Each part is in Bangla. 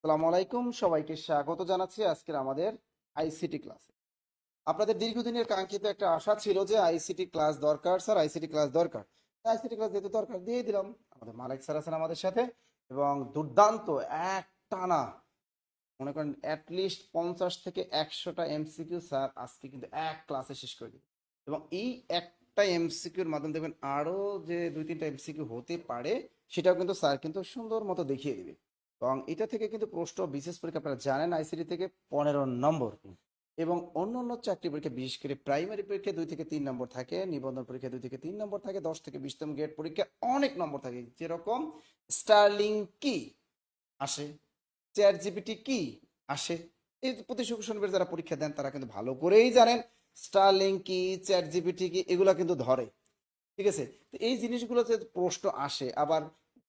আসসালামু আলাইকুম, সবাইকে স্বাগত জানাচ্ছি আজকের আমাদের আইসিটি ক্লাসে। আপনাদের দীর্ঘদিনের কাঙ্ক্ষিত একটা আশা ছিল যে আইসিটি ক্লাস দরকার, স্যার আইসিটি ক্লাস দরকার। আইসিটি ক্লাস যেহেতু দরকার দিয়ে দিলাম। আমাদের মালিক স্যার আছেন আমাদের সাথে এবং দুর্দান্ত এক টানা মনে করেন অ্যাটলিস্ট 50 থেকে 100টা এমসিকিউ স্যার আজকে কিন্তু এক ক্লাসে শেষ করে দিবে। এবং এই একটা এমসিকিউর মাধ্যমে দেখবেন আরও যে 2-3টা এমসিকিউ হতে পারে, সেটাও কিন্তু স্যার কিন্তু সুন্দর মতো দেখিয়ে দিবে। এবং এটা থেকে কিন্তু প্রশ্ন বিশেষ পরীক্ষা আপনারা জানেন আইসিটি থেকে 15 নম্বর, এবং অন্য অন্য চাকরি পরীক্ষা বিশেষ করে প্রাইমারি পরীক্ষা 2 থেকে 3 নম্বর থাকে, নিবন্ধন পরীক্ষা 2 থেকে 3 নম্বর থাকে, 10 থেকে 20তম গ্রেড পরীক্ষা অনেক নম্বর থাকে। যেরকম স্টার্লিং কি আসে, চ্যাট জিপিটি কি আসে, এই প্রতি শুক্র শনিবার যারা পরীক্ষা দেন তারা কিন্তু ভালো করেই জানেন স্টারলিংক কি, চ্যাট জিপিটি কি, এগুলা কিন্তু ধরে। ঠিক আছে, তো এই জিনিসগুলো যে প্রশ্ন আসে, আবার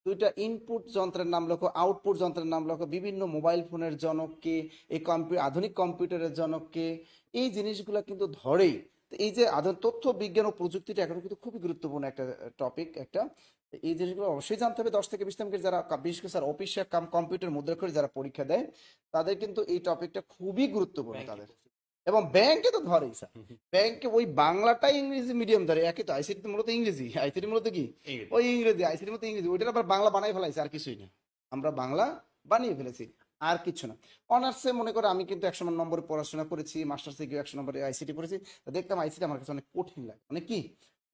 দুইটা ইনপুট যন্ত্রের নাম লেখো, আউটপুট যন্ত্রের নাম লেখো, বিভিন্ন মোবাইল ফোনের জনক কে, এই আধুনিক কম্পিউটারের জনক কে, এই জিনিসগুলো কিন্তু ধরেই। তো এই যে আধুনিক তথ্য বিজ্ঞান ও প্রযুক্তিটা এখন কিন্তু খুবই গুরুত্বপূর্ণ একটা টপিক একটা। তো এই জিনিসগুলো অবশ্যই জানতে হবে। 10 থেকে 20 নম্বরের যারা বিশেষ করে স্যার অফিস কম্পিউটার মুদ্রা করে যারা পরীক্ষা দেয়, তাদের কিন্তু এই টপিকটা খুবই গুরুত্বপূর্ণ তাদের। এবং ব্যাংকে তো ধরেই স্যার, ব্যাংকে ওই বাংলাটাই ইংরেজি মিডিয়াম ধরে, একই তো। আইসিটি মূলত ইংরেজি, আইসিটি মূলত কি ওই ইংরেজি, আইসিটির মতো ইংরেজি, ওইটার আবার বাংলা বানাই ফেলাইছে, আর কিছুই না। আমরা বাংলা বানিয়ে ফেলেছি, আর কিছু না। অনার্সে মনে করে আমি কিন্তু 100 নম্বরে পড়াশোনা করেছি, মাস্টার্সে গিয়ে 100 নম্বরে আইসিটি পড়েছি। তো দেখতাম আইসিটি আমার কাছে অনেক কঠিন লাগে, মানে কি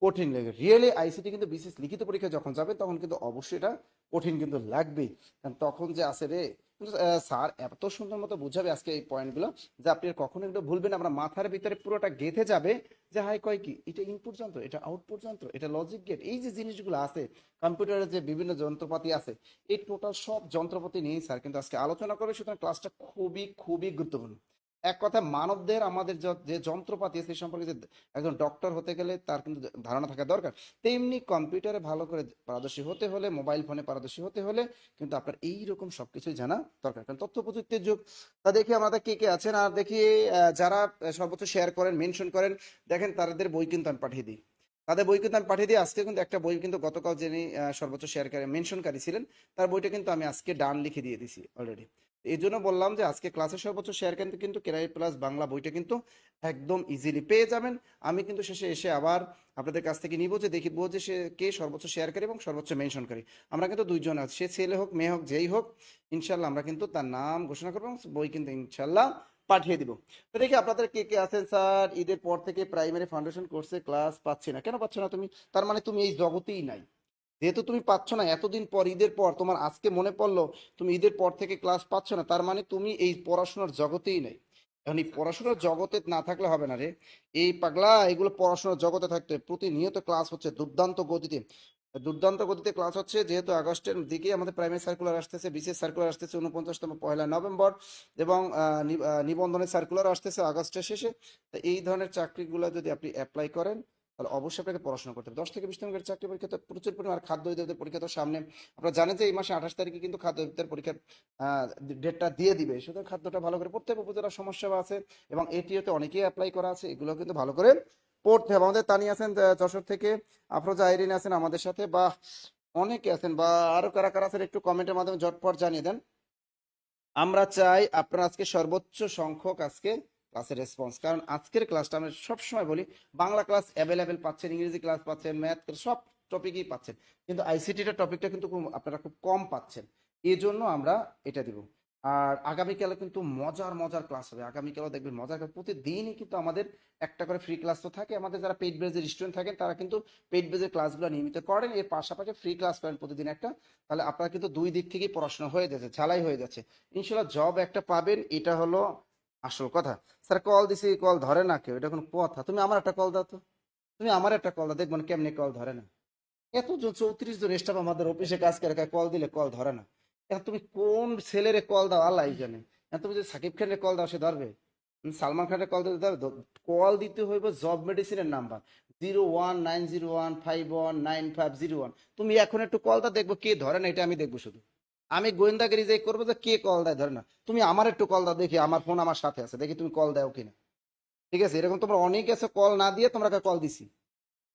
কঠিন লাগে রিয়েলি। আইসিটি কিন্তু বিশেষ লিখিত পরীক্ষা যখন যাবে তখন কিন্তু অবশ্যই এটা কঠিন কিন্তু লাগবেই। কারণ তখন যে আসে রে, কিন্তু স্যার এত সুন্দর মতো বুঝাবে আজকে এই পয়েন্টগুলো যে আপনি আর কখনো এগুলো ভুলবেন না। আপনার মাথার ভিতরে পুরোটা গেঁথে যাবে যে হাই কয় কি, এটা ইনপুট যন্ত্র, এটা আউটপুট যন্ত্র, এটা লজিক গেট, এই যে জিনিসগুলো আছে কম্পিউটারের যে বিভিন্ন যন্ত্রপাতি আছে, এই টোটাল সব যন্ত্রপাতি নিয়েই স্যার কিন্তু আজকে আলোচনা করবে। সুতরাং ক্লাসটা খুবই খুবই গুরুত্বপূর্ণ। এক কথা মানবদের আমাদের যে যন্ত্রপাতি আছে সেই সম্পর্কে যে একজন ডক্টর হতে গেলে তার কিন্তু ধারণা থাকা দরকার, তেমনি কম্পিউটারে ভালো করে পারদর্শী হতে হলে, মোবাইল ফোনে পারদর্শী হতে হলে কিন্তু আপনার এইরকম সবকিছুই জানা দরকার। কারণ তথ্য প্রযুক্তির যুগ। তা দেখি আমাদের কে কে আছেন, আর দেখি যারা সর্বোচ্চ শেয়ার করেন, মেনশন করেন, দেখেন তাদের বই কিন্তু আমি পাঠিয়ে দিই। তাদের বই কিন্তু আমি পাঠিয়ে দিই। আজকে কিন্তু একটা বই কিন্তু গতকাল যিনি সর্বোচ্চ শেয়ারকারী মেনশনকারী ছিলেন, তার বইটা কিন্তু আমি আজকে ডান লিখে দিয়ে দিছি অলরেডি। এই জন্য বললাম যে আজকে ক্লাসের সর্বোচ্চ শেয়ার কিন্তু কেরাই প্লাস বাংলা বইটা কিন্তু একদম ইজিলি পেয়ে যাবেন। আমি কিন্তু শেষে এসে আবার আপনাদের কাছ থেকে নিব, যে দেখিব যে সে কে সর্বোচ্চ শেয়ারকারী এবং সর্বোচ্চ মেনশনকারী। আমরা কিন্তু দুইজন আছি, সে ছেলে হোক মেয়ে হোক যেই হোক, ইনশাল্লাহ আমরা কিন্তু তার নাম ঘোষণা করবো এবং বই কিন্তু ইনশাল্লাহ পাঠিয়ে দিব। তো দেখি আপনাদের কে কে আছেন। স্যার ঈদের পর থেকে প্রাইমারি ফাউন্ডেশন কোর্সে ক্লাস পাচ্ছি না, কেন পাচ্ছ না তুমি? তার মানে তুমি এই জগতেই নাই। যেহেতু তুমি পাচ্ছ না এতদিন পর, ঈদের পর তোমার আজকে মনে পড়লো তুমি ঈদের পর থেকে ক্লাস পাচ্ছ না, তার মানে তুমি এই পড়াশোনার জগতেই নাই। এখন এই পড়াশোনার জগতে না থাকলে হবে না রে, এই পাগলা, এগুলো পড়াশোনার জগতে থাকতে প্রতিনিয়ত ক্লাস হচ্ছে দুর্দান্ত গতিতে। দুর্দান্ত গতিতে ক্লাস হচ্ছে, যেহেতু আগস্টের দিকে আমাদের প্রাইমারি সার্কুলার আসতেছে, বিশেষ সার্কুলার আসতেছে 49তম 1 নভেম্বর, এবং নিবন্ধনের সার্কুলার আসতেছে আগস্টের শেষে। তো এই ধরনের চাকরিগুলো যদি আপনি অ্যাপ্লাই করেন, তাহলে অবশ্যই আপনাকে পড়াশোনা করতে হবে। 10 থেকে 20 নম্বরের চাকরি পরীক্ষা তো প্রচুর পরিমাণ। আর খাদ্য অধিদপ্তর পরীক্ষা তো সামনে, আপনারা জানেন যে এই মাসে 28 তারিখে কিন্তু খাদ্য অধিদপ্তর পরীক্ষার ডেটটা দিয়ে দিবে। সুতরাং খাদ্যটা ভালো করে পড়তে হবে, উপজেলা সমস্যা আছে এবং এটিওতে অনেকেই অ্যাপ্লাই করা আছে, এগুলো কিন্তু ভালো করে পড়তে হবে। আমাদের তানি আছেন যশোর থেকে, আফরোজা আইরিন আছেন আমাদের সাথে, বা অনেকে আছেন, বা আরো কারা কারা আছেন একটু কমেন্টের মাধ্যমে ঝটপট জানিয়ে দেন। আমরা চাই আপনারা আজকে সর্বোচ্চ সংখ্যক আজকে ক্লাসের রেসপন্স, কারণ আজকের ক্লাসটা আমি সবসময় বলি, বাংলা ক্লাস অ্যাভেলেবেল পাচ্ছেন, ইংরেজি ক্লাস পাচ্ছেন, ম্যাথ সব টপিকই পাচ্ছেন, কিন্তু আইসিটিটা টপিকটা কিন্তু আপনারা খুব কম পাচ্ছেন। এই জন্য আমরা এটা দিব। আর আগামীকালে কিন্তু মজার মজার ক্লাস হবে, আগামীকালও দেখবেন মজার প্রতিদিনই কিন্তু আমাদের একটা করে ফ্রি ক্লাস তো থাকে। আমাদের যারা পেইড বেজের স্টুডেন্ট থাকেন তারা কিন্তু পেইড বেজের ক্লাসগুলো নিয়মিত করেন, এর পাশাপাশি ফ্রি ক্লাস করেন প্রতিদিন একটা। তাহলে আপনারা কিন্তু দুই দিক থেকেই পড়াশোনা হয়ে যাচ্ছে, ঝালাই হয়ে যাচ্ছে। ইনশাল্লাহ জব একটা পাবেন, এটা হলো আসল কথা। স্যার কল দিছি, কল ধরে না কেউ, এটা কোনো কথা? তুমি আমার একটা কল দাও তো, তুমি আমার একটা কল দাও, দেখবেন কেমনি কল ধরে না। এত জন 34 জন স্টাফ আমাদের অফিসে কাজ করে, কল দিলে কল ধরে না। এখন তুমি কোন ছেলেরে কল দাও আল্লাহ জানে। এখন তুমি যদি সাকিব খানের কল দাও সে ধরবে? সালমান খানের কল দিতে ধরবে? কল দিতে হইব জব মেডিসিনের নাম্বার 0190151950 তুমি এখন একটু কল দাও, দেখবো কে ধরে না, এটা আমি দেখবো শুধু। আমি গোয়েন্দাগিরি যে করবো যে কে কল দেয় ধরে না। তুমি আমার একটু কল দাও দেখি, আমার ফোন আমার সাথে আছে, দেখি তুমি কল দাও কিনা। ঠিক আছে, এরকম তোমরা অনেক আছে কল না দিয়ে তোমরা কল দিছি।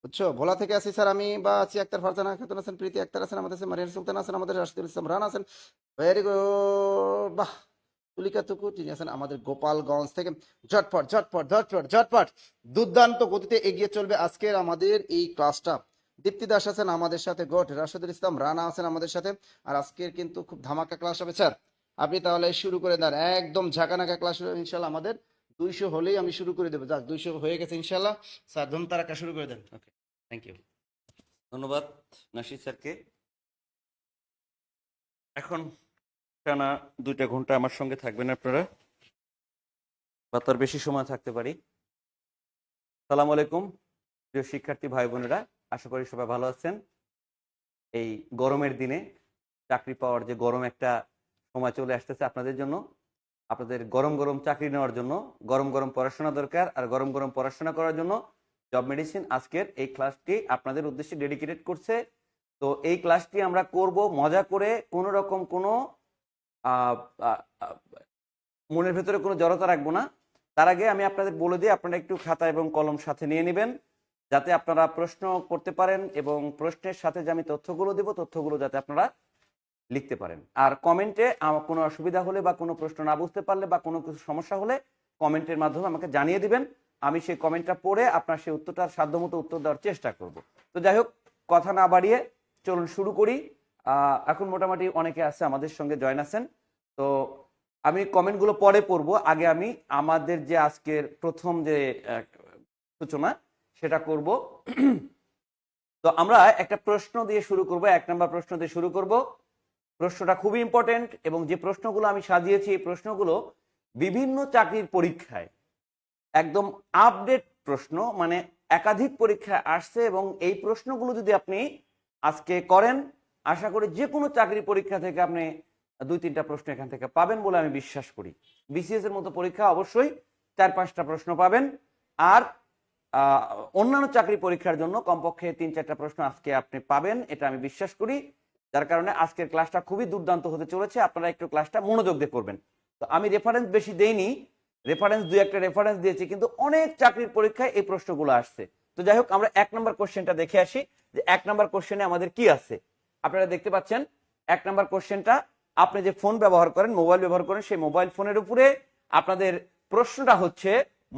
বুঝছো? ভোলা থেকে আছি স্যার আমি, বা আছি আক্তার ফারজানা খাতুন আছেন, প্রীতি আক্তার আছেন, আমাদের আছে মারিয়ান সুলতান আছেন, আমাদের রাশিদুল ইসলাম রান আছেন। ভেরি গুড, বাহ। তুলিকা তুকু তিনি আছেন আমাদের গোপালগঞ্জ থেকে। ঝটপট ঝটপট ঝটপট ঝটপট দুর্দান্ত গতিতে এগিয়ে চলবে আজকের আমাদের এই ক্লাসটা। দীপ্তি দাস আছেন আমাদের সাথে, গোট। রাশেদুল ইসলাম রানা আছেন আমাদের সাথে। আর আজকের কিন্তু খুব ধামাকা ক্লাস হবে স্যার। আপনি তাহলে শুরু করে দেন, একদম ঝাঁকানাকা ক্লাস হবে ইনশাল্লাহ। আমাদের 200 হলেই আমি শুরু করে দেবো। যাক, 200 হয়ে গেছে ইনশাল্লাহ। স্যার ধুম তারাক্কা শুরু করে দেন। ওকে, থ্যাংক ইউ। ধন্যবাদ নাসির স্যারকে। এখন টানা 2টা ঘন্টা আমার সঙ্গে থাকবেন আপনারা, বা তার বেশি সময় থাকতে পারি। সালাম আলাইকুম প্রিয় শিক্ষার্থী ভাই বোনেরা, আশা করি সবাই ভালো আছেন। এই গরমের দিনে চাকরি পাওয়ার যে গরম একটা সময় চলে আসতেছে আপনাদের জন্য, আপনাদের গরম গরম চাকরি নেওয়ার জন্য গরম গরম পড়াশোনা দরকার। আর গরম গরম পড়াশোনা করার জন্য জব মেডিসিন আজকের এই ক্লাসটি আপনাদের উদ্দেশ্যে ডেডিকেটেড করছে। তো এই ক্লাসটি আমরা করব মজা করে, কোনো রকম কোনো মনের ভেতরে কোনো জড়তা রাখবো না। তার আগে আমি আপনাদের বলে দিই, আপনারা একটু খাতা এবং কলম সাথে নিয়ে নেবেন, যাতে আপনারা প্রশ্ন করতে পারেন এবং প্রশ্নের সাথে যে আমি তথ্যগুলো দেব, তথ্যগুলো যাতে আপনারা লিখতে পারেন। আর কমেন্টে আমার কোনো অসুবিধা হলে বা কোনো প্রশ্ন না বুঝতে পারলে বা কোনো কিছু সমস্যা হলে কমেন্টের মাধ্যমে আমাকে জানিয়ে দিবেন। আমি সেই কমেন্টটা পড়ে আপনার সেই উত্তরটার সাধ্যমতো উত্তর দেওয়ার চেষ্টা করব। তো যাই হোক, কথা না বাড়িয়ে চলুন শুরু করি। এখন মোটামুটি অনেকে আছে আমাদের সঙ্গে জয়েন আছেন। তো আমি কমেন্টগুলো পরে পড়বো, আগে আমি আমাদের যে আজকের প্রথম যে সূচনা সেটা করব। তো আমরা একটা প্রশ্ন দিয়ে শুরু করব, 1 নম্বর প্রশ্ন দিয়ে শুরু করব। প্রশ্নটা খুবই ইম্পর্টেন্ট এবং যে প্রশ্নগুলো আমি সাজিয়েছি এই প্রশ্নগুলো বিভিন্ন চাকরির পরীক্ষায় একদম আপডেট প্রশ্ন, মানে একাধিক পরীক্ষায় আসছে। এবং এই প্রশ্নগুলো যদি আপনি আজকে করেন, আশা করি যে কোনো চাকরির পরীক্ষা থেকে আপনি 2-3টা প্রশ্ন এখান থেকে পাবেন বলে আমি বিশ্বাস করি। বিসিএস এর মতো পরীক্ষা অবশ্যই 4-5টা প্রশ্ন পাবেন। আর অন্যান্য চাকরি পরীক্ষার জন্য কমপক্ষে 3-4টা প্রশ্ন আজকে আপনি পাবেন, এটা আমি বিশ্বাস করি। যার কারণে আজকের ক্লাসটা খুবই দুর্দান্ত হতে চলেছে, আপনারা একটু ক্লাসটা মনোযোগ দিয়ে করবেন। তো আমি রেফারেন্স বেশি দেইনি, রেফারেন্স 2-1টা রেফারেন্স দিয়েছি, কিন্তু অনেক চাকরির পরীক্ষায় এই প্রশ্নগুলো আসছে। তো যাই হোক, আমরা 1 নম্বর কোশ্চেনটা দেখে আসি যে 1 নম্বর কোশ্চেনে আমাদের কি আছে। আপনারা দেখতে পাচ্ছেন 1 নম্বর কোশ্চেনটা, আপনি যে ফোন ব্যবহার করেন, মোবাইল ব্যবহার করেন, সেই মোবাইল ফোনের উপরে আপনাদের প্রশ্নটা হচ্ছে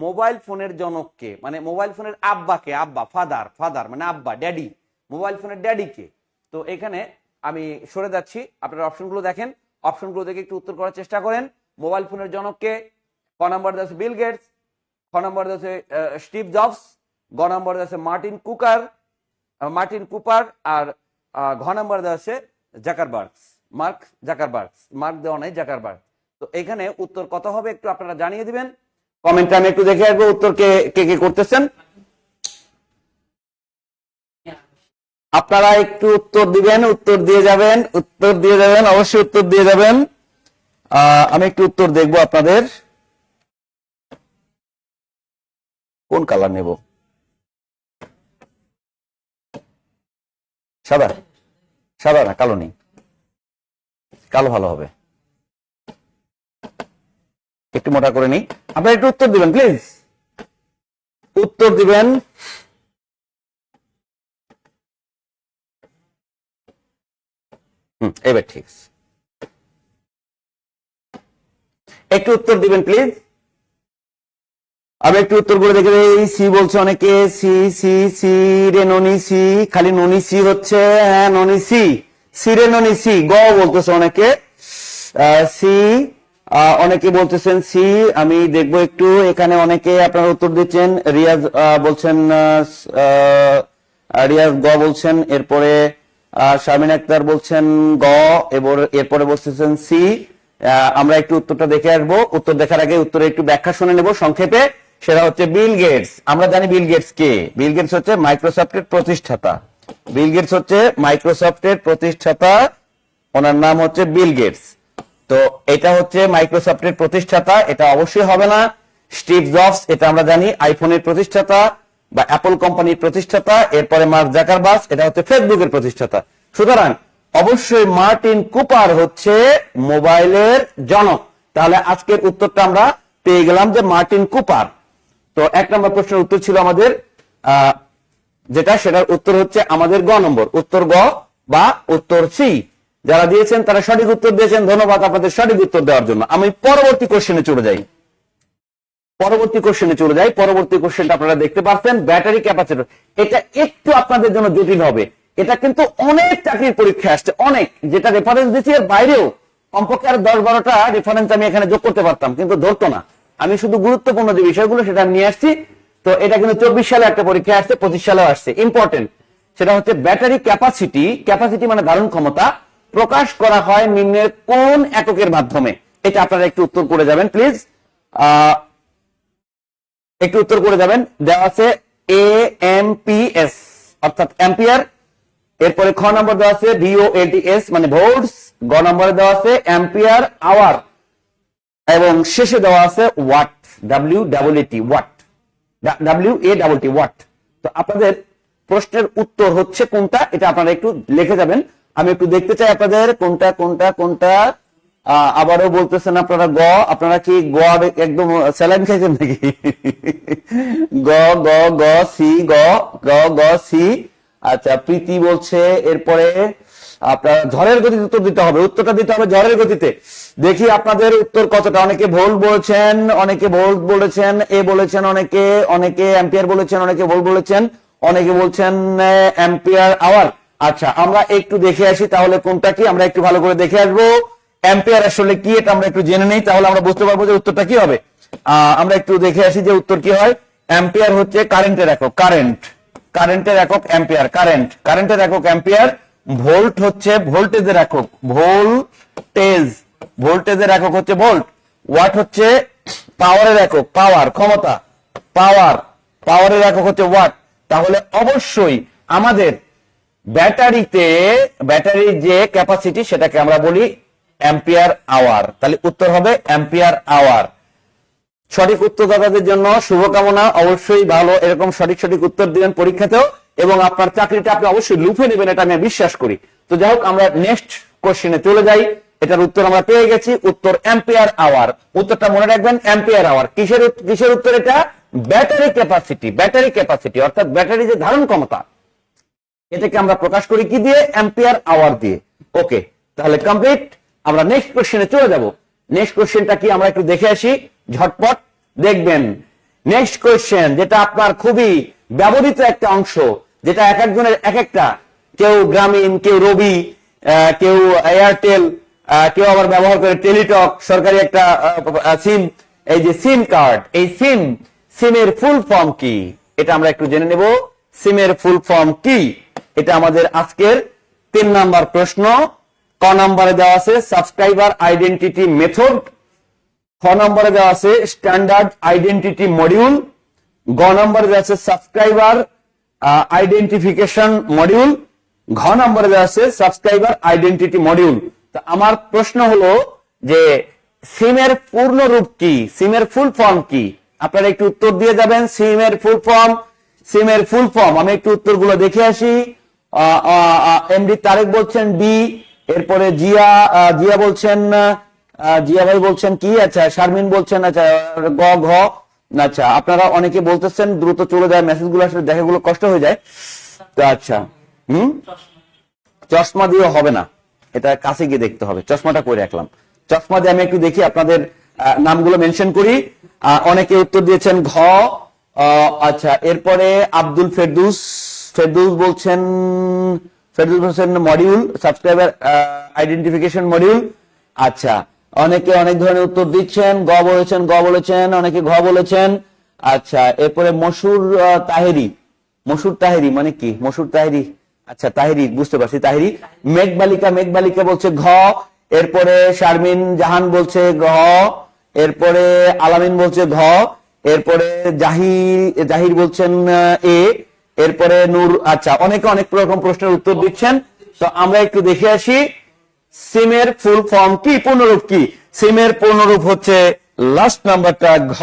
মোবাইল ফোনের জনককে, মানে মোবাইল ফোনের আব্বাকে, আব্বা ফাদার, ফাদার মানে আব্বা, ড্যাডি, মোবাইল ফোনের ড্যাডিকে। তো এখানে আমি সরে যাচ্ছি, আপনারা অপশনগুলো দেখেন, অপশনগুলো দেখে একটু উত্তর করার চেষ্টা করেন। মোবাইল ফোনের জনককে, ক নম্বর আছে বিল গেটস, খ নম্বর আছে স্টিভ জবস, গ নম্বর আছে মার্টিন কুপার, আর ঘ নম্বর আছে জাকারবার্গ, মার্ক জাকারবার্গ, মার্ক দেওয়া নাই, জাকারবার্গ। তো এখানে উত্তর কত হবে একটু আপনারা জানিয়ে দিবেন কমেন্টে, আমি একটু দেখে আসবো উত্তর কে কে করতেছেন। আপনারা একটু উত্তর দিবেন, উত্তর দিয়ে যাবেন, উত্তর দিয়ে যাবেন, অবশ্যই উত্তর দিয়ে যাবেন। আমি একটু উত্তর দেখবো আপনাদের। কোন কালার নেব? সাদা? সাদা না, কালো নেই, কালো ভালো হবে। একটু মোটা করে নিই, আপনারা একটু উত্তর দিবেন প্লিজ, উত্তর দিবেন। এবার ঠিক আছে, একটু উত্তর দিবেন প্লিজ। আমি একটু উত্তর করে দেখে সি বলছে অনেকে, সি সি সি রে ননি সি, খালি ননি সি হচ্ছে, হ্যাঁ ননি সি, সি রে ননি সি। গ বলতেছে অনেকে, সি, অনেকে বলতেছেন সি। আমি দেখবো একটু, এখানে অনেকে আপনারা উত্তর দিচ্ছেন। রিয়াজ বলছেন, রিয়াজ গ বলছেন, এরপরে শারমিন আক্তার বলছেন গ, এরপরে বলতেছেন সি। আমরা একটু উত্তরটা দেখে আসবো। উত্তর দেখার আগে উত্তরে একটু ব্যাখ্যা শুনে নেব সংক্ষেপে। সেটা হচ্ছে বিল গেটস। আমরা জানি বিল গেটস কে। বিল গেটস হচ্ছে মাইক্রোসফটের প্রতিষ্ঠাতা। বিল গেটস হচ্ছে মাইক্রোসফটের প্রতিষ্ঠাতা, ওনার নাম হচ্ছে বিল গেটস। তো এটা হচ্ছে মাইক্রোসফটের প্রতিষ্ঠাতা, এটা অবশ্যই হবে না। স্টিভ জবস, এটা আমরা জানি আইফোনের প্রতিষ্ঠাতা বা অ্যাপল কোম্পানির প্রতিষ্ঠাতা। এরপরে মার্ক জাকারবার্গ, এটা হচ্ছে ফেসবুকের প্রতিষ্ঠাতা। সুতরাং অবশ্যই মার্টিন কুপার হচ্ছে মোবাইলের জনক। তাহলে আজকের উত্তরটা আমরা পেয়ে গেলাম যে মার্টিন কুপার। তো 1 নম্বর প্রশ্নের উত্তর ছিল আমাদের যেটা, সেটার উত্তর হচ্ছে আমাদের গ নম্বর, উত্তর গ বা উত্তর সি। যারা দিয়েছেন তারা সঠিক উত্তর দিয়েছেন, ধন্যবাদ আপনাদের সঠিক উত্তর দেওয়ার জন্য। আমি পরবর্তী কোশ্চেনে চলে যাই। পরবর্তী কোশ্চেনটা আপনারা দেখতে পাচ্ছেন, ব্যাটারি ক্যাপাসিটর। এটা একটু আপনাদের জন্য জটিল হবে, এটা কিন্তু অনেক চাকরির পরীক্ষায় আসছে, অনেক, যেটা রেফারেন্স দিচ্ছি এর বাইরেও কমপক্ষে আর 10-12টা রেফারেন্স আমি এখানে যোগ করতে পারতাম, কিন্তু ধরতো না। আমি শুধু গুরুত্বপূর্ণ যে বিষয়গুলো সেটা নিয়ে আসছি। তো এটা কিন্তু 24 সালে একটা পরীক্ষা আসছে, 25 সালেও আসছে, ইম্পর্টেন্ট। সেটা হচ্ছে ব্যাটারি ক্যাপাসিটি, ক্যাপাসিটি মানে ধারণ ক্ষমতা, প্রকাশ করা হয় নিম্নের কোন এককের মাধ্যমে? এটা আপনারা একটু উত্তর করে যাবেন প্লিজ, একটু উত্তর করে যাবেন। দেওয়া আছে AMPS অর্থাৎ অ্যাম্পিয়ার, এরপরে খ নম্বর দেওয়া আছে VOLTS মানে ভোল্টস, গ নম্বরে দেওয়া আছে অ্যাম্পিয়ার আওয়ার, এবং শেষে দেওয়া আছে watt, WAT watt, WATT watt. তো আপনাদের প্রশ্নের উত্তর হচ্ছে কোনটা, এটা আপনারা একটু লিখে যাবেন। আমি একটু দেখতে চাই আপনাদের কোনটা কোনটা কোনটা। আবারও বলতেছেন আপনারা গ, আপনারা কি গ একদম স্যালাইন খাইছেন নাকি? গ গ গ সি, গ গ গ সি। আচ্ছা, প্রীতি বলছে এরপরে আপনার ঝড়ের গতিতে উত্তর দিতে হবে, উত্তরটা দিতে হবে ঝড়ের গতিতে। দেখি আপনাদের উত্তর কতটা। অনেকে ভোল্ট বলেছেন, অনেকে ভোল্ট বলেছেন, এ বলেছেন, অনেকে অনেকে অ্যাম্পিয়ার বলেছেন, অনেকে ভোল্ট বলেছেন, অনেকে বলছেন অ্যাম্পিয়ার আওয়ার। আচ্ছা, আমরা একটু দেখে আসি তাহলে কোনটা কি, আমরা একটু ভালো করে দেখে আসবো। অ্যাম্পিয়ার আসলে কি এটা আমরা একটু জেনে নেই, তাহলে আমরা বুঝতে পারবো যে উত্তরটা কি হবে। আমরা একটু দেখে আসি যে উত্তর কি হয়। অ্যাম্পিয়ার হচ্ছে কারেন্টের একক, কারেন্টের একক অ্যাম্পিয়ার, কারেন্টের একক অ্যাম্পিয়ার। ভোল্ট হচ্ছে ভোল্টেজের একক, ভোল্টেজের একক হচ্ছে ভোল্ট। ওয়াট হচ্ছে পাওয়ারের একক, পাওয়ার ক্ষমতা, পাওয়ারের একক হচ্ছে ওয়াট। তাহলে অবশ্যই আমাদের ব্যাটারির যে ক্যাপাসিটি সেটাকে আমরা বলি অ্যাম্পিয়ার আওয়ার। তাহলে উত্তর হবে অ্যাম্পিয়ার আওয়ার। সঠিক উত্তরদাতাদের জন্য শুভকামনা, অবশ্যই ভালো এরকম সঠিক উত্তর দিবেন পরীক্ষাতেও, এবং আপনার চাকরিটা আপনি অবশ্যই লুফে নেবেন, এটা আমি বিশ্বাস করি। তো যাই হোক, আমরা নেক্সট কোশ্চেনে চলে যাই। এটার উত্তর আমরা পেয়ে গেছি, উত্তর অ্যাম্পিয়ার আওয়ার। উত্তরটা মনে রাখবেন, অ্যাম্পিয়ার আওয়ার। কিসের উত্তর এটা? ব্যাটারি ক্যাপাসিটি অর্থাৎ ব্যাটারি যে ধারণ ক্ষমতা, এটাকে আমরা প্রকাশ করি কি দিয়ে? অ্যাম্পিয়ার আওয়ার দিয়ে। ওকে, তাহলে কমপ্লিট। আমরা নেক্সট কোশ্চেনে চলে যাব। নেক্সট কোশ্চেনটা কি আমরা একটু দেখে আসি ঝটপট। দেখবেন নেক্সট কোশ্চেন, যেটা আপনার খুবই ব্যবহৃত একটা অংশ, যেটা এক একজনের এক একটা, কেউ গ্রামীণ, কেউ রবি, কেউ এয়ারটেল, কেউ আবার ব্যবহার করে টেলিটক, সরকারি একটা সিম। এই যে সিম কার্ড, এই সিমের ফুল ফর্ম কি? এটা আমরা একটু জেনে নেব। সিমের ফুল ফর্ম কি? এটা আমাদের আজকের 3 নাম্বার প্রশ্ন। ক নম্বরে দেওয়া আছে সাবস্ক্রাইবার আইডেন্টিটি মেথড, খ নম্বরে দেওয়া আছে স্ট্যান্ডার্ড আইডেন্টিটি মডিউল, গ নম্বরে দেওয়া আছে সাবস্ক্রাইবার আইডেন্টিফিকেশন মডিউল, ঘ নম্বরে দেওয়া আছে সাবস্ক্রাইবার আইডেন্টিটি মডিউল। তো আমার প্রশ্ন হলো যে সিমের পূর্ণ রূপ কি, সিমের ফুল ফর্ম কি? আপনারা একটু উত্তর দিয়ে যাবেন। সিমের ফুল ফর্ম আমি একটু উত্তরগুলো দেখে আসি। এমডি তারেক বলছেন বি, এরপরে জিয়া বলছেন, জিয়া ভাই বলছেন কি? আচ্ছা, শারমিন বলছেন আচ্ছা গ ঘ। আচ্ছা, আপনারা অনেকে বলতেছেন দ্রুত চলে যায়, মেসেজগুলো আসলে দেখাগুলো কষ্ট হয়ে যায়। তো আচ্ছা, চশমা দিয়ে হবে না, এটা কাছে গিয়ে দেখতে হবে। চশমাটা করে রাখলাম, চশমা দিয়ে আমি একটু দেখি, আপনাদের নামগুলো মেনশন করি। অনেকে উত্তর দিয়েছেন ঘ। আচ্ছা, এরপরে আব্দুল ফেরদৌস বলছেন মডিউল, সাবস্ক্রাইবার আইডেন্টিফিকেশন মডিউল। আচ্ছা, অনেকে অনেক ধরনের উত্তর দিচ্ছেন, গ বলেছেন, অনেকে ঘ বলেছেন। আচ্ছা, এরপরে মশুর তাহেরি মানে কি? মশুর তাহেরি, আচ্ছা তাহেরি, বুঝতে পারছি তাহেরি। মেঘবালিকা বলছে ঘ। এরপরে শারমিন জাহান বলছে ঘ। এরপরে আলামিন বলছে ঘ। এরপরে জাহির বলছেন এ। এরপরে নূর। আচ্ছা, অনেকে অনেক রকম প্রশ্নের উত্তর দিচ্ছেন। তো আমরা একটু দেখে আসি সিমের ফুল ফর্ম কি, পূর্ণরূপ কি। সিমের পূর্ণরূপ হচ্ছে লাস্ট নাম্বারটা ঘ,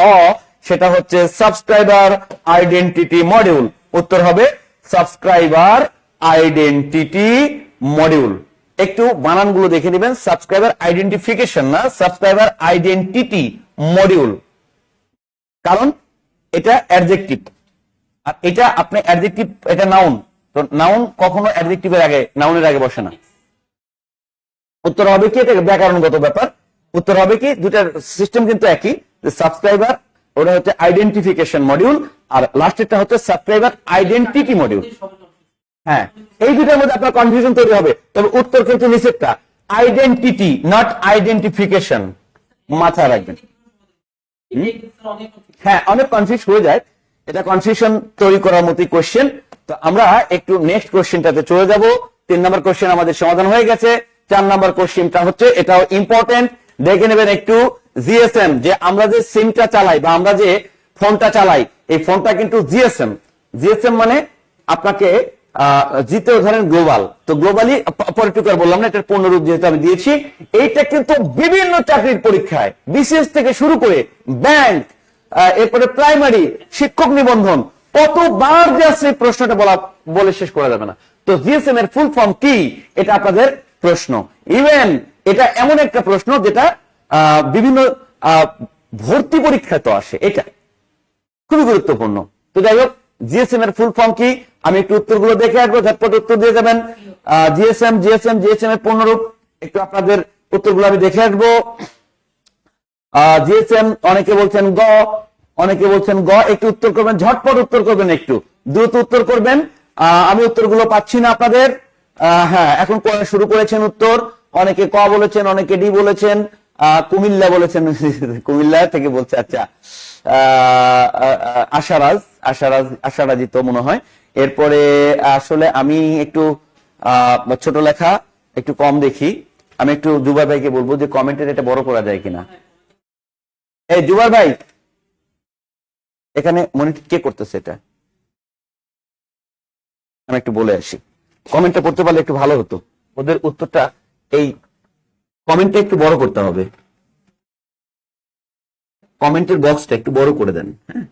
সেটা হচ্ছে সাবস্ক্রাইবার আইডেন্টিটি মডিউল। উত্তর হবে সাবস্ক্রাইবার আইডেন্টিটি মডিউল। একটু বানানগুলো দেখে নেবেন, সাবস্ক্রাইবার আইডেন্টিফিকেশন না, সাবস্ক্রাইবার আইডেন্টিটি মডিউল, কারণ এটা অ্যাডজেক্টিভ। আর এটা আপনি অ্যাডজেক্টিভ, এটা নাউন, তো নাউন কখনো অ্যাডজেক্টিভের আগে, নাউনের আগে বসে না। উত্তর হবে কি, এটা ব্যাকরণগত ব্যাপার। উত্তর হবে কি, দুটার সিস্টেম কিন্তু একই, যে সাবস্ক্রাইবার ওটা হচ্ছে আইডেন্টিফিকেশন মডিউল, আর লাস্টেরটা হচ্ছে সাবস্ক্রাইবার আইডেন্টিটি মডিউল। হ্যাঁ, এই দুটার মধ্যে আপনার কনফিউশন তৈরি হবে, তবে উত্তর কিন্তু নিচেরটা, আইডেন্টিটি নট আইডেন্টিফিকেশন, মাথায় রাখবেন। হ্যাঁ, অনেক কনফিউজ হয়ে যায়, এটা কনফিউশন তৈরি করার মতোই কোশ্চেন। তো আমরা একটু নেক্সট কোশ্চেনটাতে চলে যাব। 3 নম্বর কোশ্চেন আমাদের সমাধান হয়ে গেছে। 4 নম্বর কোশ্চেনটা হচ্ছে, এটাও ইম্পর্টেন্ট, দেখে নেবেন একটু। জিএসএম, যে আমরা যে সিমটা চালাই বা আমরা যে ফোনটা চালাই, এই ফোনটা কিন্তু জিএসএম। জিএসএম মানে আপনাকে জিতে ধরেন গ্লোবাল, তো গ্লোবালি পরিটুকার বললাম না, এটার পূর্ণরূপ যেহেতু আমি দিয়েছি। এইটা কিন্তু বিভিন্ন চাকরির পরীক্ষায়, বিসিএস থেকে শুরু করে ব্যাংক, এরপরে প্রাইমারি শিক্ষক নিবন্ধন, কতবার যে আছে এই প্রশ্নটা বলে শেষ করা যাবে না। তো জিএসএম এর ফুল ফর্ম কি, এটা আপনাদের প্রশ্ন। ইভেন এটা এমন একটা প্রশ্ন যেটা বিভিন্ন ভর্তি পরীক্ষায় তো আসে, এটা খুবই গুরুত্বপূর্ণ। তো যাই হোক, জিএসএম এর ফুল ফর্ম কি, আমি একটু উত্তরগুলো দেখে আসবো, ঝটপট উত্তর দিয়ে যাবেন। জিএসএম জিএসএম জিএসএম এর পূর্ণরূপ একটু আপনাদের উত্তরগুলো আমি দেখে আসবো। জিএসএম, অনেকে বলছেন গ, অনেকে বলছেন গ, একটু উত্তর করবেন, ঝটপট উত্তর করবেন, একটু দ্রুত উত্তর করবেন। আমি উত্তরগুলো পাচ্ছি না আপনাদের। হ্যাঁ, এখন শুরু করেছেন উত্তর, অনেকে ক বলেছেন, অনেকে ডি বলেছেন, কুমিল্লা বলেছেন, কুমিল্লা থেকে বলছে, আচ্ছা। আশারাজি তো মনে হয়। এরপরে আসলে আমি একটু ছোট লেখা একটু কম দেখি, আমি একটু জুবাই ভাইকে বলবো যে কমেন্টের এটা বড় করা যায় কিনা। এই জুবাই ভাই, এখানে মনিটর কে করতেছে এটা, আমি একটু বলে আসি। কমেন্টটা পড়তে পারলে একটু ভালো হতো, ওদের উত্তরটা এই কমেন্টটা একটু বড় করতে হবে, কমেন্টের বক্সটা একটু বড় করে দেন। হ্যাঁ,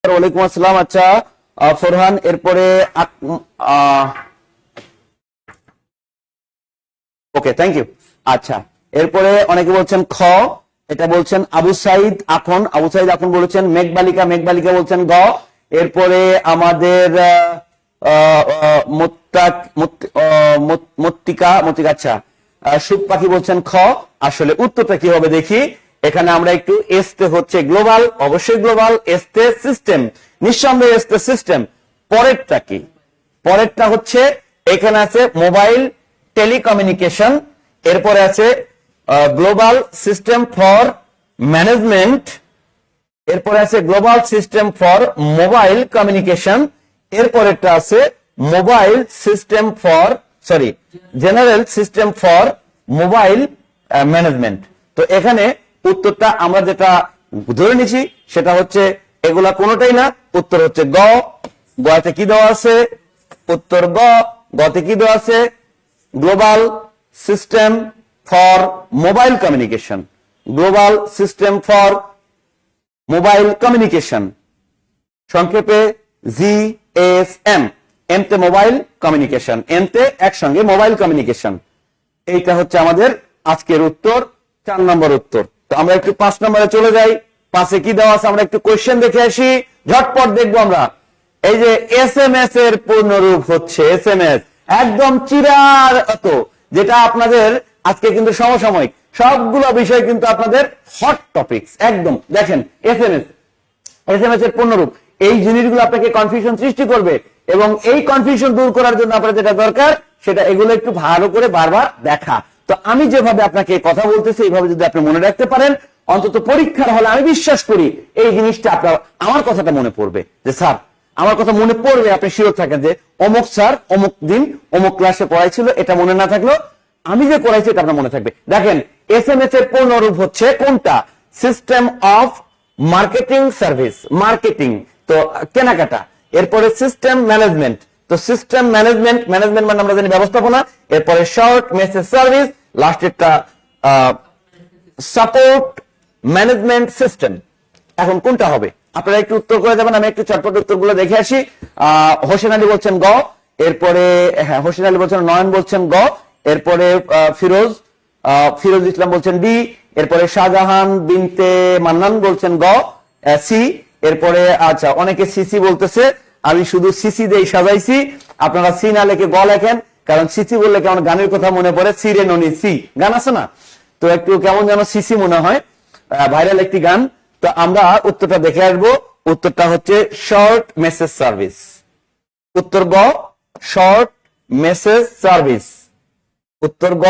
ওয়ালাইকুম আসসালাম। আচ্ছা, ফরহান, এরপরে ওকে, থ্যাংক ইউ। আচ্ছা, এরপরে অনেকে বলছেন খ, এটা বলছেন আবু সাইদ আখন, আবু সাইদ আখন বলেছেন মেঘবালিকা, মেঘবালিকা বলছেন গ। এরপরে আমাদের মত্তিকা, আচ্ছা, সুখ পাখি বলছেন খ। আসলে উত্তরটা কি হবে দেখি। এখানে আমরা একটু, এসতে হচ্ছে গ্লোবাল, অবশ্যই গ্লোবাল, এসতে সিস্টেম, নিঃসন্দেহে এসতে সিস্টেম। পরেরটা কি, পরেরটা হচ্ছে এখানে আছে মোবাইল টেলিকমিউনিকেশন, এরপরে আছে গ্লোবাল সিস্টেম ফর ম্যানেজমেন্ট, এরপরে আছে global system for mobile communication, এরপরেরটা আছে mobile system for general system for mobile management. তো এখানে উত্তরটা আমরা যেটা ধরে নিছি সেটা হচ্ছে এগুলা কোনোটাই না, উত্তর হচ্ছে গ। গতে কি দেওয়া আছে, উত্তর গ। গতে কি দেওয়া আছে, global system for mobile communication, global system for mobile communication, সংক্ষেপে জিএসএম। এমতে মোবাইল কমিউনিকেশন, এমতে একসঙ্গে মোবাইল কমিউনিকেশন। এইটা হচ্ছে আমাদের আজকের উত্তর, 4 নম্বর উত্তর। তো আমরা একটু 5 নম্বরে চলে যাই। 5-এ কি দেওয়া আছে আমরা একটু কোয়েশ্চেন দেখে আসি, ঝটপট দেখবো আমরা। এই যে এসএমএস এর পূর্ণরূপ হচ্ছে এসএমএস, একদম চিরার অত, যেটা আপনাদের আজকে কিন্তু সমসাময়িক সবগুলো বিষয় কিন্তু আপনাদের হট টপিকস। একদম দেখেন, এসএমএস, এসএমএস এর পূর্ণরূপ, এই জিনিসগুলো আপনাকে কনফিউশন সৃষ্টি করবে, এবং এই কনফিউশন দূর করার জন্য আপনার যেটা দরকার সেটা এগুলো একটু ভালো করে বারবার দেখা। তো আমি যেভাবে আপনাকে কথা বলতেছি এইভাবে যদি আপনি মনে রাখতে পারেন, অন্তত পরীক্ষার হলে আমি বিশ্বাস করি এই জিনিসটা আপনার, আমার কথাটা মনে পড়বে, যে স্যার আমার কথা মনে পড়বে, আপনি শিওর থাকেন যে অমুক স্যার অমুক দিন অমুক ক্লাসে পড়াইছিল, এটা মনে না থাকলেও আমি যে করাইছি এটা আপনার মনে থাকবে। দেখেন, এসএমএস এর পূর্ণরূপ হচ্ছে কোনটা, system of marketing service, marketing তো কেনাকাটা। এরপরে সিস্টেম ম্যানেজমেন্ট, তো সিস্টেম ম্যানেজমেন্ট, ম্যানেজমেন্ট মানে আমরা জানি ব্যবস্থাপনা। এরপরে শর্ট মেসেজ সার্ভিস, লাস্টেরটা সাপোর্ট ম্যানেজমেন্ট সিস্টেম। এখন কোনটা হবে আপনারা একটু উত্তর করে যাবেন, আমি একটু চটপট উত্তরগুলো দেখে আসি। হোসেন আলী বলছেন গ, এরপরে হ্যাঁ হোসেন আলী বলছেন, নয়ন বলছেন গ, এরপরে ফিরোজ ইসলাম বলছেন ডি, এরপরে শাহজাহান বিনতে মান্নান বলছেন গ, সি, এরপরে আচ্ছা অনেকে সিসি বলতেছে, আমি শুধু সিসি দিয়ে সাজাইছি, আপনারা সি না লেখে গ লেখেন, কারণ সিসি বললে কেমন গানের কথা মনে পড়ে, সি রে ননি সি গান আছে না, তো একটু কেমন যেন সিসি মনে হয়, ভাইরাল একটি গান। তো আমরা উত্তরটা দেখে আসবো। উত্তরটা হচ্ছে শর্ট মেসেজ সার্ভিস। উত্তর গ শর্ট মেসেজ সার্ভিস। উত্তর গ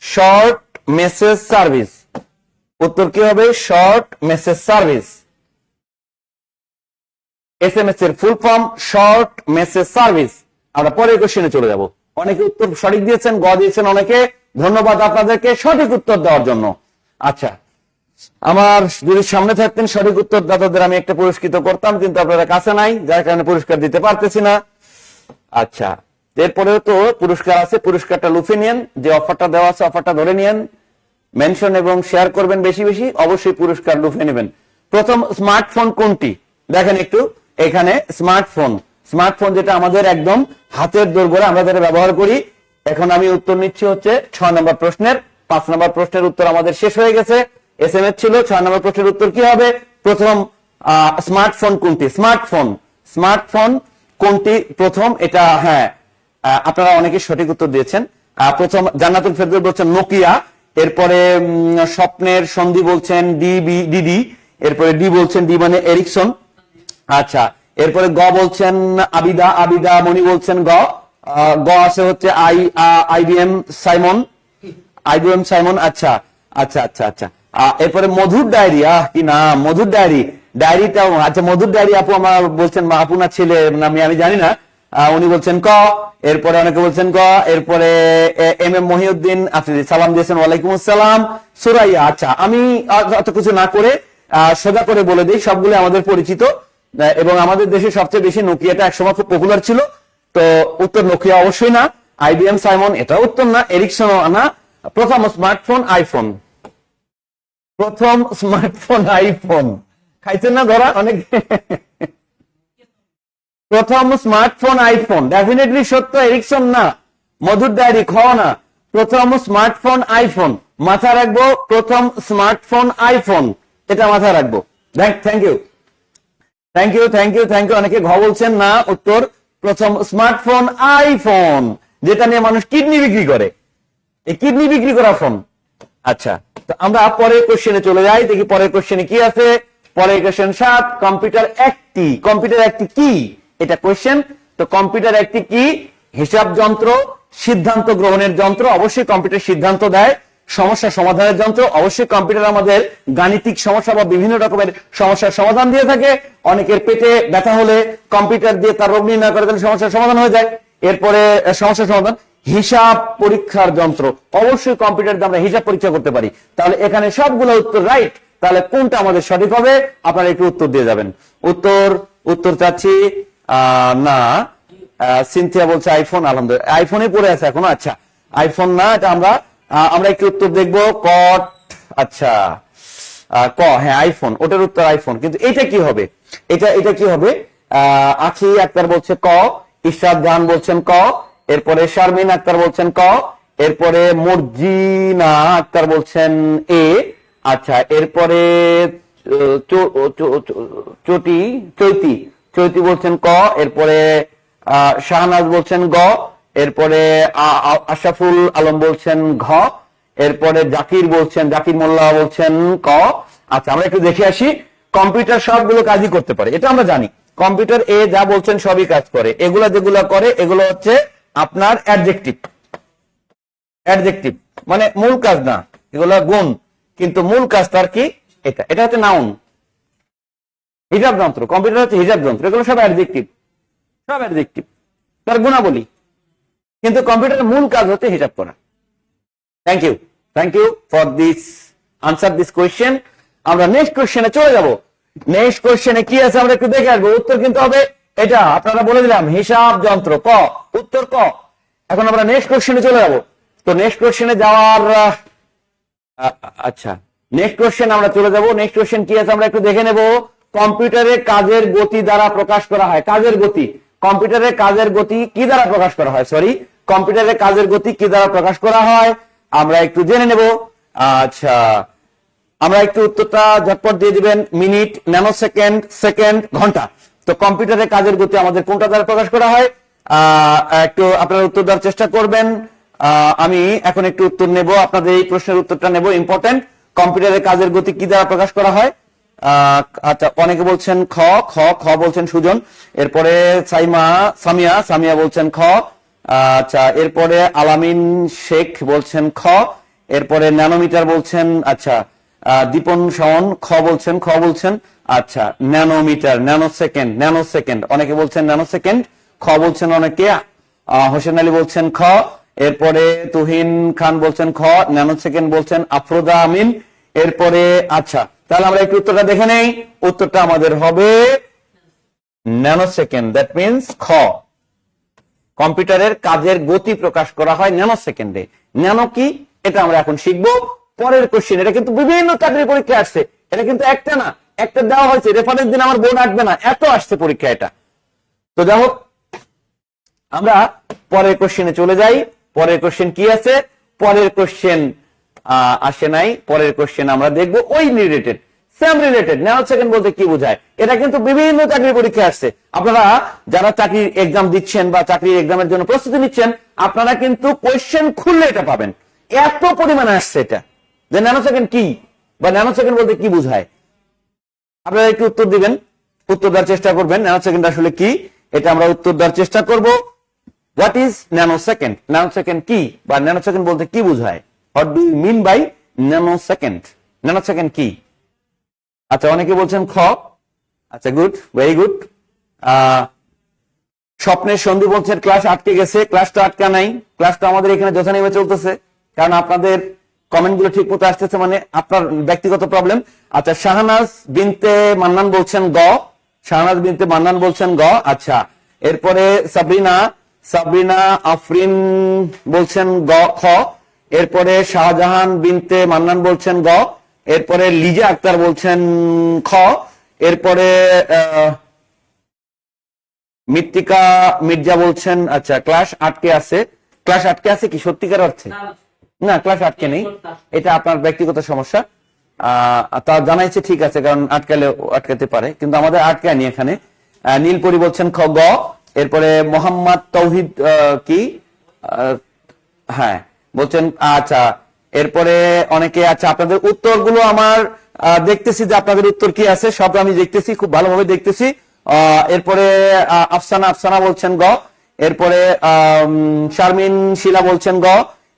শর্ট মেসেজ সার্ভিস। উত্তর কি হবে? Short message service. এসএমএস এর full form short message service. আমরা পরের কোশ্চেনে চলে যাব। অনেকে উত্তর সঠিক দিয়েছেন, গ দিয়েছেন অনেকে, ধন্যবাদ আপনাদেরকে সঠিক উত্তর দেওয়ার জন্য। আচ্ছা, আমার যদি সামনে থাকতেন সঠিক উত্তর দাতাদের আমি একটা পুরস্কৃত করতাম, কিন্তু আপনারা কাছে নাই, যার কারণে পুরস্কার দিতে পারতেছি না। আচ্ছা, এরপরেও তো পুরস্কার আছে, পুরস্কারটা লুফে নিয়েন, যে অফারটা দেওয়া আছে অফারটা ধরে নিয়েন, মেনশন এবং শেয়ার করবেন বেশি বেশি, অবশ্যই পুরস্কার লুফে নেবেন। প্রথম স্মার্টফোন কোনটি? দেখেন একটু এখানে স্মার্টফোন, স্মার্টফোন যেটা আমাদের একদম হাতের দোরগোড়ায় আমরা যেটা ব্যবহার করি। এখন আমি উত্তর নিচ্ছি হচ্ছে 6 নম্বর প্রশ্নের। 5 নম্বর প্রশ্নের উত্তর আমাদের শেষ হয়ে গেছে, এসএমএস ছিল। 6 নম্বর প্রশ্নের উত্তর কি হবে? প্রথম স্মার্টফোন কোনটি? স্মার্টফোন, স্মার্টফোন কোনটি প্রথম? এটা হ্যাঁ আপনারা অনেকে সঠিক উত্তর দিয়েছেন। প্রথম জান্নাতুল ফেরদৌস বলছেন নোকিয়া, এরপরে স্বপ্নের সন্ধি বলছেন ডিডি, এরপরে ডি বলছেন ডি মানে এরিকসন। আচ্ছা, এরপরে গ বলছেন আবিদা মনি বলছেন গ আছে হচ্ছে আইবিএম সাইমন, আইবিএম সাইমন। আচ্ছা আচ্ছা আচ্ছা আচ্ছা, এরপরে মধুর ডায়েরি, কি নাম, মধুর ডায়েরি, ডায়েরিটাও আচ্ছা মধুর ডায়েরি আপু আমার বলছেন, আপু না ছেলে নামে আমি জানি না, উনি বলছেন ক, এরপরে অনেকে বলছেন ক, এরপরে এম এম মহিউদ্দিন আপনি সালাম দিয়েছেন, ওয়ালাইকুম আসসালাম। সুরাইয়া, আচ্ছা আমি অত কিছু না করে সোজা করে বলে দিই, সবগুলো আমাদের পরিচিত এবং আমাদের দেশে সবচেয়ে বেশি নোকিয়াটা একসময় খুব পপুলার ছিল। তো উত্তর নোকিয়া অবশ্যই না, আইবিএম সাইমন এটা উত্তর না, এরিকসন না। প্রথম স্মার্টফোন আইফোন, প্রথম স্মার্টফোন আইফোন, খাইছেন না ধরা অনেক। প্রথম স্মার্টফোন আইফোন ডেফিনেটলি সত্য, এরিকসন না, মধুর ডায়েরি খ না, প্রথম স্মার্টফোন আইফোন, মাথা রাখবো, প্রথম স্মার্টফোন আইফোন, এটা মাথা রাখবো। Thank you thank you thank you thank you. অনেকে ঘ বলছেন না, উত্তর প্রথম স্মার্টফোন আইফোন, যেটা নিয়ে মানুষ কিডনি বিক্রি করে, এই কিডনি বিক্রি করা ফোন। আচ্ছা, তো আমরা পরের কোশ্চেনে চলে যাই, দেখি পরের কোশ্চেনে কি আছে। পরের কোশ্চেন 7, কম্পিউটার একটি, কম্পিউটার একটি কি? এটা কোশ্চেন। তো কম্পিউটার একটি কি? হিসাব যন্ত্র, সিদ্ধান্ত গ্রহণের যন্ত্র, অবশ্যই কম্পিউটার সিদ্ধান্ত দেয়। সমস্যা সমাধানের যন্ত্র, অবশ্যই কম্পিউটার আমাদের গাণিতিক সমস্যা বা বিভিন্ন রকমের সমস্যার সমাধান দিয়ে থাকে। অনেকের পেটে ব্যথা হলে কম্পিউটার দিয়ে তার রোগ নির্ণয় করে দিলে সমস্যার সমাধান হয়ে যায়। এরপরে সমস্যার সমাধান, হিসাব পরীক্ষার যন্ত্র, অবশ্যই কম্পিউটার দিয়ে আমরা হিসাব পরীক্ষা করতে পারি। তাহলে এখানে সবগুলো উত্তর রাইট, তাহলে কোনটা আমাদের সঠিক হবে? আপনারা একটু উত্তর দিয়ে যাবেন। উত্তর চাচ্ছি না, সিনথিয়া বলছে আইফোন, আলহামদুলিল্লাহ আইফোনে পড়ে আছে এখনো। আচ্ছা, আইফোন না, এটা আমরা একটু উত্তর দেখবো। কট, আচ্ছা ক, হ্যাঁ আইফোন, ওটার উত্তর আইফোন। কিন্তু এটা কি হবে? এটা কি হবে? আখি আক্তার বলছে ক, ইশরাত জাহান বলছেন ক, এরপরে শারমিন আক্তার বলছেন ক, এরপরে মর্জিনা আক্তার বলছেন এ। আচ্ছা, এরপরে চৈতি বলছেন ক, এরপরে শাহনাজ বলছেন গ, এরপরে আশরাফুল আলম বলছেন ঘ, এরপরে জাকির মোল্লা বলছেন ক। আচ্ছা, আমরা একটু দেখে আসি। কম্পিউটার সবগুলো কাজই করতে পারে, এটা আমরা জানি। কম্পিউটার এ যা বলছেন সবই কাজ করে। এগুলা যেগুলো করে এগুলো হচ্ছে আপনার অ্যাডজেক্টিভ, মানে মূল কাজ না, এগুলো গুণ, কিন্তু মূল কাজ তার কি? এটা হচ্ছে নাউন। হিসাব যন্ত্র, কম্পিউটার হচ্ছে হিসাব যন্ত্র, এগুলো সব অ্যাডজেক্টিভ, তার গুণাবলী, কিন্তু কম্পিউটারের মূল কাজ হচ্ছে হিসাব করা। Thank you for this answer this question. আমরা নেক্সট কোয়েশ্চেনে চলে যাব। নেক্সট কোয়েশ্চেনে কি আছে আমরা একটু দেখে আসবো। উত্তর কিন্তু হবে এটা, আপনারা বলে দিলাম হিসাব যন্ত্র, ক, উত্তর ক। এখন আমরা নেক্সট কোয়েশ্চেনে চলে যাব। তো নেক্সট কোয়েশ্চেনে যাওয়ার আচ্ছা, নেক্সট কোশ্চেন আমরা চলে যাব। নেক্সট কোশ্চেন কি আছে আমরা একটু দেখে নেব। কম্পিউটারে কাজের গতি দ্বারা প্রকাশ করা হয়। কাজের গতি, কম্পিউটারে কাজের গতি কি দ্বারা প্রকাশ করা হয়? সরি, কম্পিউটারে কাজের গতি কি দ্বারা প্রকাশ করা হয় আমরা একটু জেনে নেব। আচ্ছা, আমরা একটু উত্তরটা ঝটপট দিয়ে দিবেন। মিনিট, ন্যানো সেকেন্ড, সেকেন্ড, ঘন্টা। তো কম্পিউটারে কাজের গতি আমাদের কোনটা দ্বারা প্রকাশ করা হয়? একটু আপনারা উত্তর দেওয়ার চেষ্টা করবেন। আমি এখন একটু উত্তর নেব, আপনাদের এই প্রশ্নের উত্তরটা নেব, ইম্পর্টেন্ট। কম্পিউটারে কাজের গতি কি দ্বারা প্রকাশ করা হয়? আচ্ছা, অনেকে বলছেন খ, খ খ বলছেন সুজন। এরপরে সামিয়া বলছেন খ। আচ্ছা, এরপরে আলামিন শেখ বলছেন খ। এরপরে ন্যানোমিটার বলছেন, আচ্ছা, দীপন শাওন খ বলছেন। আচ্ছা, ন্যানোমিটার, ন্যানো সেকেন্ড অনেকে বলছেন, ন্যানো সেকেন্ড খ বলছেন অনেকে। হোসেন আলী বলছেন খ। এরপরে তুহিন খান বলছেন খ, ন্যানো সেকেন্ড বলছেন আফরোজা আমিন। এরপরে আচ্ছা, তাহলে আমরা একটু উত্তরটা দেখে নেই। উত্তরটা আমাদের হবে ন্যানো সেকেন্ড, দ্যাট মিনস খ। কম্পিউটারের কাজের গতি প্রকাশ করা হয় ন্যানো সেকেন্ডে। ন্যানো কি এটা আমরা এখন শিখবো। পরের কোশ্চেন, এটা কিন্তু বিভিন্ন চাকরির পরীক্ষা আসছে, এটা কিন্তু একটা না, একটা দেওয়া হয়েছে, রেফারেন্স দিন আমার বোর্ড আসবে না, এত আসছে পরীক্ষা এটা। তো যাই হোক, আমরা পরের কোশ্চেনে চলে যাই। পরের কোশ্চেন কি আছে? পরের কোশ্চেন আসে নাই। পরের কোশ্চেন আমরা দেখবো ওই related, same related. Nano second বলতে কি বোঝায়? এটা কিন্তু বিভিন্ন চাকরির পরীক্ষা আসছে। আপনারা যারা চাকরির এক্সাম দিচ্ছেন বা চাকরির এক্সামের জন্য প্রস্তুতি নিচ্ছেন, আপনারা কিন্তু কোশ্চেন খুললে এটা পাবেন, এত পরিমাণে আসছে এটা, যে ন্যানো সেকেন্ড কি বা ন্যানো সেকেন্ড বলতে কি বোঝায়। আপনারা একটু উত্তর দিবেন, উত্তর দেওয়ার চেষ্টা করবেন। ন্যানো সেকেন্ড আসলে কি, এটা আমরা উত্তর দেওয়ার চেষ্টা করব। What is nanosecond? Nanosecond কি বা ন্যানো সেকেন্ড বলতে কি বোঝায়? What do you mean by nanosecond? Nanosecond কি? আচ্ছা, অনেকে বলছেন খ। আচ্ছা, গুড, ভেরি গুড। স্বপ্নের সন্ধি বলছেন ক্লাস আটকে গেছে। ক্লাস তো আটকা নাই, ক্লাস তো আমাদের এখানে যথানিয়মে চলতেছে, কারণ আপনাদের কমেন্ট গুলো ঠিক মতো আসতেছে, মানে আপনার ব্যক্তিগত প্রবলেম। আচ্ছা, শাহনাজ বিনতে মান্নান বলছেন গ। শাহনাজ বিনতে মান্নান বলছেন গ। আচ্ছা, এরপরে সাবরিনা আফরিন বলছেন গ, খ। এরপরে শাহজাহান বিনতে মান্নান বলছেন গ। এরপরে লিজা আক্তার বলছেন খ। এরপরে মৃত্তিকা মির্জা বলছেন আচ্ছা ক্লাস আটকে আছে। ক্লাস আটকে আছে কি সত্যিকার অর্থে? না, ক্লাস আটকে নেই, এটা আপনার ব্যক্তিগত সমস্যা। তা জানাইছে, ঠিক আছে, কারণ আটকালে আটকাতে পারে, কিন্তু আমাদের আটকায়নি এখানে। নীলপরি বলছেন খ, গ। এরপরে মোহাম্মদ তৌহিদ কি, হ্যাঁ বলছেন। আচ্ছা, এরপরে অনেকে, আচ্ছা, আপনাদের উত্তরগুলো আমার দেখতেছি যে আপনাদের উত্তর কি আছে, সব আমি দেখতেছি, খুব ভালোভাবে দেখতেছি। এরপরে আফসানা বলছেন গ। এরপরে শারমিন শিলা বলছেন গ।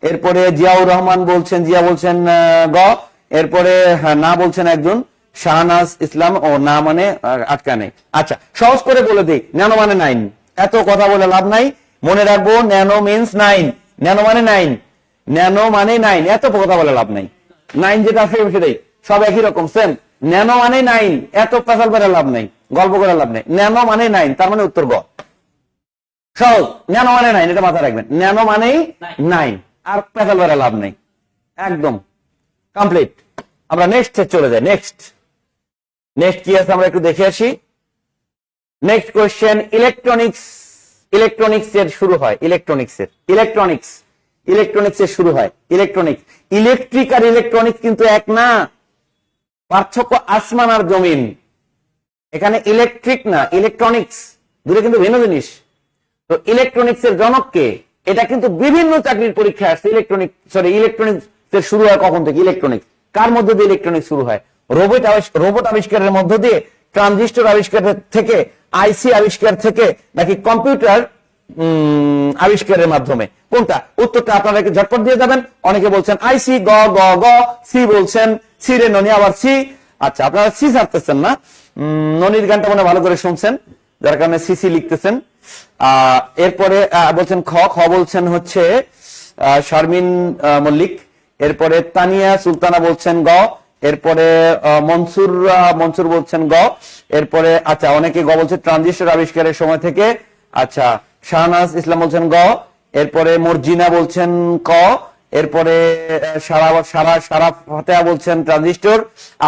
এরপরে জিয়াউর রহমান বলছেন, জিয়া বলছেন গ। এরপরে না বলছেন একজন শাহনাজ ইসলাম, ও না মানে আটকা নেই। আচ্ছা, সহজ করে বলে দিই, ন্যানো মানে 9। এত কথা বলে লাভ নাই, মনে রাখবো ন্যানো মিন্স 9। ন্যানো মানে 9, ন্যানো মানে 9, এত কথা বলে লাভ নাই। 9 যেটা আছে সেটাই, সব একই রকম, সেম। ন্যানো মানে 9, এত পেশাল করে লাভ নাই, গল্প করে লাভ নাই। ন্যানো মানে 9, তার মানে উত্তর গ। সহজ, ন্যানো মানে 9, এটা মাথায় রাখবেন। ন্যানো মানেই 9, আর পেশাল করে লাভ নাই, একদম কমপ্লিট। আমরা নেক্সট চলে যাই। নেক্সট কি আছে আমরা একটু দেখে আসি। নেক্সট কোয়েশ্চেন, ইলেকট্রনিক্স এর শুরু হয়, ইলেকট্রনিক্স এর শুরু হয় ইলেকট্রনিক্স। ইলেকট্রিক আর ইলেকট্রনিক্স কিন্তু এক না, পার্থক্য আসমান আর জমিন। এখানে ইলেকট্রিক না, ইলেকট্রনিক্স, দুটো কিন্তু ভিন্ন জিনিস। তো ইলেকট্রনিক্স এর জনক কে? এটা কিন্তু বিভিন্ন চাকরির পরীক্ষায় আসছে। ইলেকট্রনিক্স এর শুরু হয় কখন থেকে? ইলেকট্রনিক্স কার মধ্যে দিয়ে ইলেকট্রনিক্স শুরু হয়? রোবট আবিষ্কারের মধ্য দিয়ে, ট্রানজিস্টর আবিষ্কার থেকে, আইসি আবিষ্কার থেকে, নাকি কম্পিউটার আবিষ্কারের মাধ্যমে? কোনটা? উত্তরটা আপনারা ঝটপট দিয়ে যাবেন। অনেকে বলছেন আইসি, গ গ গ। সি বলছেন, সি রে ননি, আবার সি। আচ্ছা, আপনারা সি ছাড়তেছেন না, ননির গানটা মনে ভালো করে শুনছেন, যার কারণে সিসি লিখতেছেন। এরপরে বলছেন খ বলছেন হচ্ছে শারমিন মল্লিক। এরপরে তানিয়া সুলতানা বলছেন গ। এরপরে মনসুর বলছেন গ। এরপরে আচ্ছা, অনেকে গ বলছে ট্রানজিস্টর আবিষ্কারের সময় থেকে। আচ্ছা, শাহনাজ ইসলাম বলছেন গ। এরপরে মর্জিনা বলছেন ক। এরপরে সারা সারা সারা ফাতেহা বলছেন ট্রানজিস্টর।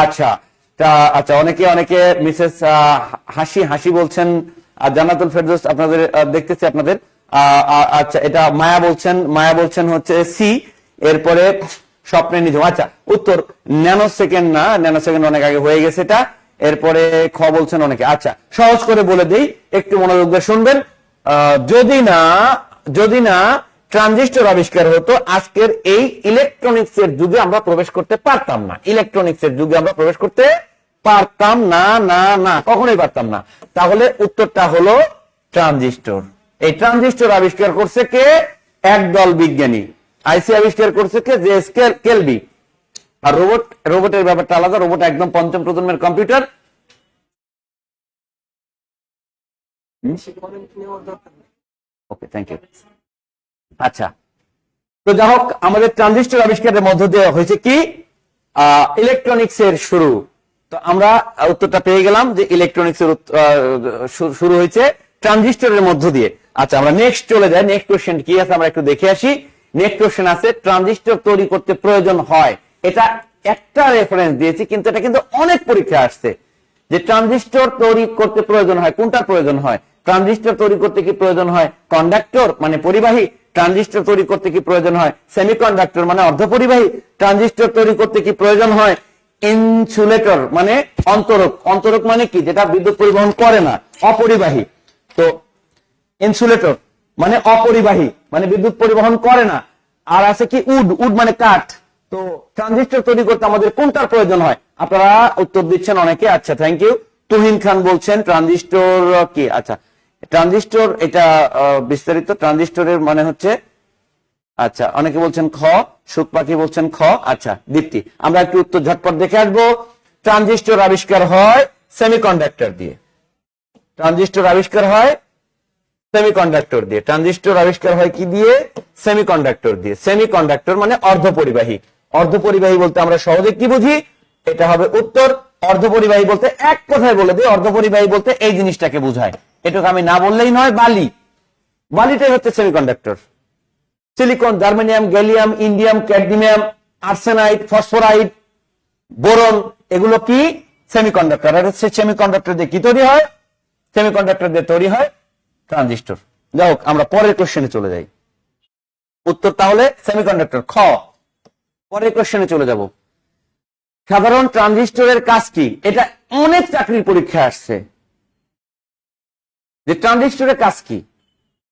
আচ্ছা আচ্ছা, অনেকে মিসেস হাসি হাসি বলছেন, আর জান্নাতুল ফেরদৌস আপনাদের দেখতেছি আপনাদের। আচ্ছা, এটা মায়া বলছেন হচ্ছে সি। এরপরে স্বপ্নের নিঝুম, আচ্ছা উত্তর ন্যানো সেকেন্ড না, ন্যানো সেকেন্ড অনেক আগে হয়ে গেছে এটা। এরপরে খ বলছেন অনেকে। আচ্ছা, সহজ করে বলে দেই, একটু মনোযোগ দিয়ে শুনবেন। যদি না ট্রানজিস্টর আবিষ্কার হতো, আজকের এই ইলেকট্রনিক্স এর যুগে আমরা প্রবেশ করতে পারতাম না। ইলেকট্রনিক্স এর যুগে আমরা প্রবেশ করতে পারতাম না, না না, কখনোই পারতাম না। তাহলে উত্তরটা হলো ট্রানজিস্টর। এই ট্রানজিস্টর আবিষ্কার করছে কে? একদল বিজ্ঞানী। আইসি আবিষ্কার করছে কে? J S কেলবি। আর রোবটের ব্যাপারটা আলাদা। রোবট একদম পঞ্চম প্রজন্মের কম্পিউটার। Okay, thank you. আচ্ছা, তো যাই হোক, আমাদের ট্রানজিস্টর আবিষ্কারের মধ্য দিয়ে হয়েছে কি? ইলেকট্রনিক্স এর শুরু। তো আমরা উত্তরটা পেয়ে গেলাম যে ইলেকট্রনিক্স এর শুরু হয়েছে ট্রানজিস্টরের মধ্য দিয়ে। আচ্ছা, আমরা নেক্সট চলে যাই। নেক্সট কোশ্চেন কি আছে আমরা একটু দেখে আসি। নেক্সট কোশ্চেন আছে, ট্রানজিস্টর তৈরি করতে প্রয়োজন হয়। এটা একটা রেফারেন্স দিয়েছি, কিন্তু এটা কিন্তু অনেক পরীক্ষা আসছে যে ট্রানজিস্টর তৈরি করতে প্রয়োজন হয়। কোনটার প্রয়োজন হয়? ট্রানজিস্টর তৈরি করতে কি প্রয়োজন হয় কন্ডাক্টর মানে পরিবাহী? ট্রানজিস্টর তৈরি করতে কি প্রয়োজন হয় সেমিকন্ডাক্টর মানে অর্ধপরিবাহী? ট্রানজিস্টর তৈরি করতে কি প্রয়োজন হয় ইনসুলেটর মানে অন্তরক? অন্তরক মানে কি? যেটা বিদ্যুৎ পরিবহন করে না, অপরিবাহী। তো ইনসুলেটর মানে অপরিবাহী, মানে বিদ্যুৎ পরিবহন করে না। আর আছে কি উড মানে কাঠ। তো ট্রানজিস্টর তৈরি করতে আমাদের কোনটার প্রয়োজন হয়? আপনারা উত্তর দিচ্ছেন অনেকে। আচ্ছা, থ্যাংক ইউ। তুহিন খান বলছেন ট্রানজিস্টর কি? আচ্ছা, ট্রানজিস্টর এটা বিস্তারিত। ট্রানজিস্টরের মানে হচ্ছে, আচ্ছা অনেকে বলছেন খ, সুখ পাখি বলছেন খ। আচ্ছা দীপ্তি, আমরা একটু উত্তর ঝটপট দেখে আসবো। ট্রানজিস্টর আবিষ্কার হয় সেমিকন্ডাক্টর দিয়ে। ট্রানজিস্টর আবিষ্কার হয় সেমিকন্ডাক্টর দিয়ে। ট্রানজিস্টর আবিষ্কার হয় কি দিয়ে? সেমিকন্ডাক্টর দিয়ে। সেমিকন্ডাক্টর মানে অর্ধপরিবাহী। অর্ধপরিবাহী বলতে আমরা সহজে কি বুঝি? এটা হবে উত্তর। অর্ধপরিবাহী বলতে এক কথায় বলে দিই, অর্ধপরিবাহী বলতে এই জিনিসটাকে বোঝায়। এটুকু আমি না বললেই নয়। বালিটাই হচ্ছে semiconductor. Silicon, germanium, gallium, indium, cadmium, arsenide, phosphide, boron, এগুলো কি? সেমিকন্ডাক্টর। আর হচ্ছে সেমিকন্ডাক্টর দিয়ে কি তৈরি হয়? সেমিকন্ডাক্টর দিয়ে তৈরি হয় ট্রানজিস্টর। যাই হোক, আমরা পরের কোশ্চেনে চলে যাই। উত্তর তাহলে সেমিকন্ডাক্টর, খ। পরের কোশ্চেনে চলে যাব। সাধারণ ট্রানজিস্টরের কাজ কি? এটা অনেক চাকরির পরীক্ষা আসছে যে ট্রানজিস্টরের কাজ কি।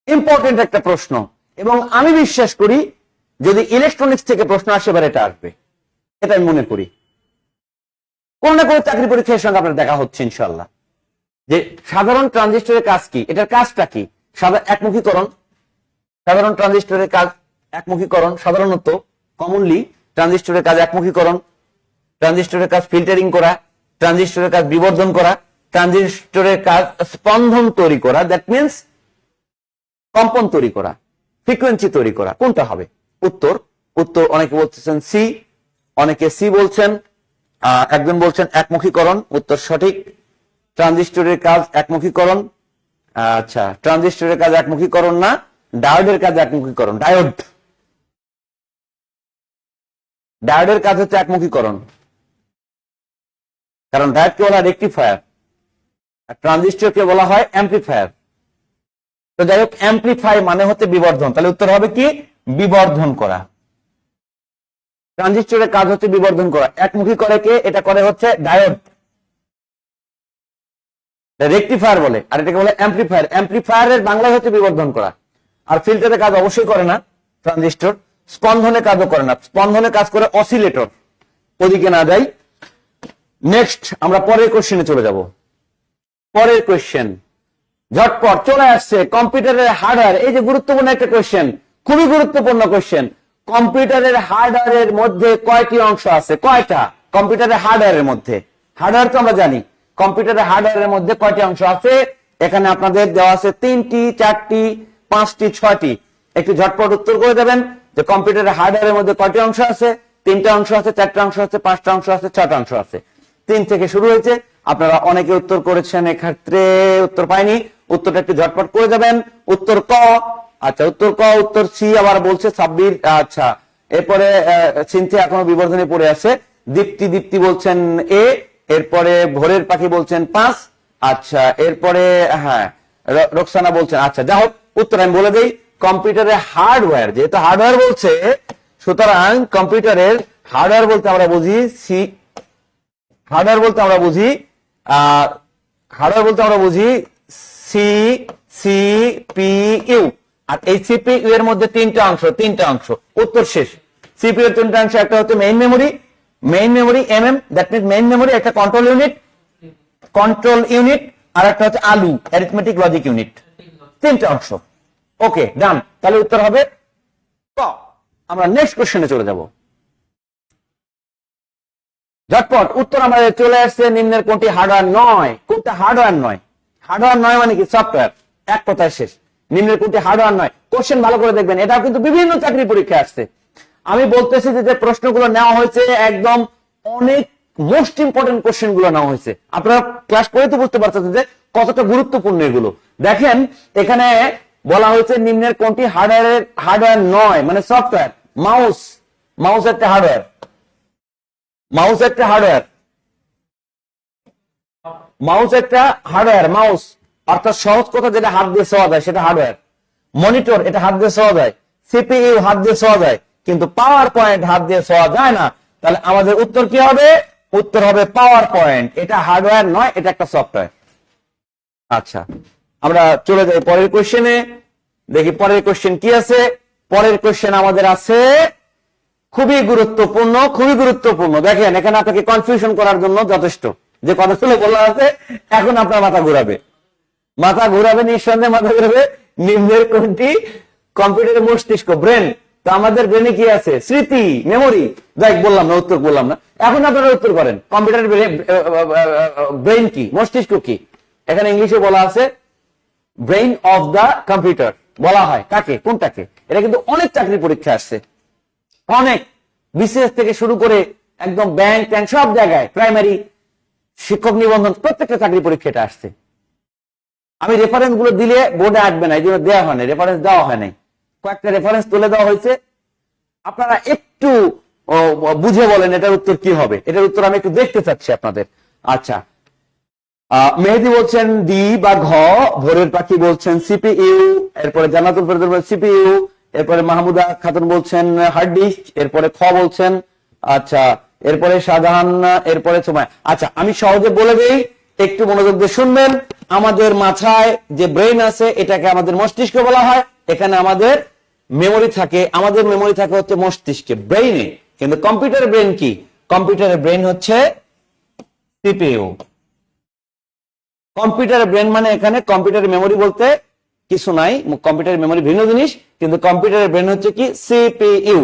ইম্পর্টেন্ট একটা প্রশ্ন, এবং আমি বিশ্বাস করি যদি ইলেকট্রনিক্স থেকে প্রশ্ন আসে এবার এটা আসবে, এটা আমি মনে করি। কোন না কোন চাকরি পরীক্ষার সঙ্গে আপনার দেখা হচ্ছে ইনশাল্লাহ। যে সাধারণ ট্রানজিস্টরের কাজ কি, এটার কাজটা কি? একমুখীকরণ। সাধারণ ট্রানজিস্টরের কাজ একমুখীকরণ। সাধারণত কমনলি ট্রানজিস্টরের কাজ একমুখীকরণ। ট্রানজিস্টরের কাজ ফিল্টারিং করা। ট্রানজিস্টরের কাজ বিবর্ধন করা। ট্রানজিস্টরের কাজ স্পন্দন তৈরি করা, দ্যাট মিনস কম্পন তৈরি করা, ফ্রিকোয়েন্সি তৈরি করা। কোনটা হবে উত্তর? উত্তর অনেকে বলছেন সি, অনেকে সি বলছেন, একজন বলছেন একমুখীকরণ। উত্তর সঠিক। ট্রানজিস্টরের কাজ একমুখীকরণ। আচ্ছা, ট্রানজিস্টরের কাজ একমুখীকরণ না, ডায়োডের কাজ একমুখীকরণ। ডায়োডের কাজ হচ্ছে একমুখীকরণ, কারণ ডায়োডকে বলা হয় রেকটিফায়ার আর ট্রানজিস্টরকে বলা হয় অ্যাম্পলিফায়ার। তো যাই হোক, অ্যাম্পলিফাই মানে হচ্ছে বিবর্ধন। তাহলে উত্তর হবে কি? বিবর্ধন করা। ট্রানজিস্টরের কাজ হচ্ছে বিবর্ধন করা। একমুখী করে কে? এটা করে হচ্ছে ডায়োড, রেকটিফায়ার বলে, আর এটাকে বলে অ্যাম্পলিফায়ার। অ্যাম্পলিফায়ারের বাংলায় হচ্ছে বিবর্ধন করা। আর ফিল্টারের কাজ অবশ্যই করে না ট্রানজিস্টর। স্পন্দনের কাজও করে না, স্পন্দনের কাজ করে অসিলেটর। ওদিকে না যাই, নেক্সট আমরা পরের কোশ্চেনে চলে যাব। পরের কোশ্চেন ঝটপট চলে আসছে, কম্পিউটারের হার্ডওয়্যার। এই যে গুরুত্বপূর্ণ একটা কোশ্চেন, খুবই গুরুত্বপূর্ণ কোশ্চেন। কম্পিউটারের হার্ডওয়্যারের মধ্যে কয়টি অংশ আছে? কয়টা? কম্পিউটারের হার্ডওয়্যারের মধ্যে, হার্ডওয়্যার তো আমরা জানি, কম্পিউটারের হার্ডওয়্যারের মধ্যে কয়টি অংশ আছে? এখানে আপনাদের দেওয়া আছে 3টি, 4টি, 5টি, 6টি। একটু ঝটপট উত্তর করে দেবেন যে কম্পিউটারের হার্ডওয়্যারের মধ্যে কয়টি অংশ আছে? 3টা অংশ আছে, 4টা অংশ আছে, 5টা অংশ আছে, 6টা অংশ আছে। 3 থেকে শুরু হয়েছে। আপনারা অনেকে উত্তর করেছেন, এক্ষেত্রে উত্তর পাইনি। উত্তরটা একটু ঝটপট করে দেবেন। উত্তর ক। আচ্ছা, উত্তর ক। উত্তর সি আবার বলছে সাব্বির। আচ্ছা, এরপরে সিনথিয়া এখনো বিবর্ধনে পড়ে আছে। দীপ্তি বলছেন এ, এরপরে ভোরের পাখি বলছেন 5। আচ্ছা, এরপরে হ্যাঁ রোকসানা বলছেন। আচ্ছা, যা হোক, উত্তর আমি বলে দেই। কম্পিউটারের হার্ডওয়্যার, যেহেতু হার্ডওয়্যার বলছে, সুতরাং কম্পিউটারের হার্ডওয়্যার বলতে আমরা বুঝি হার্ডওয়্যার বলতে আমরা বুঝি সি সিপিইউ। আর এই সিপিইউ এর মধ্যে তিনটা অংশ। উত্তর শেষ। সিপিইউ এর তিনটা অংশ, একটা হচ্ছে main memory MM, that means main memory, একটা কন্ট্রোল ইউনিট, আর একটা হচ্ছে আলু, অ্যারিথমেটিক লজিক ইউনিট। তিনটা অংশ। ওকে, ডান। তাহলে উত্তর হবে ক। আমরা নেক্সট কোশ্চেনে চলে যাব। ঝটপট উত্তর আমাদের চলে আসছে। নিম্নের কোনটি হার্ডওয়্যার নয়? কোনটা হার্ডওয়্যার নয়? হার্ডওয়্যার নয় মানে কি? সফটওয়্যার। এক কথায় শেষ। নিম্নের কোনটি হার্ডওয়্যার নয়? কোশ্চেন ভালো করে দেখবেন, এটাও কিন্তু বিভিন্ন চাকরি পরীক্ষায় আসছে। আমি বলতেছি যে প্রশ্নগুলো নেওয়া হয়েছে একদম অনেক মোস্ট ইম্পর্টেন্ট কোশ্চেন গুলো নেওয়া হয়েছে। আপনারা ক্লাস করে তো বুঝতে পারতেছেন যে কতটা গুরুত্বপূর্ণ এগুলো। দেখেন, এখানে বলা হয়েছে নিম্নের কোনটি হার্ডওয়্যার নয়, মানে সফটওয়্যার। মাউস একটা হার্ডওয়্যার। মাউস অর্থাৎ সহজ কথা, যেটা হাত দিয়ে ছোঁয়া যায় সেটা হার্ডওয়্যার। মনিটর, এটা হাত দিয়ে ছোঁয়া যায়। সিপিইউ হাত দিয়ে ছোঁয়া যায়, কিন্তু পাওয়ার পয়েন্ট হাত দিয়ে ছোঁয়া যায় না। তাহলে আমাদের উত্তর কি হবে? উত্তর হবে পাওয়ার পয়েন্ট। এটা হার্ডওয়্যার নয়, এটা একটা সফটওয়্যার। আচ্ছা, আমরা চলে যাই পরের কোশ্চেনে। দেখি পরের কোশ্চেন কি আছে। পরের কোশ্চেন আমাদের আছে খুবই গুরুত্বপূর্ণ। দেখেন, এখানে আপনাকে কনফিউশন করার জন্য যথেষ্ট। যে কথাগুলো বলা আছে, এখন আপনার মাথা ঘুরাবে, নিঃসন্দেহে মাথা ঘুরাবে। নিম্নের কোনটি কম্পিউটারের মস্তিষ্ক, ব্রেন? তো আমাদের ব্রেনে কি আছে? স্মৃতি, মেমোরি। যাই বললাম না, উত্তর বললাম না। এখন আপনারা উত্তর করেন, কম্পিউটারের ব্রেন কি, মস্তিষ্ক কি? এখানে ইংলিশে বলা আছে ব্রেইন অফ দা কম্পিউটার। বলা হয় কাকে, কোনটাকে? এটা কিন্তু অনেক চাকরি পরীক্ষা আসছে, অনেক, বিসিএস থেকে শুরু করে একদম ব্যাংক সব জায়গায়, প্রাইমারি শিক্ষক নিবন্ধন, প্রত্যেকটা চাকরি পরীক্ষা এটা আসছে। আমি রেফারেন্স গুলো দিলে বোর্ডে আসবে না, এই জন্য দেওয়া হয় না, রেফারেন্স দেওয়া হয় নাই। কয়েকটা রেফারেন্স তুলে দেওয়া হয়েছে, আপনারা একটু বুঝে বলেন এটার উত্তর কি হবে। এটার উত্তর আমি একটু দেখতে চাচ্ছি আপনাদের। আচ্ছা, মেহেদি বলছেন ডি বা ঘ, ভোরের পাখি বলছেন সিপিইউ, এরপরে জান্নাতুল ফেরদৌস বলছেন সিপিইউ, এরপরে মাহমুদা খাতুন বলছেন হার্ড ডিস্ক, এরপরে খ বলছেন। আচ্ছা, এরপরে শাহজাহান, এরপরে সময়। আচ্ছা, আমি সহজে বলে দেই, একটু মনোযোগ দিয়ে শুনবেন। আমাদের মাথায় যে ব্রেন আছে, এটাকে আমাদের মস্তিষ্ক বলা হয়। এখানে আমাদের মেমোরি থাকে, হচ্ছে মস্তিষ্কে, ব্রেইনে। কিন্তু কম্পিউটারের ব্রেন কি? কম্পিউটারের ব্রেন হচ্ছে সিপিইউ। কম্পিউটারের ব্রেন মানে এখানে কম্পিউটারের মেমোরি বলতে কিছু নাই, কম্পিউটারের মেমোরি ভিন্ন জিনিস, কিন্তু কম্পিউটারের ব্রেন হচ্ছে কি? সিপিইউ।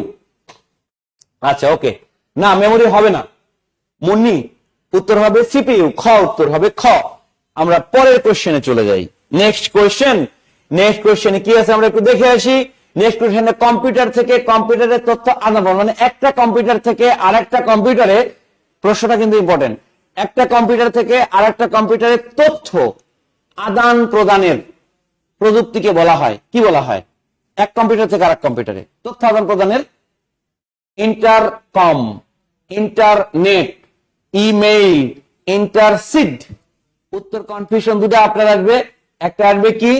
আচ্ছা, ওকে, না মেমোরি হবে না মুন্নি, উত্তর হবে সিপিইউ। খ, উত্তর হবে খ। আমরা পরের কোশ্চেনে চলে যাই। নেক্সট কোশ্চেনে কি আছে আমরা একটু দেখে আসি। নেক্সট কোশ্চেনে কম্পিউটার থেকে কম্পিউটারের তথ্য আদান, মানে একটা কম্পিউটার থেকে আরেকটা কম্পিউটারে, প্রশ্নটা কিন্তু ইম্পর্টেন্ট, একটা কম্পিউটার থেকে আরেকটা কম্পিউটারের তথ্য আদান প্রদানের প্রযুক্তিকে বলা হয় কি? বলা হয় এক কম্পিউটার থেকে আরেক কম্পিউটারে তথ্য আদান প্রদানের ইন্টারকম, ইন্টারনেট, ইমেইল, ইন্টারসিড। উত্তর কনফিউশন দুটো আপনার আসবে, একটা আসবে কি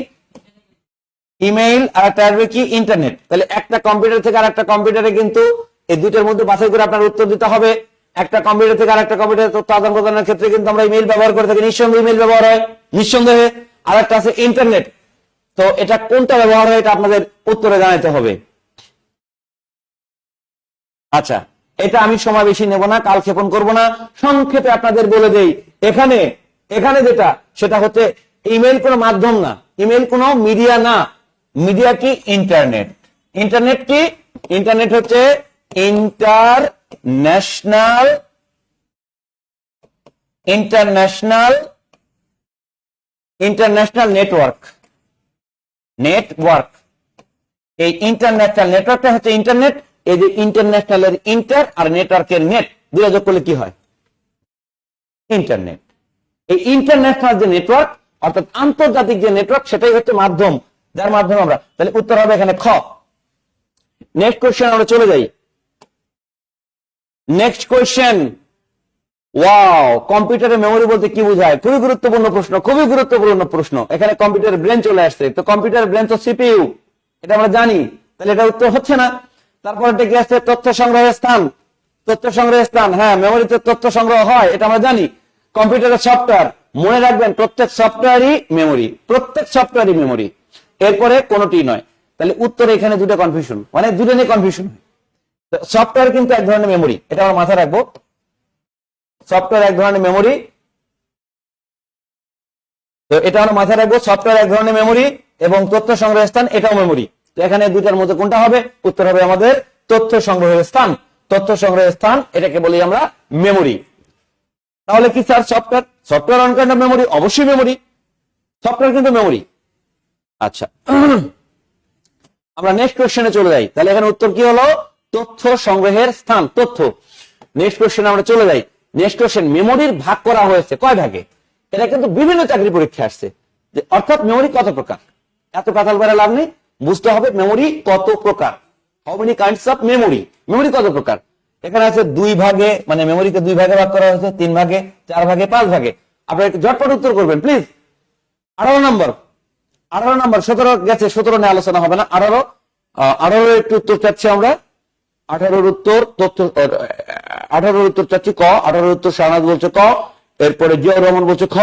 ইমেইল, আর একটা আসবে কি ইন্টারনেট। তাহলে একটা কম্পিউটার থেকে আরেকটা কম্পিউটারে কিন্তু এই দুটোর মধ্যে বাছাই করে আপনার উত্তর দিতে হবে। একটা কম্পিউটার থেকে আরেকটা কম্পিউটারে তথ্য আদান প্রদানের ক্ষেত্রে কিন্তু আমরা ইমেইল ব্যবহার করে থাকি, নিঃসন্দেহে ইমেইল ব্যবহার হয়, নিঃসন্দেহে। আর একটা আছে ইন্টারনেট। তো এটা কোনটা ব্যবহার হয়, এটা আপনাদের উত্তরে জানাতে হবে। আচ্ছা, এটা আমি সময় বেশি নেব না, কালক্ষেপণ করব না, সংক্ষেপে আপনাদের বলে দেই। এখানে যেটা, সেটা হচ্ছে ইমেইল কোনো মাধ্যম না, ইমেইল কোনো মিডিয়া না। মিডিয়া কি? ইন্টারনেট। ইন্টারনেট কি? ইন্টারনেট হচ্ছে ইন্টারন্যাশনাল নেটওয়ার্ক। এই ইন্টারন্যাশনাল নেটওয়ার্কটা হচ্ছে ইন্টারনেট। এই যে ইন্টারন্যাশনালের ইন্টার আর নেটওয়ার্কের নেট, দুটো যোগ করলে কি হয়? ইন্টারনেট। এই ইন্টারন্যাশনাল যে নেটওয়ার্ক, অর্থাৎ আন্তর্জাতিক যে নেটওয়ার্ক, সেটাই হচ্ছে মাধ্যম, যার মাধ্যমে আমরা, তাহলে উত্তর হবে এখানে খ। নেক্সট কোশ্চেন আমরা চলে যাই। Next question. ওয়াও, কম্পিউটারের মেমোরি বলতে কি বোঝায়? খুবই গুরুত্বপূর্ণ প্রশ্ন, খুবই গুরুত্বপূর্ণ প্রশ্ন। এখানে কম্পিউটারের ব্রেন চলে আসছে। তো কম্পিউটারের ব্রেন তো সিপিইউ, এটা আমরা জানি, তাহলে এটা উত্তর হচ্ছে না। তারপর কি আসছে? তথ্য সংগ্রহের স্থান। তথ্য সংগ্রহের স্থান, হ্যাঁ, মেমোরিতে তথ্য সংগ্রহ হয়, এটা আমরা জানি। কম্পিউটারের সফটওয়্যার, মনে রাখবেন প্রত্যেক সফটওয়্যারই মেমোরি, প্রত্যেক সফটওয়্যারই মেমোরি, এরপরে কোনোটি নয়। তাহলে উত্তরে এখানে দুটো কনফিউশন, মানে দুটো নিয়ে কনফিউশন। সফটওয়্যার কিন্তু এক ধরনের মেমোরি, এটা আমরা মাথায় রাখবো। সফটওয়্যার এক ধরনের মেমোরি, তো এটা আমরা মাথায় রাখবো। সফটওয়্যার এক ধরনের মেমোরি এবং তথ্য সংগ্রহের স্থান এটাও মেমোরি। তো এখানে দুটার মধ্যে কোনটা হবে? উত্তর হবে আমাদের তথ্য সংগ্রহের স্থান। তথ্য সংগ্রহের স্থান, এটাকে বলি আমরা মেমোরি। তাহলে কি sir software, software on kind of memory? অবশ্যই মেমোরি, সফটওয়্যার কিন্তু মেমোরি। আচ্ছা, আমরা নেক্সট কোশ্চেনে চলে যাই। তাহলে এখানে উত্তর কি হলো? তথ্য সংগ্রহের স্থান, তথ্য। নেক্সট কোশ্চেনে আমরা চলে যাই। নেক্সট কোশ্চেন, মেমোরির ভাগ করা হয়েছে কয় ভাগে? এটা কিন্তু বিভিন্ন চাকরি পরীক্ষা আসছে, যে অর্থাৎ মেমোরি কত প্রকার। এত কাতাল বেড়া লাভ নেই, বুঝতে হবে মেমোরি কত প্রকার। How many kinds of memory, memory কত প্রকার। এখানে আছে দুই ভাগে, মানে মেমোরিকে দুই ভাগে ভাগ করা হয়েছে, 3 ভাগে, 4 ভাগে, 5 ভাগে। আপনারা একটু ঝটপট উত্তর করবেন প্লিজ। 18 নম্বর, 17 গেছে, 17 নিয়ে আলোচনা হবে না। 18 একটু উত্তর চাচ্ছি আমরা। 18 উত্তর তথ্য, 18 উত্তর চাচ্ছি ক। 18 উত্তর শাহনাজ বলছে ক, এরপরে জিয়াউর রহমান বলছে খ,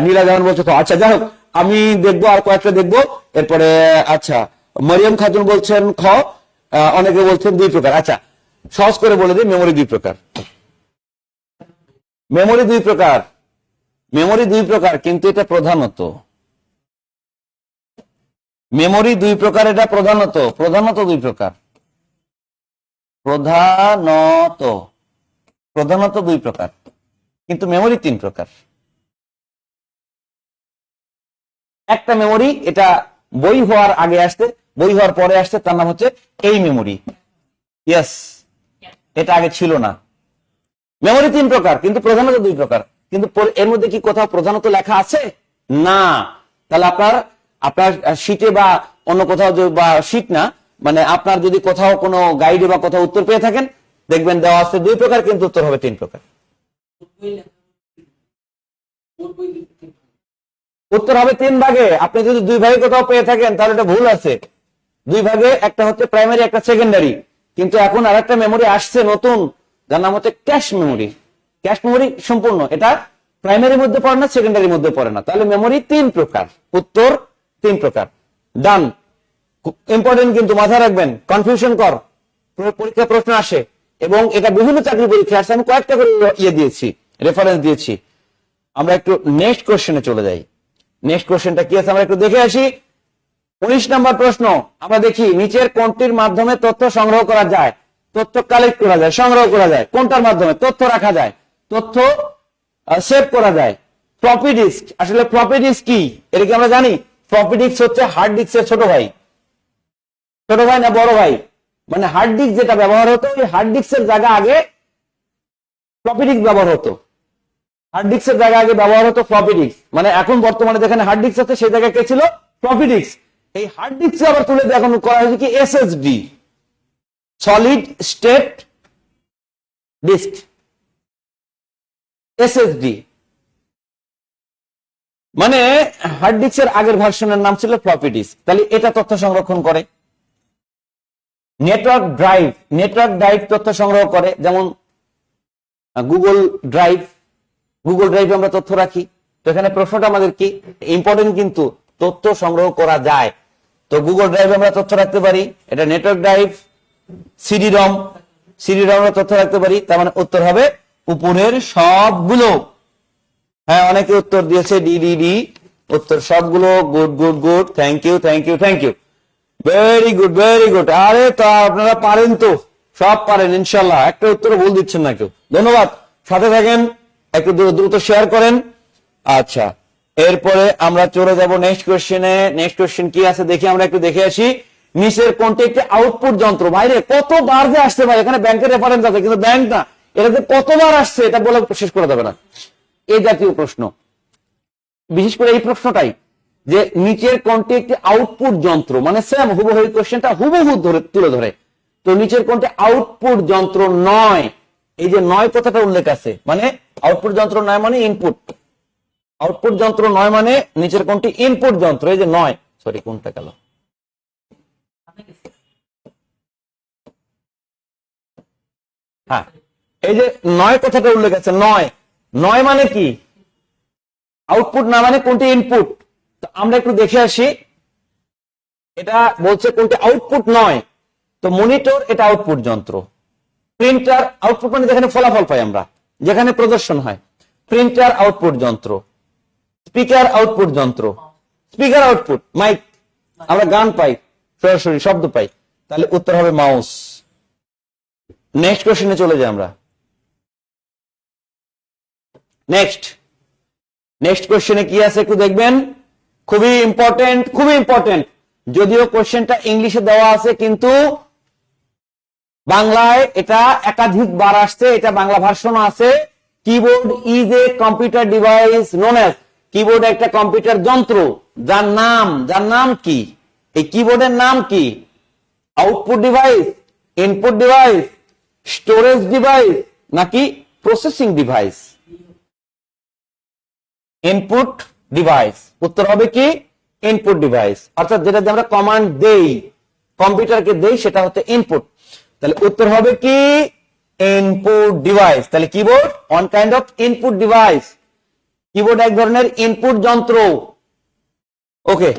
নীলা জাহান বলছে খ। আচ্ছা, যাই হোক, আমি দেখবো আর কয়েকটা দেখবো। এরপরে আচ্ছা, মরিয়ম খাতুন বলছেন খ, অনেকে বলছেন 2 প্রকার। আচ্ছা, সহজ করে বলে দিই, মেমোরি 2 প্রকার। মেমোরি 2 প্রকার, মেমোরি 2 প্রকার, কিন্তু এটা প্রধানত মেমোরি 2 প্রকার, এটা প্রধানত 2 প্রকার, প্রধানত 2 প্রকার, কিন্তু মেমোরি 3 প্রকার। একটা মেমোরি, এটা বই হওয়ার আগে আসছে, বই হওয়ার পরে আসছে, তার নাম হচ্ছে এই মেমোরি। ইয়েস, এটা আগে ছিল না। মেমোরি 3 প্রকার, কিন্তু প্রধানত 2 প্রকার। কিন্তু এর মধ্যে কি কোথাও প্রধানত লেখা আছে? না। তাহলে আপনার শীটে বা অন্য কোথাও, বা শীট না, মানে আপনার যদি কোথাও কোনো গাইডে বা কোথাও উত্তর পেয়ে থাকেন, দেখবেন দেওয়া আছে 2 প্রকার, কিন্তু উত্তর হবে 3 প্রকার। উত্তর হবে 3 ভাগে। আপনি যদি 2 ভাগে কোথাও পেয়ে থাকেন, তাহলে এটা ভুল আছে। 2 ভাগে, একটা হচ্ছে প্রাইমারি, একটা সেকেন্ডারি। কিন্তু এখন আরেকটা মেমোরি আসছে নতুন, যার নাম হচ্ছে ক্যাশ মেমোরি। ক্যাশ মেমোরি সম্পূর্ণ, এটা প্রাইমারির মধ্যে পড়ে না, সেকেন্ডারির মধ্যে পড়ে না। তাহলে মেমোরি 3 প্রকার, উত্তর 3 প্রকার। ডান। ইম্পর্টেন্ট, কিন্তু মাথায় রাখবেন, কনফিউশন কর পরীক্ষা প্রশ্ন আসে, এবং এটা বিভিন্ন চাকরি পরীক্ষা আসছে। আমি কয়েকটা করে দিয়েছি, রেফারেন্স দিয়েছি। আমরা একটু নেক্সট কোশ্চেনে চলে যাই। নেক্সট কোশ্চেনটা কি আছে আমরা একটু দেখে আসি। 19 নম্বর প্রশ্ন, আমরা দেখি নিচের কোনটির মাধ্যমে তথ্য সংগ্রহ করা যায়? তথ্য কালেক্ট করা যায়, সংগ্রহ করা যায়। কোনটার মাধ্যমে তথ্য রাখা যায়, তথ্য সেভ করা যায়? Floppy disk. আসলে ফ্লপি ডিস্ক কি, এটা কি আমরা জানি? ফ্লপি ডিস্ক হচ্ছে হার্ড ডিস্কের ছোট ভাই। ছোট ভাই না বড় ভাই? মানে হার্ড ডিস্ক যেটা ব্যবহার হতো, ওই হার্ড ডিস্কের জায়গা আগে ফ্লপি ডিস্ক ব্যবহার হতো। হার্ড ডিস্কের জায়গা আগে ব্যবহার হতো ফ্লপি ডিস্ক। মানে এখন বর্তমানে যেখানে হার্ড ডিস্ক আছে, সেই জায়গায় কে ছিল? Floppy disk. এই হার্ড ডিস্ক আবার তুলে দিয়ে এখন করা হয়েছে কি? SSD, solid state disk, SSD. মানে হার্ড ডিস্কের আগের ভার্সনের নাম ছিল ফ্লপি ডিস্ক। তাহলে এটা তথ্য সংরক্ষণ করে। নেটওয়ার্ক ড্রাইভ, নেটওয়ার্ক ড্রাইভ তথ্য সংগ্রহ করে, যেমন গুগল ড্রাইভ। গুগল ড্রাইভে আমরা তথ্য রাখি। তো এখানে প্রশ্নটা আমাদের কি ইম্পর্টেন্ট, কিন্তু তথ্য সংগ্রহ করা যায়। তো গুগল ড্রাইভে আমরা তথ্য রাখতে পারি, এটা নেটওয়ার্ক ড্রাইভ। সিডি রম, সিডি রম তথ্য রাখতে পারি। তার মানে উত্তর হবে উপরের সবগুলো। হ্যাঁ, অনেকে উত্তর দিয়েছে ডিডিডি, উত্তর সবগুলো। Good good good, thank you thank you thank you, very good very good. আরে তা আপনারা পারেন তো, সব পারেন ইনশাল্লাহ। একটা উত্তর ভুল দিচ্ছেন না কেউ। ধন্যবাদ, সাথে থাকেন, একটু দ্রুত শেয়ার করেন। আচ্ছা, এরপরে আমরা চলে যাব নেক্সট কোশ্চেনে। নেক্সট কোশ্চেন কি আছে দেখি, আমরা একটু দেখে আসি। নিচের কোনটি একটি আউটপুট যন্ত্র? বাইরে কতবার যে আসছে ভাই, এখানে ব্যাংকের রেফারেন্স আছে, কিন্তু ব্যাংক না, এটাতে কতবার আসছে এটা বলে শেষ করা যাবে না। এই জাতীয় প্রশ্ন, বিশেষ করে এই প্রশ্নটাই, যে নিচের কোনটি একটি আউটপুট যন্ত্র, মানে সেম হুবহু কোশ্চেনটা হুবহু তুলে ধরে। তো নিচের কোনটি আউটপুট যন্ত্র নয়? এই যে নয় কথাটা উল্লেখ আছে, মানে আউটপুট যন্ত্র নয় মানে ইনপুট, আউটপুট যন্ত্র নয় মানে নিচের কোনটি ইনপুট যন্ত্র? এই যে নয়, সরি কোনটা গেল, হ্যাঁ এই যে নয় কথাটা উল্লেখ আছে, নয়, নয় মানে কি? আউটপুট না মানে কোনটি ইনপুট? তো আমরা একটু দেখে আসি, এটা বলছে কোনটি আউটপুট নয়। তো মনিটর এটা আউটপুট যন্ত্র, প্রিন্টার আউটপুট মানে যেখানে ফলাফল পাই আমরা, যেখানে প্রদর্শন হয়, প্রিন্টার আউটপুট যন্ত্র, স্পিকার আউটপুট যন্ত্র, স্পিকার আউটপুট মাইক, আমরা গান পাই, সরাসরি শব্দ পাই, তাহলে উত্তর হবে মাউস। নেক্সট কোশ্চেনে চলে যাই আমরা। নেক্সট কোশ্চেনে কি আছে একটু দেখবেন, খুবই ইম্পর্টেন্ট, খুবই ইম্পর্টেন্ট। যদিও কোশ্চেনটা ইংলিশে দেওয়া আছে কিন্তু বাংলায় এটা একাধিকবার আসছে, এটা বাংলা ভার্সনও আছে। Keyboard is a computer device known as, keyboard একটা কম্পিউটার যন্ত্র যার নাম কি? এই কিবোর্ডের নাম কি? Output device, input device, storage device নাকি প্রসেসিং ডিভাইস? Input device. উত্তর হবে কি? ইনপুট ডিভাইস, অর্থাৎ যেটা দিয়ে আমরা কমান্ড দেই, কম্পিউটারকে দেই, সেটা হচ্ছে ইনপুট। তাহলে উত্তর হবে কি? Input device. তাহলে keyboard one kind of input device, keyboard এক ধরনের ইনপুট যন্ত্র। ওকে,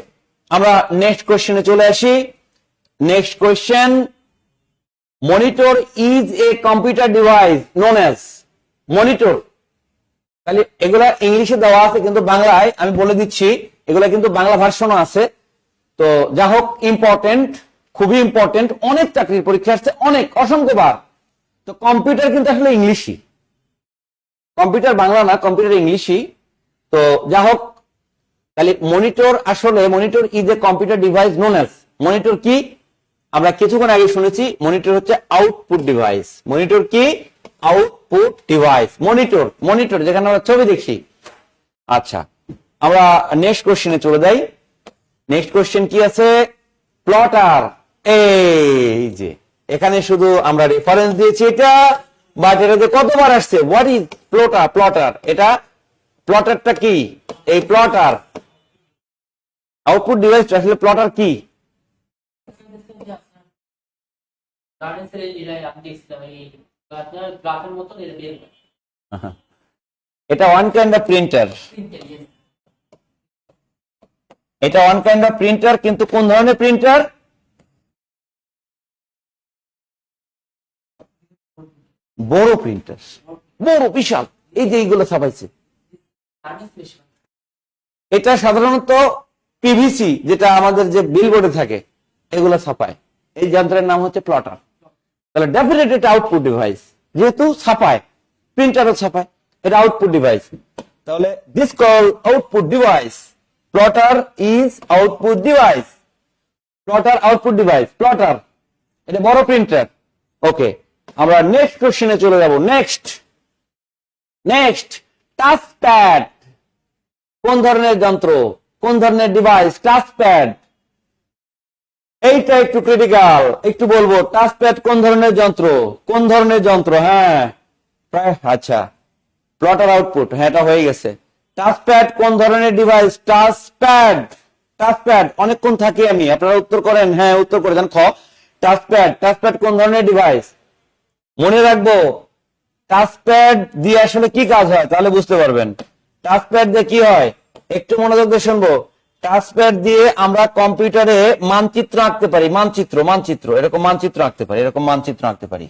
আমরা নেক্সট কোশ্চেনে চলে আসি। Next question, monitor is a computer device known as, monitor. তাহলে এগুলা ইংলিশে দেওয়া আছে কিন্তু বাংলায় আমি বলে দিচ্ছি, এগুলা কিন্তু বাংলা ভার্সনও আছে। তো যা হোক, ইম্পর্টেন্ট, খুবই ইম্পর্টেন্ট, অনেক চাকরির পরীক্ষা আসছে, অনেক, অসংখ্যবার। তো কম্পিউটার কিন্তু আসলে ইংলিশই, কম্পিউটার বাংলা না, কম্পিউটার ইংলিশই। তো যা হোক, তাহলে মনিটর, আসলে monitor is a computer device known as, monitor কি? আমরা কিছুক্ষণ আগে শুনেছি মনিটর হচ্ছে আউটপুট ডিভাইস। মনিটর কি? Output device. মনিটর যেখানে আমরা ছবি দেখি। আচ্ছা, আমরা নেক্সট কোশ্চেনে চলে যাই। নেক্সট কোশ্চেন কি আছে? প্লটার। এই যে এখানে শুধু আমরা রেফারেন্স দিয়েছি এটা, বাট এটাতে কতবার আসছে? What is plotter? এটা প্লটারটা কি? এই প্লটার আউটপুট ডিভাইস, আসলে প্লটার কি? এটা ওয়ান কাইন্ড অফ প্রিন্টার, এটা ওয়ান কাইন্ড অফ প্রিন্টার, কিন্তু কোন ধরনের প্রিন্টার? বড় প্রিন্টার, বড় বিশাল, এই যে এইগুলো ছাপাইছে। এটা সাধারণত পিভিসি, যেটা আমাদের যে বিলবোর্ডে থাকে, এগুলো ছাপায়। এই যন্ত্রের নাম হচ্ছে প্লটার। তাহলে ডেফিনেট এটা আউটপুট ডিভাইস, যেহেতু ছাপায়, প্রিন্টারও ছাপায়, এটা আউটপুট ডিভাইস। তাহলে this call output device, plotter is output device, plotter output device, plotter এটা বড় প্রিন্টার। ওকে, আমরা নেক্সট কোশ্চেনে চলে যাব। নেক্সট টাচপ্যাড কোন ধরনের যন্ত্র, কোন ধরনের ডিভাইস? টাচপ্যাড, এইটা একটু ক্রিটিক্যাল, একটু বলবো। টাচপ্যাড কোন ধরনের যন্ত্র? কোন ধরনের যন্ত্র? হ্যাঁ, আচ্ছা, প্লটার আউটপুট, হ্যাঁ এটা হয়ে গেছে। টাচপ্যাড কোন ধরনের ডিভাইস? টাচপ্যাড অনেকক্ষণ থাকি আমি, আপনারা উত্তর করেন, হ্যাঁ উত্তর করে দেন। টাচপ্যাড কোন ধরনের ডিভাইস? মনে রাখবো, টাচপ্যাড দিয়ে আসলে কি কাজ হয় তাহলে বুঝতে পারবেন। টাচপ্যাড দিয়ে কি হয় একটু মনোযোগ দিয়ে শুনবো। টাচপ্যাড দিয়ে আমরা কম্পিউটারে মানচিত্র আঁকতে পারি, মানচিত্র, এরকম মানচিত্র আঁকতে পারি, এরকম মানচিত্র আঁকতে পারি,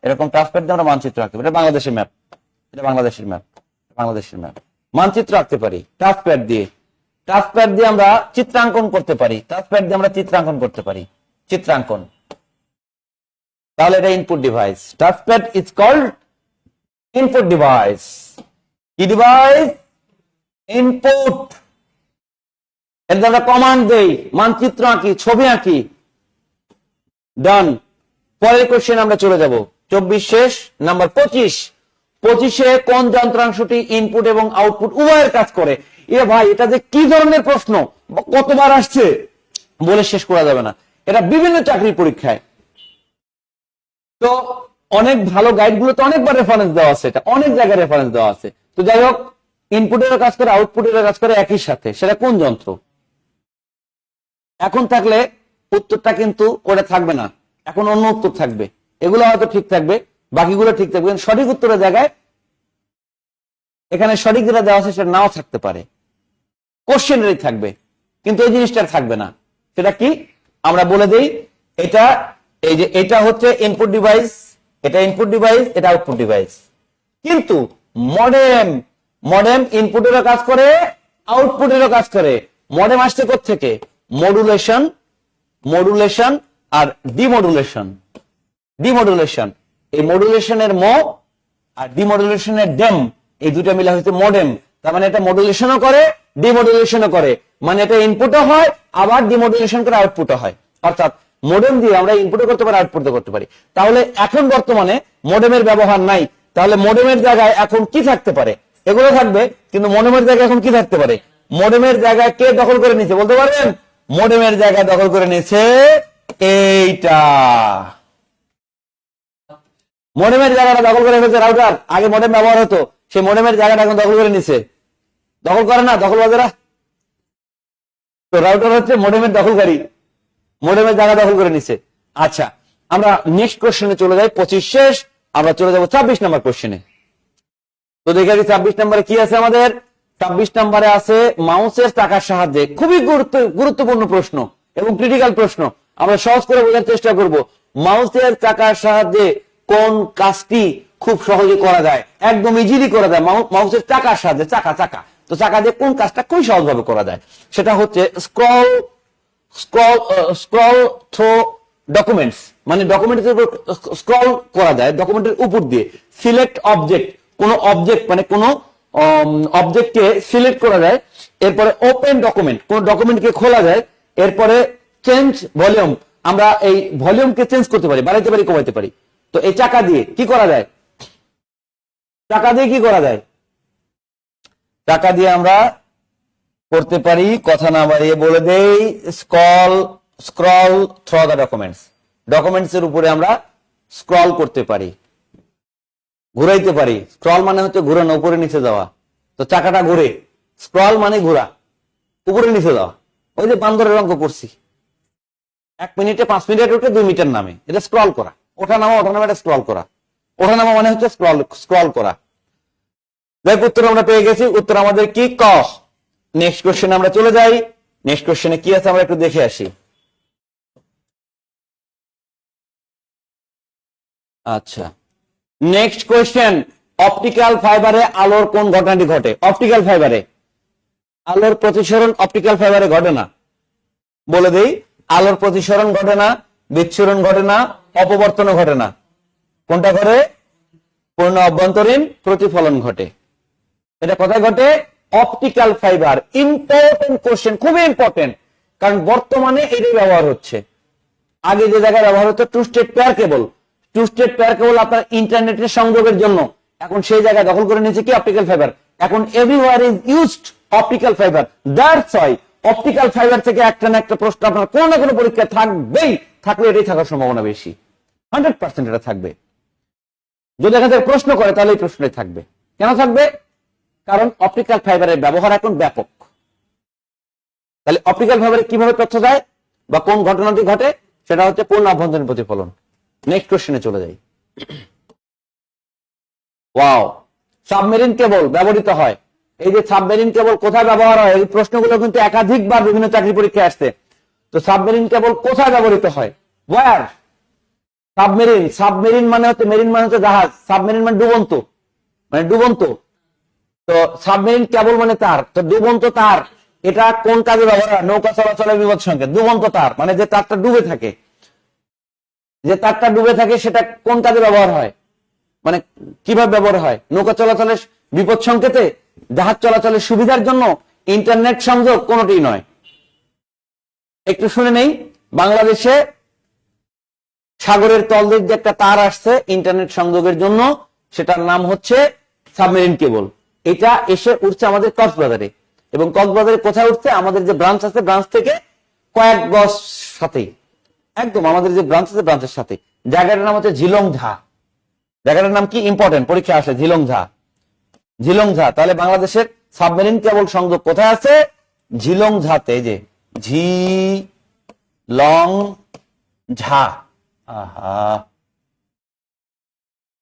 এরকম টাচপ্যাড দিয়ে আমরা মানচিত্র আঁকতে পারি। এটা বাংলাদেশের ম্যাপ, মানচিত্র আঁকতে পারি টাচপ্যাড দিয়ে। টাচপ্যাড দিয়ে আমরা চিত্রাঙ্কন করতে পারি, চিত্রাঙ্কন। তাহলে এটা input device. Touchpad is called input device. কি ডিভাইস? ইনপুট। এর দ্বারা কমান্ড দেই, মানচিত্র আঁকি, ছবি আঁকি। ডান। পরের কোশ্চেন আমরা চলে যাব। 24 শেষ, নাম্বার 25 কোন যন্ত্রাংশটি ইনপুট এবং আউটপুট উভয়ের কাজ করে? এ ভাই, এটা যে কি ধরনের প্রশ্ন, কতবার আসছে বলে শেষ করা যাবে না। এটা বিভিন্ন চাকরির পরীক্ষায় তো অনেক ভালো গাইড গুলোতে অনেকবার রেফারেন্স দেওয়া আছে, এটা অনেক জায়গায় রেফারেন্স দেওয়া আছে। তো যাই হোক, ইনপুটেরও কাজ করে আউটপুটেরও কাজ করে একই সাথে, সেটা কোন যন্ত্র? এখন থাকলে উত্তরটা কিন্তু ওটা থাকবে না, এখন অন্য উত্তর থাকবে। এগুলো হয়তো ঠিক থাকবে, বাকিগুলো ঠিক থাকবে, কিন্তু সঠিক উত্তরের জায়গায় এখানে সঠিক যেটা দেওয়া আছে সেটা নাও থাকতে পারে, কোশ্চেনেরই থাকবে, কিন্তু এই জিনিসটা থাকবে না। সেটা কি আমরা বলে দেই। এটা এই যে এটা হচ্ছে ইনপুট ডিভাইস, এটা ইনপুট ডিভাইস, এটা আউটপুট ডিভাইস। কিন্তু মডেম, মডেম ইনপুটেরও কাজ করে আউটপুটেরও কাজ করে। মডেম আসছে কোত্থেকে? মডুলেশন, মডুলেশন আর ডিমডুলেশন। ডিমডুলেশন, এই মডুলেশনের ম আর ডিমডুলেশনের ডেম, এই দুটো মিলে হচ্ছে মডেম। তার মানে এটা মডুলেশনও করে ডিমডুলেশনও করে, মানে এটা ইনপুটও হয় আবার ডিমডুলেশন করে আউটপুটও হয়। অর্থাৎ মডেম দিয়ে আমরা ইনপুটও করতে পারি আউটপুটও করতে পারি। তাহলে এখন বর্তমানে মডেমের ব্যবহার নাই, তাহলে মডেমের জায়গায় এখন কি থাকতে পারে? এগুলো থাকবে, কিন্তু মডেমের জায়গায় এখন কি থাকতে পারে? মডেমের জায়গায় কে দখল করে নিয়েছে বলতে পারবেন? মডেমের জায়গায় দখল করে নিয়েছে এইটা। মডেমের জায়গাটা দখল করে ফেলছে রাউটার। আগে মডেম ব্যবহার হতো, সেই মডেমের জায়গাটা এখন দখল করে নিছে। দখল করে না দখলবাজেরা? তো রাউটার হচ্ছে মডেমের দখলকারী, মডেমের জায়গা দখল করে নিছে। আচ্ছা, আমরা নেক্সট কোশ্চেনে চলে যাই। 25 শেষ, আমরা চলে যাব 26 নম্বর কোশ্চেনে। তো দেখে 26 নম্বরে কি আছে আমাদের? 26 নম্বরে আছে মাউসের চাকার সাহায্যে, খুবই গুরুত্বপূর্ণ প্রশ্ন এবং ক্রিটিক্যাল প্রশ্ন। আমরা সহজ করে বোঝার চেষ্টা করব। মাউসের চাকার সাহায্যে কোন কাজটি খুব সহজে করা যায়, একদম ইজিলি করা যায় মাউসের চাকার সাহায্যে। চাকা চাকা, তো চাকা দিয়ে কোন কাজটা খুব সহজভাবে করা যায়? সেটা হচ্ছে স্ক্রল স্ক্রল থ্রু ডকুমেন্টস, মানে ডকুমেন্টের উপর স্ক্রল করা যায়, ডকুমেন্টের উপর দিয়ে। সিলেক্ট অবজেক্ট, কোন অবজেক্ট মানে কোন অবজেক্টকে সিলেক্ট করা যায়। এরপরে ওপেন ডকুমেন্ট, কোন ডকুমেন্টকে খোলা যায়। এরপরে চেঞ্জ ভলিউম, আমরা এই ভলিউমকে চেঞ্জ করতে পারি, বাড়াইতে পারি, কমাইতে পারি। তো এই চাকা দিয়ে কি করা যায়? চাকা দিয়ে কি করা যায়? চাকা দিয়ে আমরা করতে পারি, কথা না বাড়িয়ে বলে দেই, scroll through the documents. Documents এর উপরে আমরা স্ক্রল করতে পারি, ঘুরাইতে পারি। স্ক্রল মানে হচ্ছে ঘুরানো, উপরে নিচে যাওয়া। তো চাকাটা ঘুরে, স্ক্রল মানে ঘোরা, উপরে নিচে যাওয়া। ওই যে বান্দরের অঙ্ক করছি, 1 মিনিটে 5 মিনিট উঠে 2 মিটার নামে, এটা স্ক্রল করা। ওঠা নামা এটা স্ক্রল করা। ওঠা নামা মানে হচ্ছে স্ক্রল করা। দেখ, উত্তর আমরা পেয়ে গেছি। উত্তর আমাদের কি? ক। নেক্সট কোশ্চেন আমরা চলে যাই। নেক্সট কোশ্চেনে কি আছে আমরা একটু দেখে আসি। আচ্ছা, নেক্সট কোশ্চেন, অপটিক্যাল ফাইবারে আলোর কোন ঘটনাটি ঘটে? অপটিক্যাল ফাইবারে আলোর প্রতিসরণ অপটিক্যাল ফাইবারে ঘটে না। বলে দেই, আলোর প্রতিসরণ ঘটে না, বিচ্ছুরণ ঘটে না, অপবর্তনও ঘটে না। কোনটা ঘটে? পূর্ণ অভ্যন্তরীণ প্রতিফলন ঘটে। এটা কোথায় ঘটে? Optical fibre. ইম্পর্টেন্ট কোশ্চেন, খুবই ইম্পর্টেন্ট, কারণ বর্তমানে এটাই ব্যবহার হচ্ছে। আগে যে জায়গায় ব্যবহার হতো two state pair cable, two state pair cable আপনার ইন্টারনেটের সংযোগের জন্য, এখন সেই জায়গায় দখল করে নিয়েছে কি? Optical fibre. এখন everywhere is used optical fibre. That's why optical fibre থেকে একটা না একটা প্রশ্ন আপনার কোনো না কোনো পরীক্ষা থাকবেই, থাকলে এটাই থাকার সম্ভাবনা বেশি, 100% এটা থাকবে। যদি এখান থেকে প্রশ্ন করে তাহলে এই প্রশ্নটাই থাকবে। কেন থাকবে? কারণ অপটিক্যাল ফাইবারের ব্যবহার এখন ব্যাপক। তাহলে অপটিক্যাল ফাইবারে কিভাবে তথ্য যায় বা কোন ঘটনাটি ঘটে, সেটা হচ্ছে পূর্ণ অভ্যন্তরীণ প্রতিফলন। নেক্সট কোশ্চেনে চলে যাই। ওয়াও, সাবমেরিন কেবল ব্যবহৃত হয়। এই যে সাবমেরিন কেবল কোথায় ব্যবহার হয়, এই প্রশ্নগুলো কিন্তু একাধিকবার বিভিন্ন চাকরি পরীক্ষায় আসছে। তো সাবমেরিন কেবল কোথায় ব্যবহৃত হয়? ওয়্যার? সাবমেরিন, সাবমেরিন মানে হচ্ছে, মেরিন মানে হচ্ছে জাহাজ, সাবমেরিন মানে ডুবন্ত, মানে ডুবন্ত। তো সাবমেরিন কেবল মানে তার, তো ডুবন্ত তার, এটা কোন কাজে ব্যবহার হয়? নৌকা চলাচলের বিপদ সংকেত। ডুবন্ত তার মানে যে তারটা ডুবে থাকে, যে তারটা ডুবে থাকে সেটা কোন কাজে ব্যবহার হয়, মানে কিভাবে ব্যবহার হয়? নৌকা চলাচলের বিপদ সংকেতে, জাহাজ চলাচলের সুবিধার জন্য, ইন্টারনেট সংযোগ, কোনটি নয়। একটু শুনে নেই, বাংলাদেশে সাগরের তলদেশ যে একটা তার আসছে ইন্টারনেট সংযোগের জন্য, সেটার নাম হচ্ছে সাবমেরিন কেবল। এটা এসে উঠছে আমাদের কক্সবাজারে, এবং কক্সবাজারে কোথায় উঠছে? আমাদের যে ব্রাঞ্চ আছে, ব্রাঞ্চ থেকে কয়েক গজ সাথে, একদম আমাদের যে ব্রাঞ্চ আছে ব্রাঞ্চের সাথে। জায়গাটার নাম হচ্ছে ঝিলংঝা। জায়গাটার নাম কি, ইম্পর্টেন্ট, পরীক্ষা আসে, ঝিলংঝা। ঝিলংঝা, তাহলে বাংলাদেশের সাবমেরিন কেবল সংযোগ কোথায় আছে? ঝিলংঝাতে। এই যে ঝিলংঝা, আহা,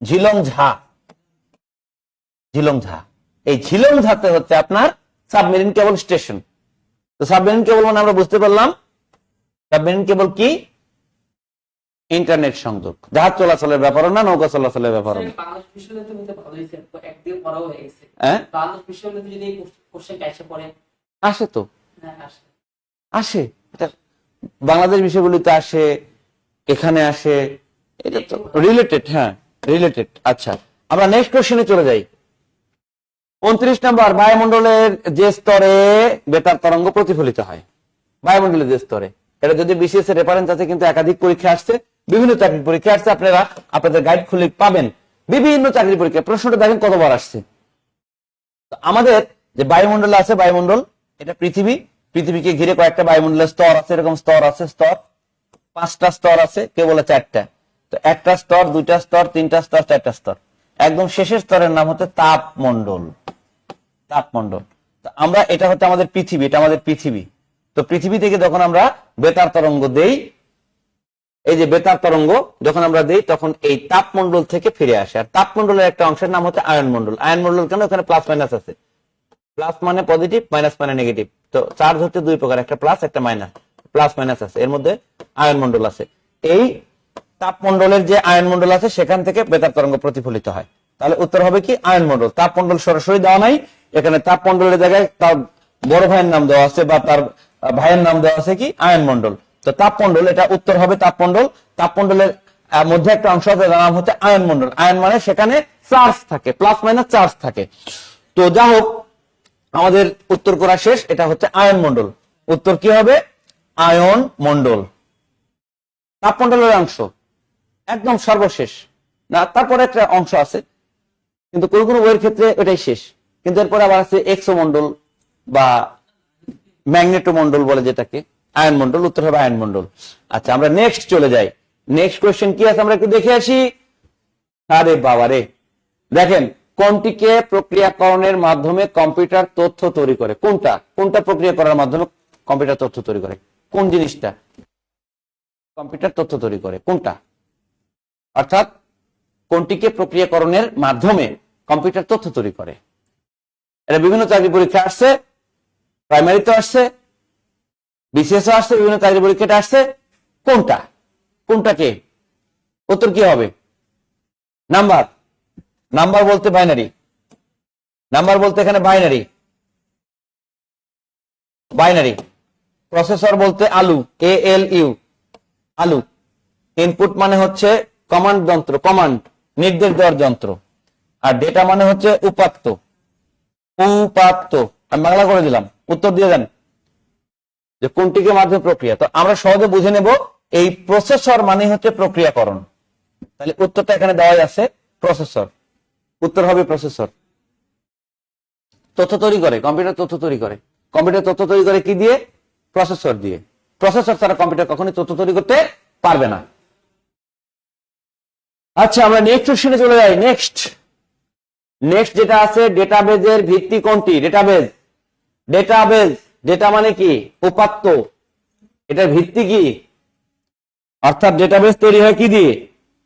ঝিলংঝা, ঝিলংঝা। এই ঝিলংঝাতে হচ্ছে আপনার সাবমেরিন কেবল স্টেশন। তো সাবমেরিন কেবল মানে আমরা বুঝতে পারলাম, সাবমেরিন কেবল কি? ইন্টারনেট সংযোগ। জাহাজ চলাচলের ব্যাপারও না, নৌকা চলাচলের ব্যাপারও না। বাংলাদেশ বিশ্ববিদ্যালয় তো ভালো হয়েছে, একদিকে পড়াও হয়ে গেছে। হ্যাঁ, বাংলাদেশ বিশ্ববিদ্যালয় যদি কোশ্চেন এসে পড়ে, আসে তো, হ্যাঁ আসে। আসে, এটা বাংলাদেশ বিষয়গুলিতে আসে, এখানে আসে, এটা তো রিলেটেড। হ্যাঁ, রিলেটেড। আচ্ছা, আমরা নেক্সট কোশ্চেনে চলে যাই। 29 নম্বর, বায়ুমণ্ডলের যে স্তরে বেতার তরঙ্গ প্রতিফলিত হয়। বায়ুমণ্ডলের যে স্তরে, এটা যদি বিসিএস এর রেফারেন্স আছে, কিন্তু একাধিক পরীক্ষা আসছে, বিভিন্ন চাকরির পরীক্ষা আসছে, আপনারা আপনাদের গাইড খুলে পাবেন। বিভিন্ন চাকরির পরীক্ষা প্রশ্নটা দেখেন কতবার আসছে। তো আমাদের যে বায়ুমণ্ডল আছে, বায়ুমণ্ডল এটা পৃথিবী, পৃথিবীকে ঘিরে কয়েকটা বায়ুমণ্ডলের স্তর আছে, এরকম স্তর আছে, স্তর 5টা স্তর আছে, কেউ বলে 4টা। তো একটা স্তর, 2টা স্তর, 3টা স্তর, 4টা স্তর। একদম শেষের স্তরের নাম হচ্ছে তাপমণ্ডল। তাপমণ্ডল। তো আমরা, এটা হচ্ছে আমাদের পৃথিবী, এটা আমাদের পৃথিবী। তো পৃথিবী থেকে যখন আমরা বেতার তরঙ্গ দেই, এই যে বেতার তরঙ্গ যখন আমরা দেই, তখন এই তাপমণ্ডল থেকে ফিরে আসে। আর তাপমণ্ডলের একটা অংশের নাম হচ্ছে আয়নমণ্ডল। আয়নমণ্ডল কেন? ওখানে প্লাস মাইনাস আছে। প্লাস মানে পজিটিভ, মাইনাস মানে নেগেটিভ। তো চার্জ হচ্ছে দুই প্রকার, একটা প্লাস, একটা মাইনাস। প্লাস মাইনাস আছে, এর মধ্যে আয়নমণ্ডল আছে। এই তাপমণ্ডলের যে আয়নমণ্ডল আছে, সেখান থেকে বেতার তরঙ্গ প্রতিফলিত হয়। তাহলে উত্তর হবে কি? আয়নমণ্ডল। তাপমণ্ডল সরাসরি দেওয়া নাই, এখানে তাপমণ্ডলের জায়গায় তার বড় ভাইয়ের নাম দেওয়া আছে, বা তার ভাইয়ের নাম দেওয়া আছে কি? আয়নমণ্ডল। তো তাপমণ্ডল, এটা উত্তর হবে তাপমণ্ডল। তাপমণ্ডলের মধ্যে একটা অংশ আছে, যার নাম হচ্ছে আয়নমণ্ডল। আয়ন মানে সেখানে চার্জ থাকে, প্লাস মাইনাস চার্জ থাকে। তো যা হোক, আমাদের উত্তর করা শেষ, এটা হচ্ছে আয়নমণ্ডল। উত্তর কি হবে? আয়নমণ্ডল। তাপমণ্ডলের অংশ একদম সর্বশেষ না, তারপরে একটা অংশ আছে, কিন্তু কোন কোন বইয়ের ক্ষেত্রে এটাই শেষ। কিন্তু এরপরে আবার আছে এক্সোমণ্ডল বা ম্যাগনেটোমণ্ডল বলে যেটাকে, আয়নমণ্ডল। উত্তর হবে আয়নমণ্ডল। আচ্ছা, আমরা নেক্সট চলে যাই। নেক্সট কোয়েশ্চেন কি আছে আমরা একটু দেখে আসি। আরে বাবা রে, দেখেন, কোনটিকে প্রক্রিয়াকরণের মাধ্যমে কম্পিউটার তথ্য তৈরি করে? কোনটা? কোনটা প্রক্রিয়া করার মাধ্যমে কম্পিউটার তথ্য তৈরি করে? কোন জিনিসটা কম্পিউটার তথ্য তৈরি করে? কোনটা? অর্থাৎ কোনটিকে প্রক্রিয়াকরণের মাধ্যমে কম্পিউটার তথ্য তৈরি করে? এটা বিভিন্ন চাকরি পরীক্ষা আসছে, প্রাইমারিতে আসছে, বিসিএস আসছে, বিভিন্ন চাকরি পরীক্ষাটা আসছে। কোনটা? কোনটাকে? উত্তর কি হবে? নাম্বার। নাম্বার বলতে বাইনারি। নাম্বার বলতে এখানে বাইনারি, বাইনারি। প্রসেসর বলতে আলু, ALU, আলু। ইনপুট মানে হচ্ছে কমান্ড যন্ত্র, কমান্ড, নির্দেশ দেওয়ার যন্ত্র। আর ডেটা মানে হচ্ছে উপাত্ত, উপাত্ত। আমি বাংলা করে দিলাম, উত্তর দিয়ে দেন যে কোনটিকে মাধ্যমে প্রক্রিয়া। তো আমরা সহজে বুঝে নেব, এই প্রসেসর মানে হচ্ছে প্রক্রিয়াকরণ। তাহলে উত্তরটা এখানে দেওয়াই আছে, প্রসেসর। উত্তর হবে প্রসেসর। তথ্য তৈরি করে, কম্পিউটার তথ্য তৈরি করে। কম্পিউটার তথ্য তৈরি করে কি দিয়ে? প্রসেসর দিয়ে। প্রসেসর ছাড়া কম্পিউটার কখনোই তথ্য তৈরি করতে পারবে না। আচ্ছা, আমরা নেক্সট কোশ্চেনে চলে যাই। নেক্সট যেটা আছে, ডেটাবেজের ভিত্তি কোনটি? ডেটাবেজ, ডেটাবেজ, ডেটা মানে কি? উপাত্ত। এটার ভিত্তি কি? অর্থাৎ ডেটাবেজ তৈরি হয় কি দিয়ে?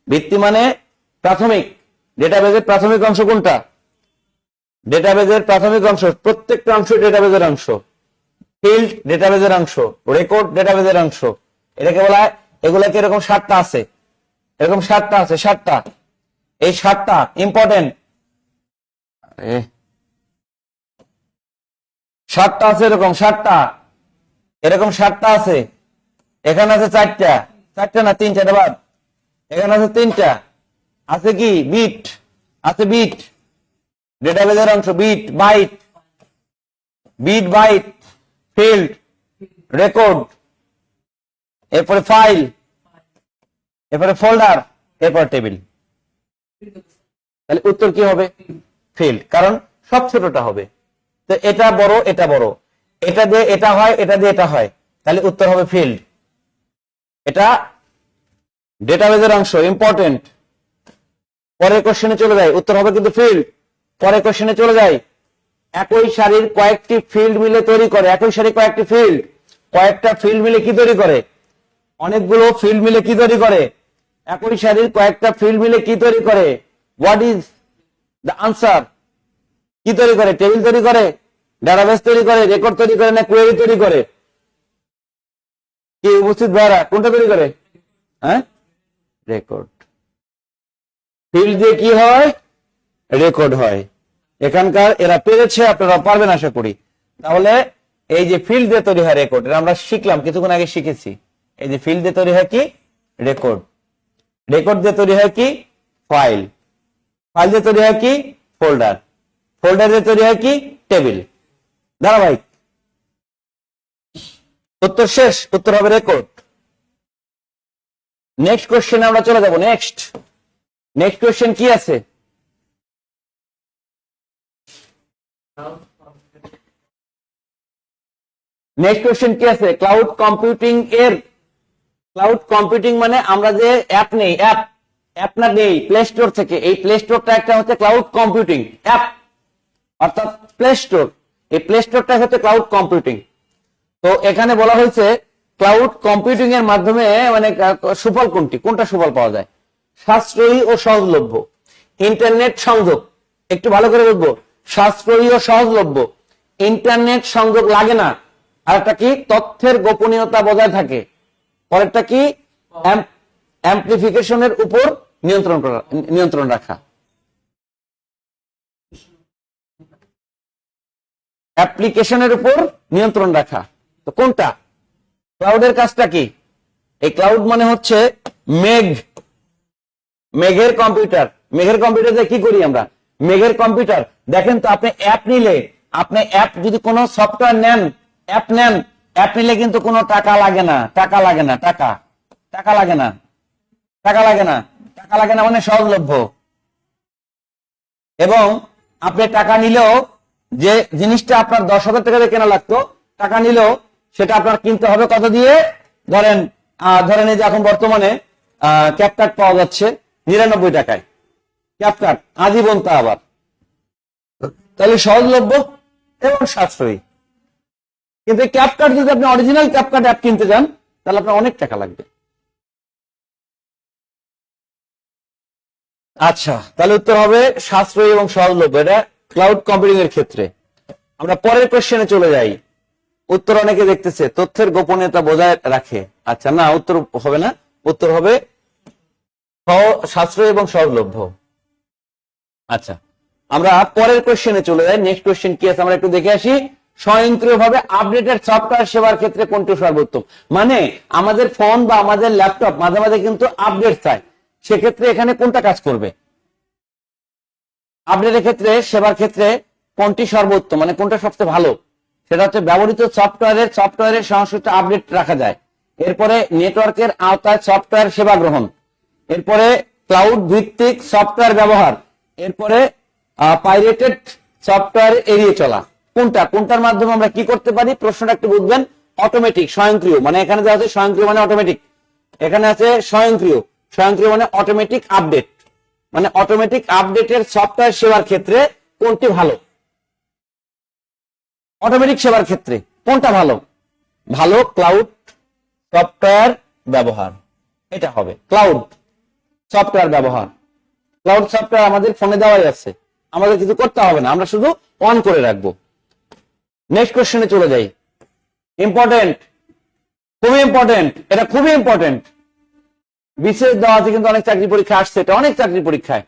ভিত্তি মানে প্রাথমিক। ডেটাবেজের প্রাথমিক অংশ কোনটা? ডেটাবেজের প্রাথমিক অংশ, প্রত্যেকটা অংশ ডেটাবেজের অংশ। ফিল্ড ডেটাবেজের অংশ, রেকর্ড ডেটাবেজের অংশ। এটাকে বলা হয়, এগুলাকে এরকম 7টা আছে, এরকম 7টা আছে, 7টা। এই 7টা ইম্পর্টেন্ট, 7টা আছে, এরকম 7টা, এরকম 7টা আছে। এখানে আছে 4টা, 4টা না 3টা বাদ। এখানে আছে 3টা, আছে কি? বিট আছে, বিট ডেটাবেজের অংশ। Bit, byte, bit, byte, field, record, এরপরে ফাইল, এরপরে ফোল্ডার, এরপর টেবিল। তাহলে উত্তর কি হবে? ফিল্ড, কারণ সব ছোটটা হবে। তো এটা বড়, এটা বড়, এটা দিয়ে এটা হয়, এটা দিয়ে এটা হয়, তাহলে উত্তর হবে ফিল্ড। এটা ডেটাবেজের অংশ ইম্পর্টেন্ট। পরের কোশ্চেনে চলে যায়, উত্তর হবে কিন্তু ফিল্ড। পরের কোশ্চেনে চলে যায়, একই সারির কয়েকটি ফিল্ড মিলে তৈরি করে। একই সারির কয়েকটি ফিল্ড, কয়েকটা ফিল্ড মিলে কি তৈরি করে? অনেকগুলো ফিল্ড মিলে কি তৈরি করে? একই সারির কয়েকটা ফিল্ড মিলে কি তৈরি করে? What is the answer? কি তৈরি করে? টেবিল তৈরি করে, ডাটাবেস তৈরি করে, রেকর্ড তৈরি করে, না কোয়েরি তৈরি করে? কি উপস্থিত ভাইরা, কোনটা তৈরি করে? হ্যাঁ, রেকর্ড। ফিল্ড দিয়ে কি হয়? রেকর্ড হয়। এখানকার এরা পেরেছে, আপনারা পারবেন আশা করি। তাহলে এই যে ফিল্ড দিয়ে তৈরি হয় রেকর্ড, এটা আমরা শিখলাম, কিছুক্ষণ আগে শিখেছি। এই যে ফিল্ড দিয়ে তৈরি হয় কি? রেকর্ড। রেকর্ড দিয়ে তৈরি হয় কি? ফাইল। ফাইল দিয়ে তৈরি হয় কি? ফোল্ডার। ফোল্ডার দিয়ে তৈরি হয় কি? টেবিল। ধারাবাহিক। উত্তর শেষ, উত্তর হবে রেকর্ড। নেক্সট কোশ্চেন আমরা চলে যাব। নেক্সট কোশ্চেন কি আছে? নেক্সট কোশ্চেন কি আছে? ক্লাউড কম্পিউটিং এর, ক্লাউড কম্পিউটিং মানে আমরা যে অ্যাপ নেই, অ্যাপ না নেই প্লে স্টোর থেকে, এই প্লে স্টোরটা একটা হচ্ছে ক্লাউড কম্পিউটিং অ্যাপ, অর্থাৎ প্লে স্টোর। এই প্লে স্টোরটা হচ্ছে ক্লাউড কম্পিউটিং। তো এখানে বলা হয়েছে ক্লাউড কম্পিউটিং এর মাধ্যমে মানে সুফল কোনটি? কোনটা সুফল পাওয়া যায়? সাশ্রয়ী ও সহজলভ্য ইন্টারনেট সংযোগ। একটু ভালো করে বুঝবো, সাশ্রয়ী ও সহজলভ্য ইন্টারনেট সংযোগ লাগে না। আর একটা কি? তথ্যের গোপনীয়তা বজায় থাকে। পরেরটা কি? অ্যাম্প্লিফিকেশনের উপর নিয়ন্ত্রণ রাখা। অ্যাপ্লিকেশনের উপর নিয়ন্ত্রণ রাখা। তো কোনটা? ক্লাউডের কাজটা কি? এই ক্লাউড মানে হচ্ছে মেঘের কম্পিউটার। মেঘের কম্পিউটারে কি করি আমরা? মেঘের কম্পিউটার। দেখেন তো, আপনি অ্যাপ নিলে, আপনি অ্যাপ যদি কোনো সফটওয়্যার নেন, অ্যাপ নিলে কিন্তু কোনো টাকা লাগে না। টাকা লাগে না মানে সহজলভ্য। এবং আপনি টাকা নিলেও, যে জিনিসটা আপনার 10,000 টাকা দিয়ে কেনা লাগতো, টাকা নিলেও সেটা আপনার কিনতে হবে কত দিয়ে? ধরেন এই যে এখন বর্তমানে ক্যাপকাট পাওয়া যাচ্ছে 99 টাকায়, ক্যাপকাট আজীবন, তা আবার। তাহলে সহজলভ্য এবং সাশ্রয়ী। কিন্তু ক্যাপকাট যদি আপনি অরিজিনাল ক্যাপকাট অ্যাপ কিনতে যান, তাহলে আপনার অনেক টাকা লাগবে। আচ্ছা, তাহলে উত্তর হবে সাশ্রয়ী এবং সহজলভ্য, এটা ক্লাউড কম্পিউটিং এর ক্ষেত্রে। আমরা পরের কোশ্চেনে চলে যাই। উত্তর অনেকে দেখতেছে তথ্যের গোপনীয়তা বজায় রাখে। আচ্ছা, না, উত্তর হবে না, উত্তর হবে সাশ্রয়ী এবং সহজলভ্য। আচ্ছা, আমরা পরের কোশ্চেনে চলে যাই। নেক্সট কোশ্চেন কি আছে আমরা একটু দেখে আসি। স্বয়ংক্রিয়ভাবে আপডেটেড সফটওয়্যার সেবার ক্ষেত্রে কোনটি সর্বোত্তম? মানে আমাদের ফোন বা আমাদের ল্যাপটপ মাঝে মাঝে কিন্তু আপডেট চায়, সেক্ষেত্রে এখানে কোনটা কাজ করবে? আপডেটের ক্ষেত্রে, সেবার ক্ষেত্রে কোনটি সর্বোত্তম, মানে কোনটা সবচেয়ে ভালো? সেটা হচ্ছে ব্যবহৃত সফটওয়্যারের সংশ্লিষ্ট আপডেট রাখা যায়। এরপরে নেটওয়ার্কের আওতায় সফটওয়্যার সেবা গ্রহণ, এরপরে ক্লাউড ভিত্তিক সফটওয়্যার ব্যবহার, এরপরে পাইরেটেড সফটওয়্যার এড়িয়ে চলা। কোনটার মাধ্যমে আমরা কি করতে পারি? প্রশ্নটা একটু বুঝবেন। অটোমেটিক, স্বয়ংক্রিয়, মানে এখানে দেওয়া আছে স্বয়ংক্রিয় মানে অটোমেটিক, এখানে আছে স্বয়ংক্রিয় মানে অটোমেটিক আপডেট, মানে অটোমেটিক আপডেটের সফটওয়্যার সেবার ক্ষেত্রে কোনটি ভালো? অটোমেটিক সেবার ক্ষেত্রে কোনটা ভালো? ক্লাউড সফটওয়্যার ব্যবহার, এটা হবে ক্লাউড সফটওয়্যার ব্যবহার। ক্লাউড সফটওয়্যার আমাদের ফোনে দেওয়াই আছে, আমাদের কিছু করতে হবে না, আমরা শুধু অন করে রাখবো। নেক্সট কোশ্চেনে চলে যাই। ইম্পর্টেন্ট, খুবই ইম্পর্টেন্ট, এটা খুবই ইম্পর্টেন্ট। বিশেষ দেওয়া আছে কিন্তু অনেক চাকরি পরীক্ষা আসছে, এটা অনেক চাকরি পরীক্ষায়।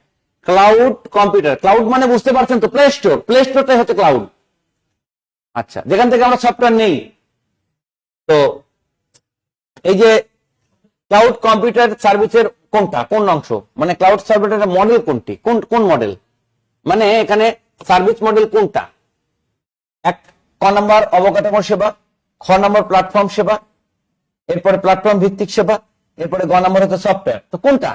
ক্লাউড কম্পিউটার, ক্লাউড মানে বুঝতে পারছেন তো, প্লে স্টোরটাই হচ্ছে ক্লাউড। আচ্ছা, যেখান থেকে আমরা সফটওয়্যার নেই। তো এই যে ক্লাউড কম্পিউটার সার্ভিসের কোন অংশ, মানে ক্লাউড সার্ভিসের মডেল কোনটি, কোন মডেল, মানে এখানে সার্ভিস মডেল কোনটা? ক নম্বর অবকাঠামো সেবা, খ নম্বর প্ল্যাটফর্ম সেবা, এরপরে প্ল্যাটফর্ম ভিত্তিক সেবা, এরপরে গ নম্বর হচ্ছে সফটওয়্যার। তো কোনটা?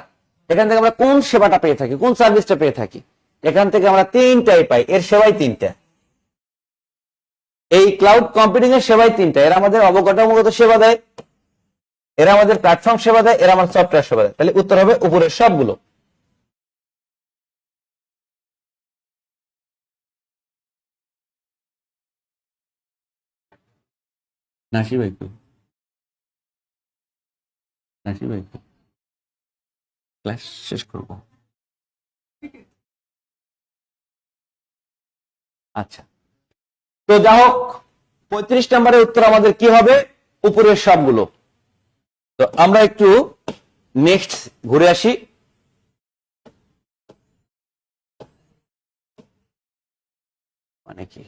এখান থেকে আমরা কোন সেবাটা পেয়ে থাকি, কোন সার্ভিসটা পেয়ে থাকি? এখান থেকে আমরা তিনটাই পাই, এর সেবাই তিনটা। এই ক্লাউড কম্পিউটিং এর সেবাই তিনটা। এর আমাদের অবকাঠামোগত সেবা দেয়, এরা আমাদের প্ল্যাটফর্ম সেবা দেয়, এরা আমার সফটওয়্যার সেবা দেয়। তাহলে উত্তর হবে উপরের সবগুলো। নাসির ভাই কই? নাসির ভাই কই? ক্লাস শেষ করব। আচ্ছা, তো যা হোক 35 নম্বরের উত্তর আমাদের কি হবে? উপরের সবগুলো। তো আমরা একটু নেক্সট ঘুরে আসি। মানে কি?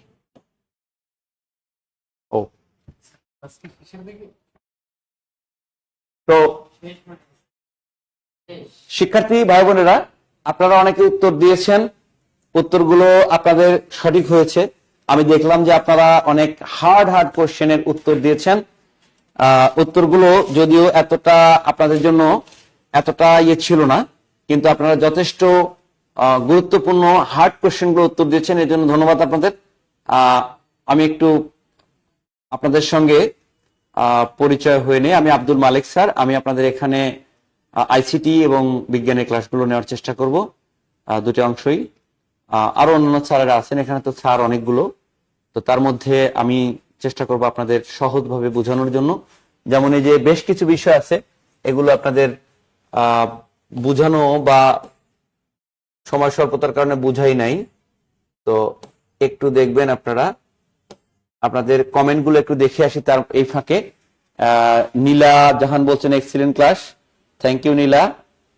ও, তো শিক্ষার্থী ভাই বোনেরা, আপনারা অনেকে উত্তর দিয়েছেন, উত্তরগুলো আপনাদের সঠিক হয়েছে। আমি দেখলাম যে আপনারা অনেক হার্ড কোশ্চেনের উত্তর দিয়েছেন। উত্তরগুলো যদিও এতটা আপনাদের জন্য এতটা ছিল না, কিন্তু আপনারা যথেষ্ট গুরুত্বপূর্ণ হার্ড কোশ্চেনগুলো উত্তর দিয়েছেন, এর জন্য ধন্যবাদ আপনাদের। আমি একটু আপনাদের সঙ্গে পরিচয় হয়ে নিই। আমি আব্দুল মালিক স্যার। আমি আপনাদের এখানে আইসিটি এবং বিজ্ঞানের ক্লাসগুলো নেওয়ার চেষ্টা করব, দুটি অংশই। আরো অন্যান্য স্যারেরা আছেন এখানে, তো স্যার অনেকগুলো, তো তার মধ্যে আমি চেষ্টা করব আপনাদের সহজভাবে বোঝানোর জন্য। যেমন এই যে বেশ কিছু বিষয় আছে, এগুলো আপনাদের বোঝানো বা সময় স্বল্পতার কারণে বুঝাই নাই, তো একটু দেখবেন আপনারা। আপনাদের কমেন্ট গুলো একটু দেখে আসি তার এই ফাঁকে। নীলা জাহান বলছেন এক্সিলেন্ট ক্লাস, থ্যাংক ইউ নীলা।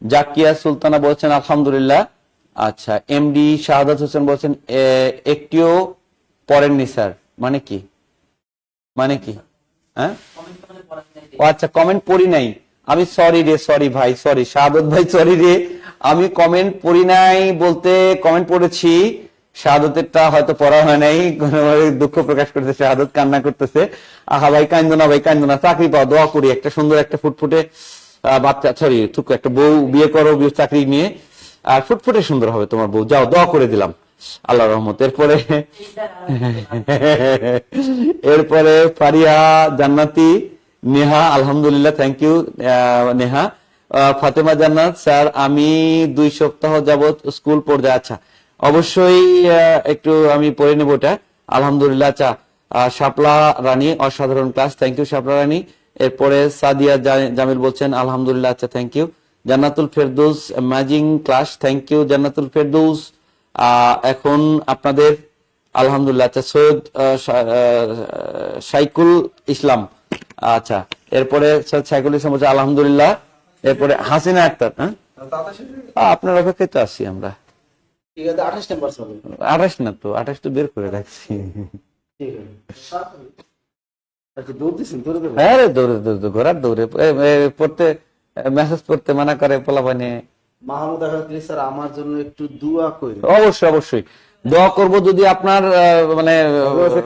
জাকিয়া সুলতানা বলছেন আলহামদুলিল্লাহ। আচ্ছা, এমডি শাহাদাত হোসেন বলছেন একটিও পড়েননি স্যার, মানে কি? মানে কি? হ্যাঁ, ও আচ্ছা, কমেন্ট পড়ি নাই। আমি সরি রে, সরি ভাই, সরি শাহাদত ভাই, সরি রে, আমি কমেন্ট পড়ি নাই বলতে কমেন্ট পড়েছি, শাহাদতেরটা হয়তো পড়া হয় নাই। দুঃখ প্রকাশ করতেছে, শাহাদত কান্না করতেছে। আহা ভাই কান্দো না, ভাই কান্দো না, চাকরি পাও, দোয়া করি, একটা সুন্দর একটা ফুটফুটে বাচ্চা, সরি একটা বউ বিয়ে করো, চাকরি নিয়ে, আর ফুটফুটে সুন্দর হবে তোমার বউ, যাও, দোয়া করে দিলাম, আল্লাহ রহমত। এরপরে ফারিয়া জান্নাতি, নেহা আলহামদুলিল্লাহ, থ্যাংক ইউ নেহা। ফাতেমা জান্নাত, স্যার আমি 2 সপ্তাহ যাবত স্কুল পর্যায়ে। আচ্ছা, অবশ্যই একটু আমি পড়ে নেব ওটা, আলহামদুলিল্লাহ। আচ্ছা, শাপলা রানী অসাধারণ class, thank you Shapla Rani. এরপরে সাদিয়া জামিল বলছেন আলহামদুলিল্লাহ, আচ্ছা thank you. Jannatul Ferdous amazing class, thank you Jannatul Ferdous. এখন আপনাদের আলহামদুলিল্লাহ। আচ্ছা, সৈয়দ সাইকুল ইসলাম, আচ্ছা, এরপরে সৈয়দ সাইকুল ইসলাম বলছে আলহামদুলিল্লাহ। এরপরে হাসিনা আক্তার, হ্যাঁ আপনার অপেক্ষায় তো আছি আমরা। ঠিক আছে, 28 নাম্বার চলে। 28 না তো, 28 তো বের করে রাখছি। ঠিক আছে, আচ্ছা দৌড় দিছেন, দৌড়ে দেবেন। হ্যাঁ রে, দৌড়ে দৌড়ে ঘোরার দৌড়ে পড়তে, মেসেজ পড়তে মানা করে পোলাপানে। মাহমুদ আহমেদ স্যার আমার জন্য একটু দোয়া করেন। অবশ্যই অবশ্যই দোয়া করব। যদি আপনার মানে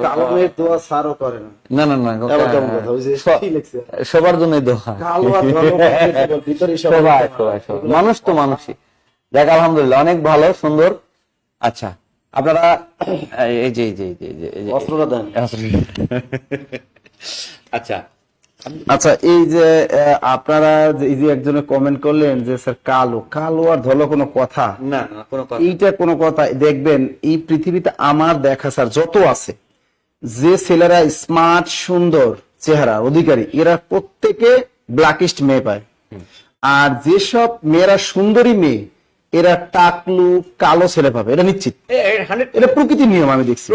কালো মেয়ের দোয়া স্যারও করে না। না না না, আবার কেমন কথা, ওই যে কি লিখছে? সবার জন্যই দোয়া, কালো আর ধর্ম ভিতরে সবাই সবাই মানুষ তো মানুষই। দেখ আলহামদুলিল্লাহ, অনেক ভালো, সুন্দর। আচ্ছা, আপনারা এই যে অস্ত্রটা দেন। আচ্ছা আচ্ছা, এই যে আপনারা এই যে একজনে কমেন্ট করলেন যে স্যার কালো, কালো আর ধলো কোনো কথা না, না কোনো কথা, এইটা কোনো কথা। দেখবেন এই পৃথিবীতে আমার দেখা স্যার যত আছে, যে ছেলেরা স্মার্ট সুন্দর চেহারা অধিকারী, এরা প্রত্যেকে ব্ল্যাকিস্ট মেয়ে পায়। আর যেসব মেয়েরা সুন্দরী মেয়ে, এরা টাকলু কালো ছেলে পাবে, এটা নিশ্চিত। এটা প্রকৃতির নিয়ম, আমি দেখছি,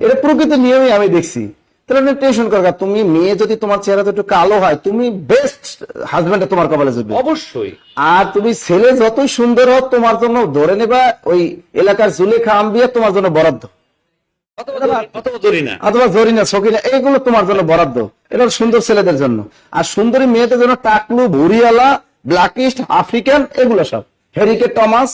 এটা প্রকৃতির নিয়মই আমি দেখছি। তাহলে টেনশন করার, তুমি মেয়ে যদি তোমার চেহারা একটু কালো হয়, তুমি বেস্ট হাজবেন্ড তোমার কপালে যাবে অবশ্যই। আর তুমি ছেলে যতই সুন্দর হোক, তোমার জন্য ধরে নেবা ওই এলাকার জুলেখা আম্বিয়া তোমার জন্য বরাদ্দ, অথবা জরিনা সকিনা, এইগুলো তোমার জন্য বরাদ্দ। এটা সুন্দর ছেলেদের জন্য। আর সুন্দরী মেয়েদের জন্য টাকলু, ভুরিয়ালা, ব্ল্যাকিস্ট, আফ্রিকান, এগুলো সব হেরিকে টমাস,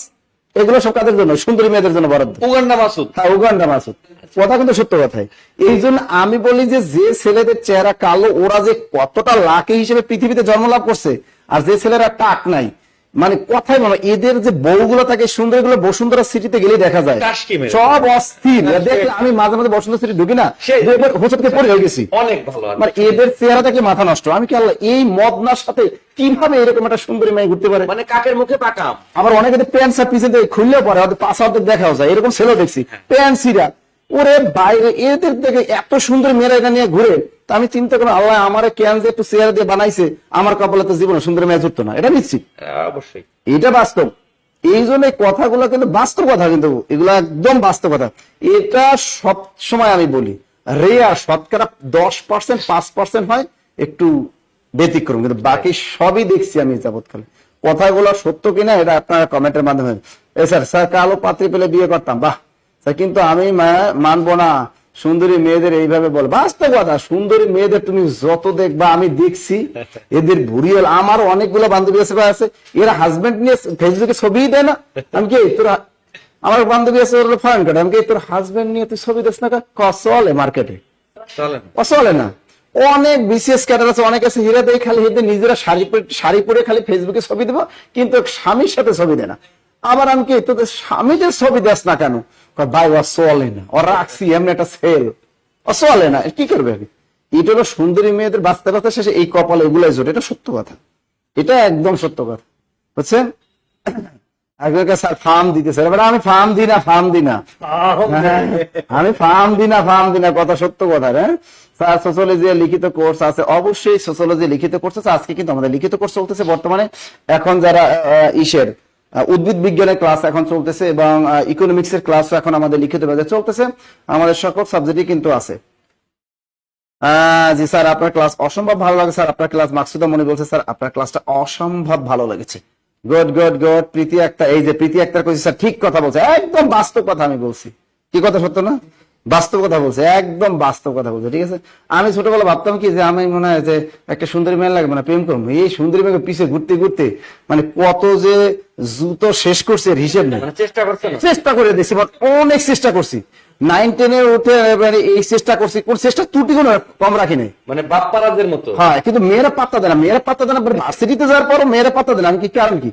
এগুলো সব কাদের জন্য? সুন্দরী মেয়েদের জন্য বরাদ্দ। উগান্ডা মাসুদ, হ্যাঁ উগান্ডা মাসুদ, কথা কিন্তু সত্য কথাই। এই জন্য আমি বলি যে ছেলেদের চেহারা কালো, ওরা যে কতটা লাকি হিসেবে পৃথিবীতে জন্ম লাভ করছে, আর যে ছেলেরা টাক নাই, মানে কথাই বলো, এদের যে বউগুলো থাকে সুন্দর, এগুলো বসুন্ধরা সিটিতে গেলে দেখা যায় টাসকি মেরে। সব অস্থির। দেখলে আমি মাঝে মাঝে বসুন্ধরা সিটি ঢুকি না, সেই- হোঁচট খেয়ে পড়ে হয়ে গেছি। অনেক ভালো আর কি। মানে এদের চেহারা দেখলে মাথা নষ্ট। আমি কি আল্লাহ, এই মদনার সাথে কিভাবে এরকম একটা সুন্দরী মেয়ে ঘুরতে পারে? মানে কাকের মুখে পাকাম। আবার অনেকে প্যান্ট শার্ট পিছন থেকে খুললেও পরে হয়তো পাশা অর্ধেক দেখাও যায়, এরকম ছেলেও দেখছি প্যান্ট সিরা। ওরে বাইরে এদের থেকে এত সুন্দর মেয়েরা এটা নিয়ে ঘুরে, তা আমি চিন্তা করি আল্লাহ আমার কেন যে একটু চেহারা দিয়ে বানাইছে, আমার কপালে তো জীবনে সুন্দর মেয়ে জুটতো না, এটা নিশ্চিত, অবশ্যই। এটা বাস্তব। এই জন্য এই কথাগুলো কিন্তু বাস্তব কথা, কিন্তু এগুলো একদম বাস্তব কথা। এটা সব সময় আমি বলি, রেয়ার শতকরা 10% 5% হয় একটু ব্যতিক্রম, কিন্তু বাকি সবই দেখছি আমি যাবৎকালে। কথাগুলো সত্য কিনা এটা আপনারা কমেন্টের মাধ্যমে। স্যার কালো পাত্রী পেলে বিয়ে করতাম, বাহ স্যার, কিন্তু আমি মানবো না সুন্দরী মেয়েদের এইভাবে বল। বাস্তব কথা, সুন্দরী মেয়েদের তুমি যত দেখবা, আমি দেখছি এদের ভুড়িয়াল। আমার অনেকগুলো বান্ধবী আছে, এরা হাজবেন্ড নিয়ে ফেসবুকে ছবি দেয় না। আমি কি তোরা, আমার বান্ধবী আছে ফরেন কাটে, আমি কি তোর হাজবেন্ড নিয়ে তুই ছবি দিস না? চলে মার্কেটে, চলেন। চলে না। অনেক বিসিএস ক্যাডার আছে, অনেক আছে হীরা দেয় খালি, হেঁটে নিজেরা শাড়ি পরে খালি ফেসবুকে ছবি দেবো, কিন্তু স্বামীর সাথে ছবি দেয় না। আবার আমি কি তোদের স্বামীদের ছবি দেস না কেন? ভাই ও চলে না, ও রাখছি এমনি একটা সেল, ও চলে না, কি করবে? এটা হলো সুন্দরী মেয়েদের বাস্তবতা শেষে এই কপালে এগুলাই জোট, এটা সত্য কথা, এটা একদম সত্য কথা, বুঝছেন? স্যার ফার্ম দিতেছে, আমি ফার্ম দিই না, আমি ফার্ম দিই না, কথা সত্য কথা। হ্যাঁ স্যার, সোশ্যোলজি লিখিত কোর্স আছে, অবশ্যই সোশ্যোলজি লিখিত কোর্স আছে। আজকে কিন্তু আমাদের লিখিত কোর্স চলতেছে বর্তমানে। এখন যারা ইসের উদ্ভিদ বিজ্ঞানের ক্লাস এখন চলতেছে এবং ইকোনমিক্স এর ক্লাস এখন আমাদের লিখিত ভাবে চলতেছে, আমাদের সকল সাবজেক্টই কিন্তু আছে। জি স্যার, আপনার ক্লাস অসম্ভব ভালো লাগে স্যার, আপনার ক্লাস মাকসুদা মনে বলছে স্যার আপনার ক্লাসটা অসম্ভব ভালো লেগেছে। Good good good. Priti Akter, এই যে প্রীতি আক্তার কইছে স্যার ঠিক কথা বলছে, একদম বাস্তব কথা আমি বলছি। কি কথা সত্য না? বাস্তব কথা বলছে, একদম বাস্তব কথা বলছে, ঠিক আছে। আমি ছোটবেলা ভাবতাম কি যে আমি মনে হয় যে একটা সুন্দরী মেয়ে লাগবে না, প্রেম করবো। এই সুন্দরী মেয়েকে পিছিয়ে ঘুরতে ঘুরতে মানে কত যে জুতো শেষ করছে এর হিসেব নেই। চেষ্টা করছেন? চেষ্টা করে দেখছি, অনেক চেষ্টা করছি। 9-10 উঠে এই চেষ্টা করছি, কোন চেষ্টা ত্রুটি কোনো কম রাখি নাই। মানে বাপ্পারাজের মতো। হ্যাঁ, কিন্তু মেয়েরা পাত্তা দেয় না, মেয়েরা পাত্তা দেয় না। ভার্সিটিতে যাওয়ার পরও মেয়েরা পাত্তা দেয় না। আমি কি কারণ কি?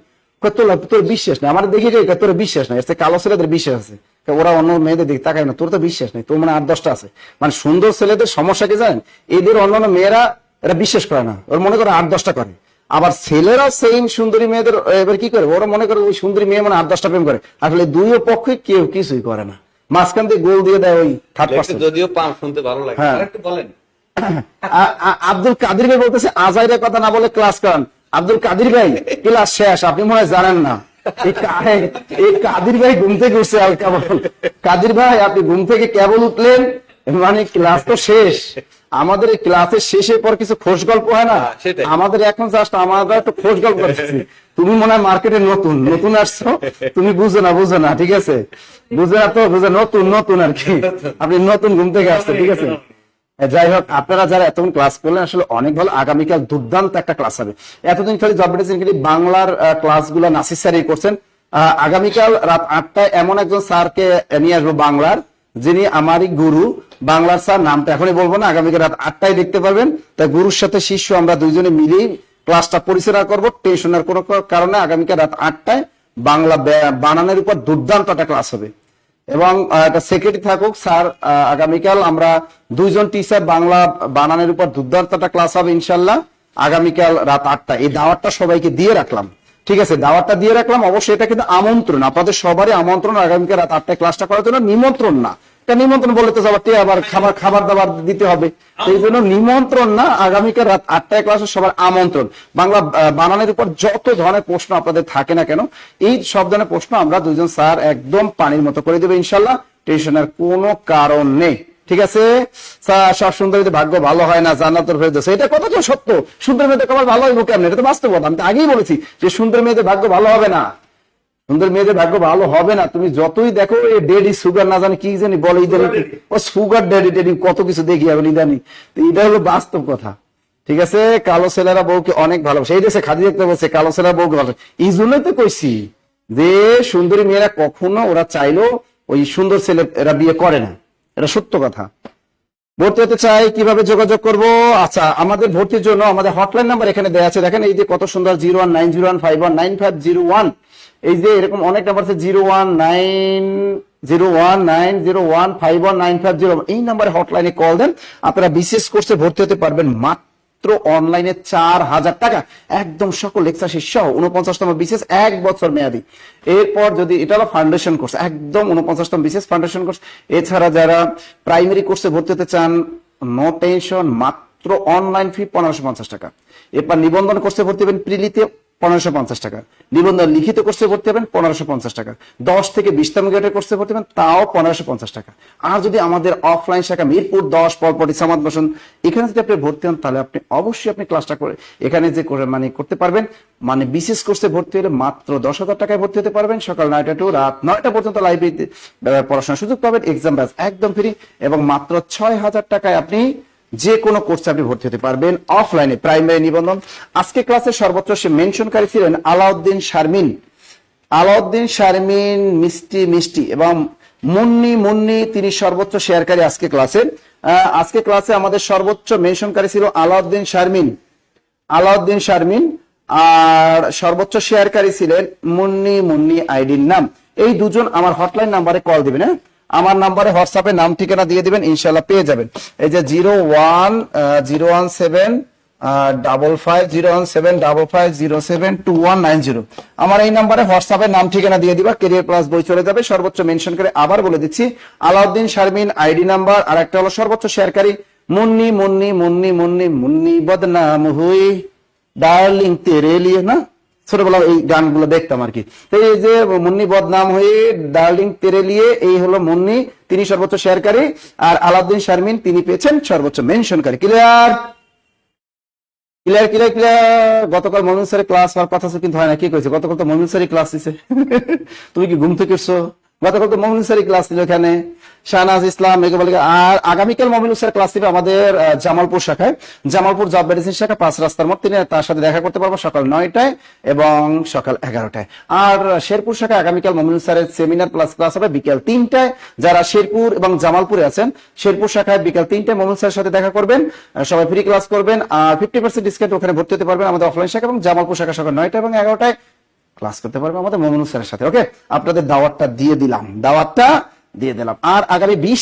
তোর বিশ্বাস নাই, আমার দেখি তোর বিশ্বাস নাই। কালো ছেলেদের বিশ্বাস আছে, ওরা অন্য মেয়েদের দিকে তাকায় না, তোর তো বিশ্বাস নাই। তোর মানে 8-10টা আছে। মানে সুন্দর ছেলেদের সমস্যা কি জানেন? এদের অন্যান্য মেয়েরা এরা বিশ্বাস করে না, ওর মনে করে 8-10টা করে। আবার ছেলেরা সেম সুন্দরী মেয়েদের এবার কি করে, ওরা মনে করে ওই সুন্দরী মেয়ে মানে 8-10টা প্রেম করে। আসলে দুই পক্ষে কেউ কিছুই করে না, মাঝখান দিয়ে গোল দিয়ে দেয় ওই 30%। যদিও পাম শুনতে ভালো লাগে, হ্যাঁ। একটু বলেন। আব্দুল কাদির ভাই বলতেছে আজাইরের কথা না বলে ক্লাস করান। আব্দুল কাদির ভাই ক্লাস শেষ, আপনি মনে হয় জানেন না। এই কাদির ভাই ঘুম থেকে উঠছে কেবল। কাদির ভাই আপনি ঘুম থেকে কেবল উঠলেন, মানে ক্লাস তো শেষ। আমাদের এই ক্লাসের শেষের পর কিছু খোশ গল্প হয় না, সেটাই। আমাদের এখন জাস্ট আমরা একটু খোশ গল্প করতেছি। তুমি মনে হয় মার্কেটে নতুন আসছো, তুমি বুঝো না, ঠিক আছে? বুঝে না তো, বুঝে নতুন আর কি, আপনি নতুন ঘুম থেকে আসছে, ঠিক আছে? যাই হোক, আপনারা যারা এতক্ষণ ক্লাস করলেন আসলে অনেক ভালো। আগামীকাল দুর্দান্ত একটা ক্লাস হবে। এতদিন খালি জব খালি বাংলার ক্লাসগুলো নাসির স্যারই করছেন। আগামীকাল রাত 8টায় এমন একজন স্যারকে নিয়ে আসবো বাংলার, যিনি আমারই গুরু। বাংলার স্যার নামটা এখনই বলবো না, আগামীকাল রাত 8টায় দেখতে পারবেন। তাই গুরুর সাথে শিষ্য আমরা দুইজনে মিলেই ক্লাসটা পরিচালনা করবো। টেনশনের কোনো কারণে আগামীকাল রাত 8টায় বাংলা বানানের উপর দুর্দান্ত একটা ক্লাস হবে। এবং একটা সেক্রেটারি থাকুক স্যার, আগামীকাল আমরা দুইজন টিচার বাংলা বানানের উপর দুর্দান্ত একটা ক্লাস হবে ইনশাল্লাহ, আগামীকাল রাত 8টায়। এই দাওয়াতটা সবাইকে দিয়ে রাখলাম, ঠিক আছে? দাওয়াতটা দিয়ে রাখলাম, অবশ্যই এটা কিন্তু আমন্ত্রণ, আপনাদের সবারই আমন্ত্রণ আগামীকাল রাত 8টায় ক্লাসটা করার জন্য। নিমন্ত্রণ না, এটা নিমন্ত্রণ বলে তো যাবার আবার খাবার দাবার দিতে হবে, এই জন্য নিমন্ত্রণ না, আগামীকাল রাত 8টায় ক্লাসে সবার আমন্ত্রণ। বাংলা বানানের উপর যত ধরনের প্রশ্ন আপনাদের থাকে না কেন, এই সব ধরনের প্রশ্ন আমরা দুইজন স্যার একদম পানির মতো করে দেবে ইনশাল্লাহ, টেনশনের কোনো কারণ নেই, ঠিক আছে? সব সুন্দরীতে ভাগ্য ভালো হয় না, জান্নাতুল ফেরদৌস, এটা কথা তো সত্য। সুন্দর মেয়েদের কপাল ভালো হইব কেমন, এটা তো বাস্তব কথা। আমি তো আগেই বলেছি যে সুন্দর মেয়েদের ভাগ্য ভালো হবে না, সুন্দর মেয়েদের ভাগ্য ভালো হবে না। তুমি যতই দেখো এই ডেডি সুগার না জানি কি জানি বলে, ও সুগার ডেডি টেডি কত কিছু দেখি এখন ইদানি, এটা হলো বাস্তব কথা, ঠিক আছে? কালো ছেলেরা বউকে অনেক ভালোবাসে, এই দেশে খাদি দেখতে বলছে কালো ছেলেরা বউকে ভালোবাসে। এই জন্যই তো কইছি যে সুন্দরী মেয়েরা কখনো ওরা চাইলো ওই সুন্দর ছেলে এরা বিয়ে করে না, এটা সত্য কথা। ভর্তি হতে চাই কিভাবে যোগাযোগ করব? আচ্ছা, আমাদের ভর্তির জন্য আমাদের হটলাইন নাম্বার এখানে দেওয়া আছে, দেখেন এই যে কত সুন্দর 01901519501। এই যে এরকম অনেক নাম্বার আছে, 0190190151950। এই নাম্বারে হটলাইনে কল দেন, আপনারা বিসিএস কোর্সে ভর্তি হতে পারবেন মাত্র অনলাইনে 4000 টাকা, একদম সকল লেকচার শেষ সহ 49তম বিসিএস 1 বছর মেয়াদি। এরপর যদি এটা হলো ফাউন্ডেশন কোর্স, একদম 49তম বিসিএস ফাউন্ডেশন কোর্স। এছাড়া যারা প্রাইমারি কোর্সে ভর্তি হতে চান, নো টেনশন, মাত্র অনলাইন ফি 1550 টাকা। এরপর নিবন্ধন কোর্সে ভর্তি হবেন প্রিলিতে 1550 টাকা, নিবন্ধন লিখিত কোর্সে ভর্তি হবেন 1550 টাকা, 10 থেকে 20তম গ্রেডের কোর্সে ভর্তি হবেন তাও 1550 টাকা। আর যদি আমাদের অফলাইন শাখা মিরপুর 10 পলপটি সামাদ বসন, এখানে যদি আপনি ভর্তি হন তাহলে আপনি অবশ্যই আপনি ক্লাসটা করে এখানে যে করে মানে করতে পারবেন। মানে বিশেষ কোর্সে ভর্তি হলে মাত্র 10,000 টাকায় ভর্তি হতে পারবেন। সকাল 9টা টু রাত 9টা পর্যন্ত লাইব্রেরিতে পড়াশোনার সুযোগ পাবেন, এক্সাম ব্যাচ একদম ফ্রি, এবং মাত্র 6,000 টাকায় আপনি যে কোনো কোর্সে আপনি ভর্তি হতে পারবেন অফলাইনে। প্রাইমারি নিবন্ধন আজকে ক্লাসে সর্বোচ্চ সে মেনশনকারী ছিলেন আলাউদ্দিন শারমিন। আলাউদ্দিন শারমিন মিষ্টি মিষ্টি এবং মুন্নি মুন্নি, তিনি সর্বোচ্চ শেয়ারকারী আজকে ক্লাসে। আজকে ক্লাসে আমাদের সর্বোচ্চ মেনশনকারী ছিল আলাউদ্দিন শারমিন, আলাউদ্দিন শারমিন, আর সর্বোচ্চ শেয়ারকারী ছিলেন মুন্নি মুন্নি আইডির নাম। এই দুজন আমার হটলাইন নাম্বারে কল দিবেন, হ্যাঁ আমার নাম্বারে হোয়াটসঅ্যাপে নাম ঠিকানা দিয়ে দিবেন, ইনশাল্লাহ পেয়ে যাবেন। এই যে 01017550705072190 আমার এই নাম্বারে হোয়াটসঅ্যাপে নাম ঠিকানা দিয়ে দিবা, কেরিয়ার প্লাস বই চলে যাবে। সর্বোচ্চ মেনশন করে আবার বলে দিচ্ছি, আলাউদ্দিন শারমিন আইডি নাম্বার, আর একটা হলো সর্বোচ্চ শেয়ারকারী মুন্নি মুন্নি মুন্নি মুন্নি মুন্নি বদনাম হুই ডার্লিং তেরে লিয়ে, না ছোটবেলা এই গানগুলো দেখতাম আর কি। তো এই যে মুন্নি বদনাম হয়ে ডার্লিং তেরে লিয়ে, এই হলো মুন্নি, তিনি সর্বোচ্চ শেয়ারকারী, আর আলাউদ্দিন শারমিন তিনি পেয়েছেন সর্বোচ্চ মেনশনকারী। Clear clear clear clear. গতকাল মমিন স্যারের ক্লাস হওয়ার কথা ছিল কিন্তু হয় না, কি করেছে? গতকাল তো মমিন স্যারই ক্লাস দিছে। তুমি কি ঘুম থেকে উঠছো? গতকাল তো মমিন স্যারই ক্লাস ছিল এখানে, শাহনাজ ইসলাম মেঘবালিকা। আর আগামীকাল মমিনুল স্যার ক্লাস দিবে আমাদের জামালপুর শাখায়, জামালপুর জব মেডিসিন শাখা 5 রাস্তার মোড়। তিনি তার সাথে দেখা করতে পারবো সকাল 9টায় এবং সকাল 11টায়। আর শেরপুর শাখায় আগামীকাল মমিনুল স্যারের সেমিনার প্লাস ক্লাস হবে বিকেল 3টায়। যারা শেরপুর এবং জামালপুরে আছেন, শেরপুর শাখায় বিকেল 3টায় মমিনুল স্যারের সাথে দেখা করবেন, সবাই ফ্রি ক্লাস করবেন, আর 50% ডিসকাউন্ট ওখানে ভর্তি হতে পারবেন আমাদের অফলাইন শাখা। এবং জামালপুর শাখা সকাল 9টা এবং 11টায় ক্লাস করতে পারবে আমাদের মমিনুল স্যারের সাথে। ওকে, আপনাদের দাওয়াতটা দিয়ে দিলাম, দাওয়াতটা দিয়ে দিলাম। আর আগামী 20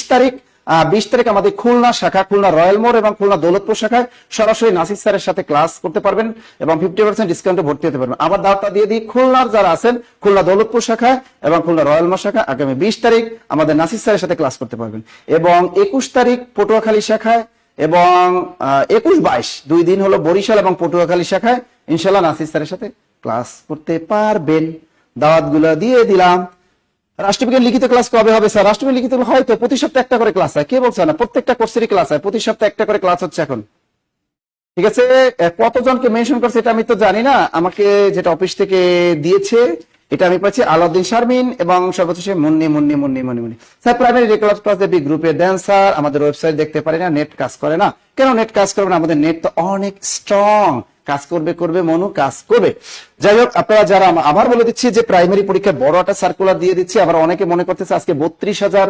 তারিখ আমাদের খুলনা শাখা, খুলনা রয়্যাল মোড় এবং খুলনা দৌলতপুর শাখায় সরাসরি নাসির স্যারের সাথে ক্লাস করতে পারবেন এবং 50% ডিসকাউন্টে ভর্তি হতে পারবেন। আবার দাওয়াতটা দিয়ে দিই, খুলনার যারা আছেন খুলনা দৌলতপুর শাখায় এবং খুলনা রয়্যাল মোড় শাখা আগামী 20 তারিখ আমাদের নাসির স্যারের সাথে ক্লাস করতে পারবেন। এবং 21 তারিখ পটুয়াখালী শাখায় এবং 21-22 2 দিন হলো বরিশাল এবং পটুয়াখালী শাখায় ইনশাআল্লাহ নাসির স্যারের সাথে ক্লাস করতে পারবেন। দাওয়াতগুলো দিয়ে দিলাম। রাষ্ট্রবিজ্ঞান লিখিত ক্লাস কবে হবে স্যার? রাষ্ট্রবিজ্ঞান লিখিত হয়তো প্রতি সপ্তাহে একটা করে ক্লাস হয়। কে বলছে না? প্রত্যেকটা কোর্সেরই ক্লাস হয়, প্রতি সপ্তাহে একটা করে ক্লাস হচ্ছে এখন। ঠিক আছে, কতজনকে মেনশন করছে এটা আমি তো জানি না, আমাকে যেটা অফিস থেকে দিয়েছে এটা আমি পাচ্ছি আলাউদ্দিন শারমিন এবং সর্বোচ্চ Munni Munni Munni Munni Munni. Sir primary regular class দেবি গ্রুপে দেন স্যার, আমাদের ওয়েবসাইট দেখতে পারি না, নেট কাজ করে না। কেন নেট কাজ করবে না? আমাদের নেট তো অনেক স্ট্রং, কাজ করবে করবে মনু কাজ করবে। যাই হোক, আপনারা যারা, আবার বলে দিচ্ছি যে প্রাইমারি পরীক্ষায় বড় একটা সার্কুলার দিয়ে দিচ্ছি। আবার অনেকে মনে করতেছে আজকে 32,000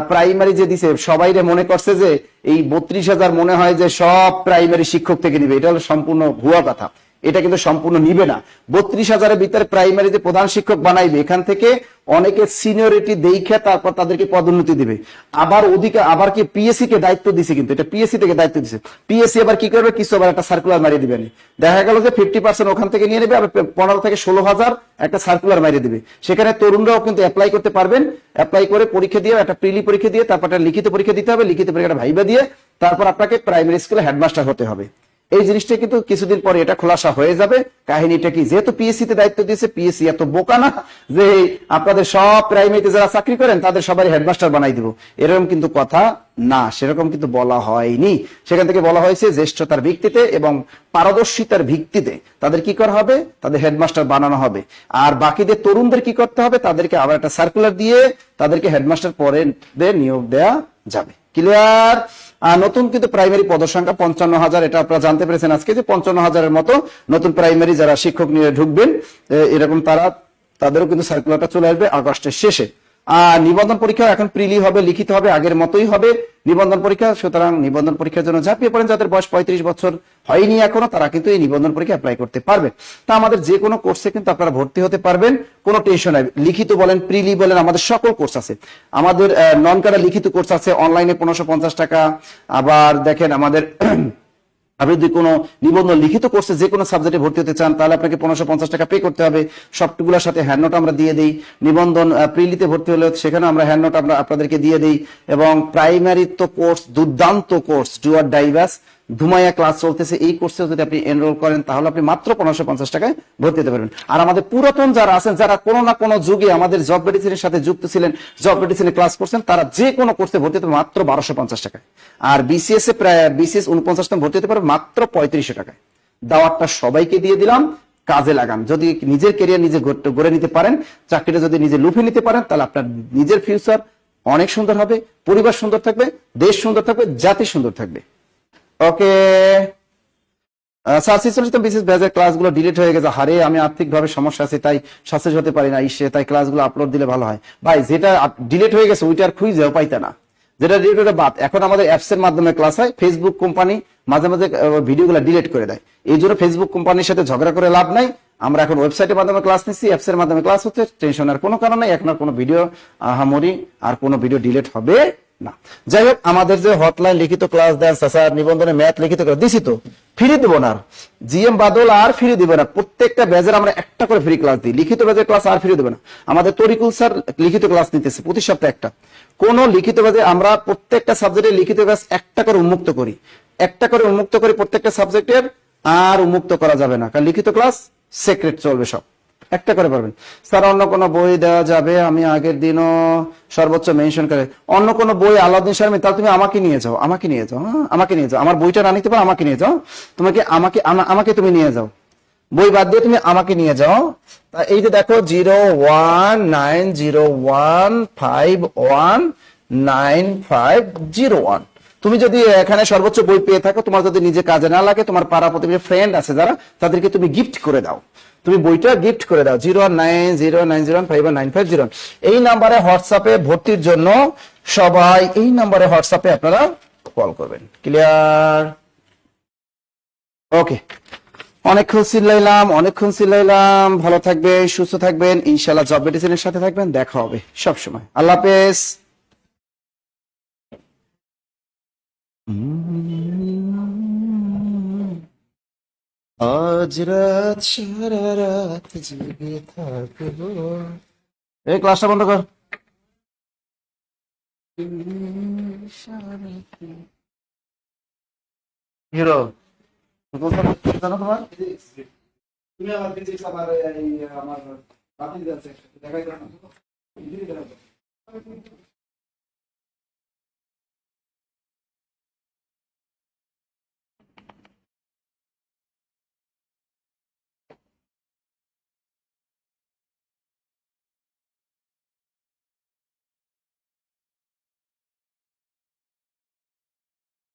প্রাইমারি যে দিছে, সবাই মনে করছে যে এই 32,000 মনে হয় যে সব প্রাইমারি শিক্ষক থেকে নিবে। এটা হলো সম্পূর্ণ ভুয়া কথা, এটা কিন্তু সম্পূর্ণ নিবে না। 32,000-এর ভিতরে প্রাইমারি যে প্রধান শিক্ষক বানাইবে, এখান থেকে অনেকে সিনিয়রিটি দেখে তারপর তাদেরকে পদোন্নতি দিবে। আবার কি পিএসসি কে দায়িত্ব দিছে, কিন্তু এটা পিএসসি থেকে দায়িত্ব দিছে। পিএসসি আবার কি করবে? কিছু আবার একটা সার্কুলার মারিয়ে দিবেন, দেখা গেল যে 50% ওখান থেকে নিয়ে নেবে, আবার 15 থেকে 16,000 একটা সার্কুলার মারিয়ে দিবে। সেখানে তরুণরাও কিন্তু অ্যাপ্লাই করতে পারবেন, অ্যাপ্লাই করে পরীক্ষা দিয়ে একটা প্রিলি পরীক্ষা দিয়ে তারপর একটা লিখিত পরীক্ষা দিতে হবে, লিখিত পরীক্ষাটা ভাইবা দিয়ে তারপর আপনাকে প্রাইমারি স্কুলে হেডমাস্টার হতে হবে। এই জিনিসটা কিন্তু কিছুদিন পরে এটা খোলাসা হয়ে যাবে। কাহিনীটা কি? যেহেতু পিএসসি তে দায়িত্ব দিয়েছে, পিএসসি এত বোকা না যে আপনাদের সব প্রাইমারিতে যারা চাকরি করেন তাদের সবাই হেডমাস্টার বানাই দিব, এরকম কিন্তু কথা না, সেরকম কিন্তু বলা হয়নি। সেখান থেকে বলা হয়েছে জ্যেষ্ঠতার ভিত্তিতে এবং পারদর্শিতার ভিত্তিতে তাদের কি করা হবে? তাদের হেডমাস্টার বানানো হবে। আর বাকিদের তরুণদের কি করতে হবে? তাদেরকে আবার একটা সার্কুলার দিয়ে তাদেরকে হেডমাস্টার পরে নিয়োগ দেওয়া যাবে। ক্লিয়ার? নতুন কিন্তু প্রাইমারি পদসংখ্যা 55,000, এটা আপনারা জানতে পেরেছেন আজকে যে 55,000-এর মতো নতুন প্রাইমারি যারা শিক্ষক নিয়ে ঢুকবেন এরকম তাদেরও কিন্তু সার্কুলারটা চলে আসবে আগস্টের শেষে। আর নিবন্ধন পরীক্ষা এখন প্রিলি হবে, লিখিত হবে, আগের মতোই হবে নিবন্ধন পরীক্ষা। সুতরাং নিবন্ধন পরীক্ষার জন্য ঝাঁপিয়ে পড়েন। যাদের বয়স 35 বছর হয়নি এখনো, তারা কিন্তু এই নিবন্ধন পরীক্ষা অ্যাপ্লাই করতে পারবেন। তা আমাদের যে কোনো কোর্সে কিন্তু আপনারা ভর্তি হতে পারবেন, কোনো টেনশন নাই। লিখিত বলেন, প্রিলি বলেন, আমাদের সকল কোর্স আছে। আমাদের নন ক্যাডার লিখিত কোর্স আছে অনলাইনে 1550 টাকা। আবার দেখেন আমাদের আপনি যদি কোনো নিবন্ধন লিখিত কোর্সে যে কোনো সাবজেক্টে ভর্তি হতে চান, তাহলে আপনাকে 1550 টাকা পে করতে হবে। সবগুলোর সাথে হ্যান্ড নোট আমরা দিয়ে দিই। নিবন্ধন প্রিলিতে ভর্তি হলে সেখানে আমরা হ্যান্ড নোট আমরা আপনাদেরকে দিয়ে দিই। এবং প্রাইমারি তো কোর্স, দুর্দান্ত course, do or die batch, ধুমাইয়া ক্লাস চলতেছে। এই কোর্সে যদি আপনি এনরোল করেন, তাহলে আপনি মাত্র 1550 টাকায় ভর্তি হতে পারবেন। আর আমাদের পুরাতন যারা আছেন, যারা কোনো না কোনো যুগে আমাদের জব মেডিসিনের সাথে যুক্ত ছিলেন, জব মেডিসিনে ক্লাস করছেন, তারা যে কোনো কোর্সে ভর্তি হতে মাত্র 1250 টাকায়। আর বিসিএস এ প্রায় বিসিএস 49 ভর্তি হতে পারবে মাত্র 3500 টাকায়। দাওয়াতটা সবাইকে দিয়ে দিলাম, কাজে লাগান। যদি নিজের ক্যারিয়ার নিজে গড়ে নিতে পারেন, চাকরিটা যদি নিজে লুফে নিতে পারেন, তাহলে আপনার নিজের ফিউচার অনেক সুন্দর হবে, পরিবার সুন্দর থাকবে, দেশ সুন্দর থাকবে, জাতি সুন্দর থাকবে। ওকে স্যার, 46তম বিসিএস ব্যাচের ক্লাসগুলো ডিলিট হয়ে গেছে। হারে, আমি আর্থিকভাবে সমস্যা আছে, তাই সাকসেস হতে পারি না। তাই ক্লাসগুলো আপলোড দিলে ভালো হয়। ভাই, যেটা ডিলিট হয়ে গেছে ওইটা আর খুঁজেও পাইতে না। যেটা ডিলিট হয়ে বাদ, এখন আমাদের অ্যাপস এর মাধ্যমে ক্লাস হয়। ফেসবুক কোম্পানি মাঝে মাঝে ভিডিওগুলো ডিলিট করে দেয়। এই জন্য ফেসবুক কোম্পানির সাথে ঝগড়া করে লাভ নাই। আমরা এখন ওয়েবসাইটের মাধ্যমে ক্লাস নিচ্ছি, অ্যাপস এর মাধ্যমে ক্লাস হচ্ছে। টেনশন আর কোনো কারণ নাই। এখন আর কোনো ভিডিও আহামরি আর কোনো ভিডিও ডিলিট হবে না। যাই হোক, আমাদের যে হটলাইন লিখিত ক্লাস দেন স্যার, নিবন্ধনে ম্যাথ লিখিত ক্লাস দিছি তো, ফ্রি দেবো না। জিএম বাদল আর ফ্রি দিবে না। প্রত্যেকটা ব্যাচের আমরা একটা করে ফ্রি ক্লাস দিই। লিখিত ব্যাচের ক্লাস আর ফ্রি দেবে না। আমাদের তরিকুল স্যার লিখিত ক্লাস নিতেছে প্রতি সপ্তাহে একটা। কোন লিখিত ব্যাচে আমরা প্রত্যেকটা সাবজেক্টে লিখিত ব্যাচ একটা করে উন্মুক্ত করি, একটা করে উন্মুক্ত করি প্রত্যেকটা সাবজেক্টের। আর উন্মুক্ত করা যাবে না, কারণ লিখিত ক্লাস সিক্রেট চলবে সব। একটা করে পারবেন। স্যার, অন্য কোনো বই দেওয়া যাবে? আমি আগের দিনও সর্বোচ্চ মেনশন করে অন্য কোনো বই আলাউদ্দিন শারমিন, তাহলে তুমি আমাকে নিয়ে যাও, আমাকে নিয়ে যাও, হ্যাঁ আমাকে নিয়ে যাও। আমার বইটা না নিতে পারো, আমাকে নিয়ে যাও। তোমাকে আমাকে তুমি নিয়ে যাও, বই বাদ দিয়ে তুমি আমাকে নিয়ে যাও। তা এই যে দেখো 019015195001। তুমি যদি এখানে সর্বোচ্চ বই পেয়ে থাকো, তোমার যদি নিজে কাজে না লাগে, তোমার পাড়া প্রতিবেশী ফ্রেন্ড আছে যারা, তাদেরকে তুমি গিফট করে দাও। তুমি বইটা গিফট করে দাও। 019090519501 এই নাম্বারে হোয়াটসঅ্যাপে ভর্তির জন্য সবাই এই নাম্বারে হোয়াটসঅ্যাপে আপনারা কল করবেন। ক্লিয়ার? ওকে, অনেকক্ষণ চিল্লাইলাম। ভালো থাকবেন, সুস্থ থাকবেন, ইনশাআল্লাহ জব মেডিসিনের সাথে থাকবেন। দেখা হবে সব সময়। আল্লাহ হাফেজ। আজ রাত সারা রাত জেগে থাকবো। এই ক্লাসটা বন্ধ কর। হিরো, জানো তোমার? তুমি আমার ফিজিক্স, আমার আমার বাতিল আছে, দেখাই দাও না।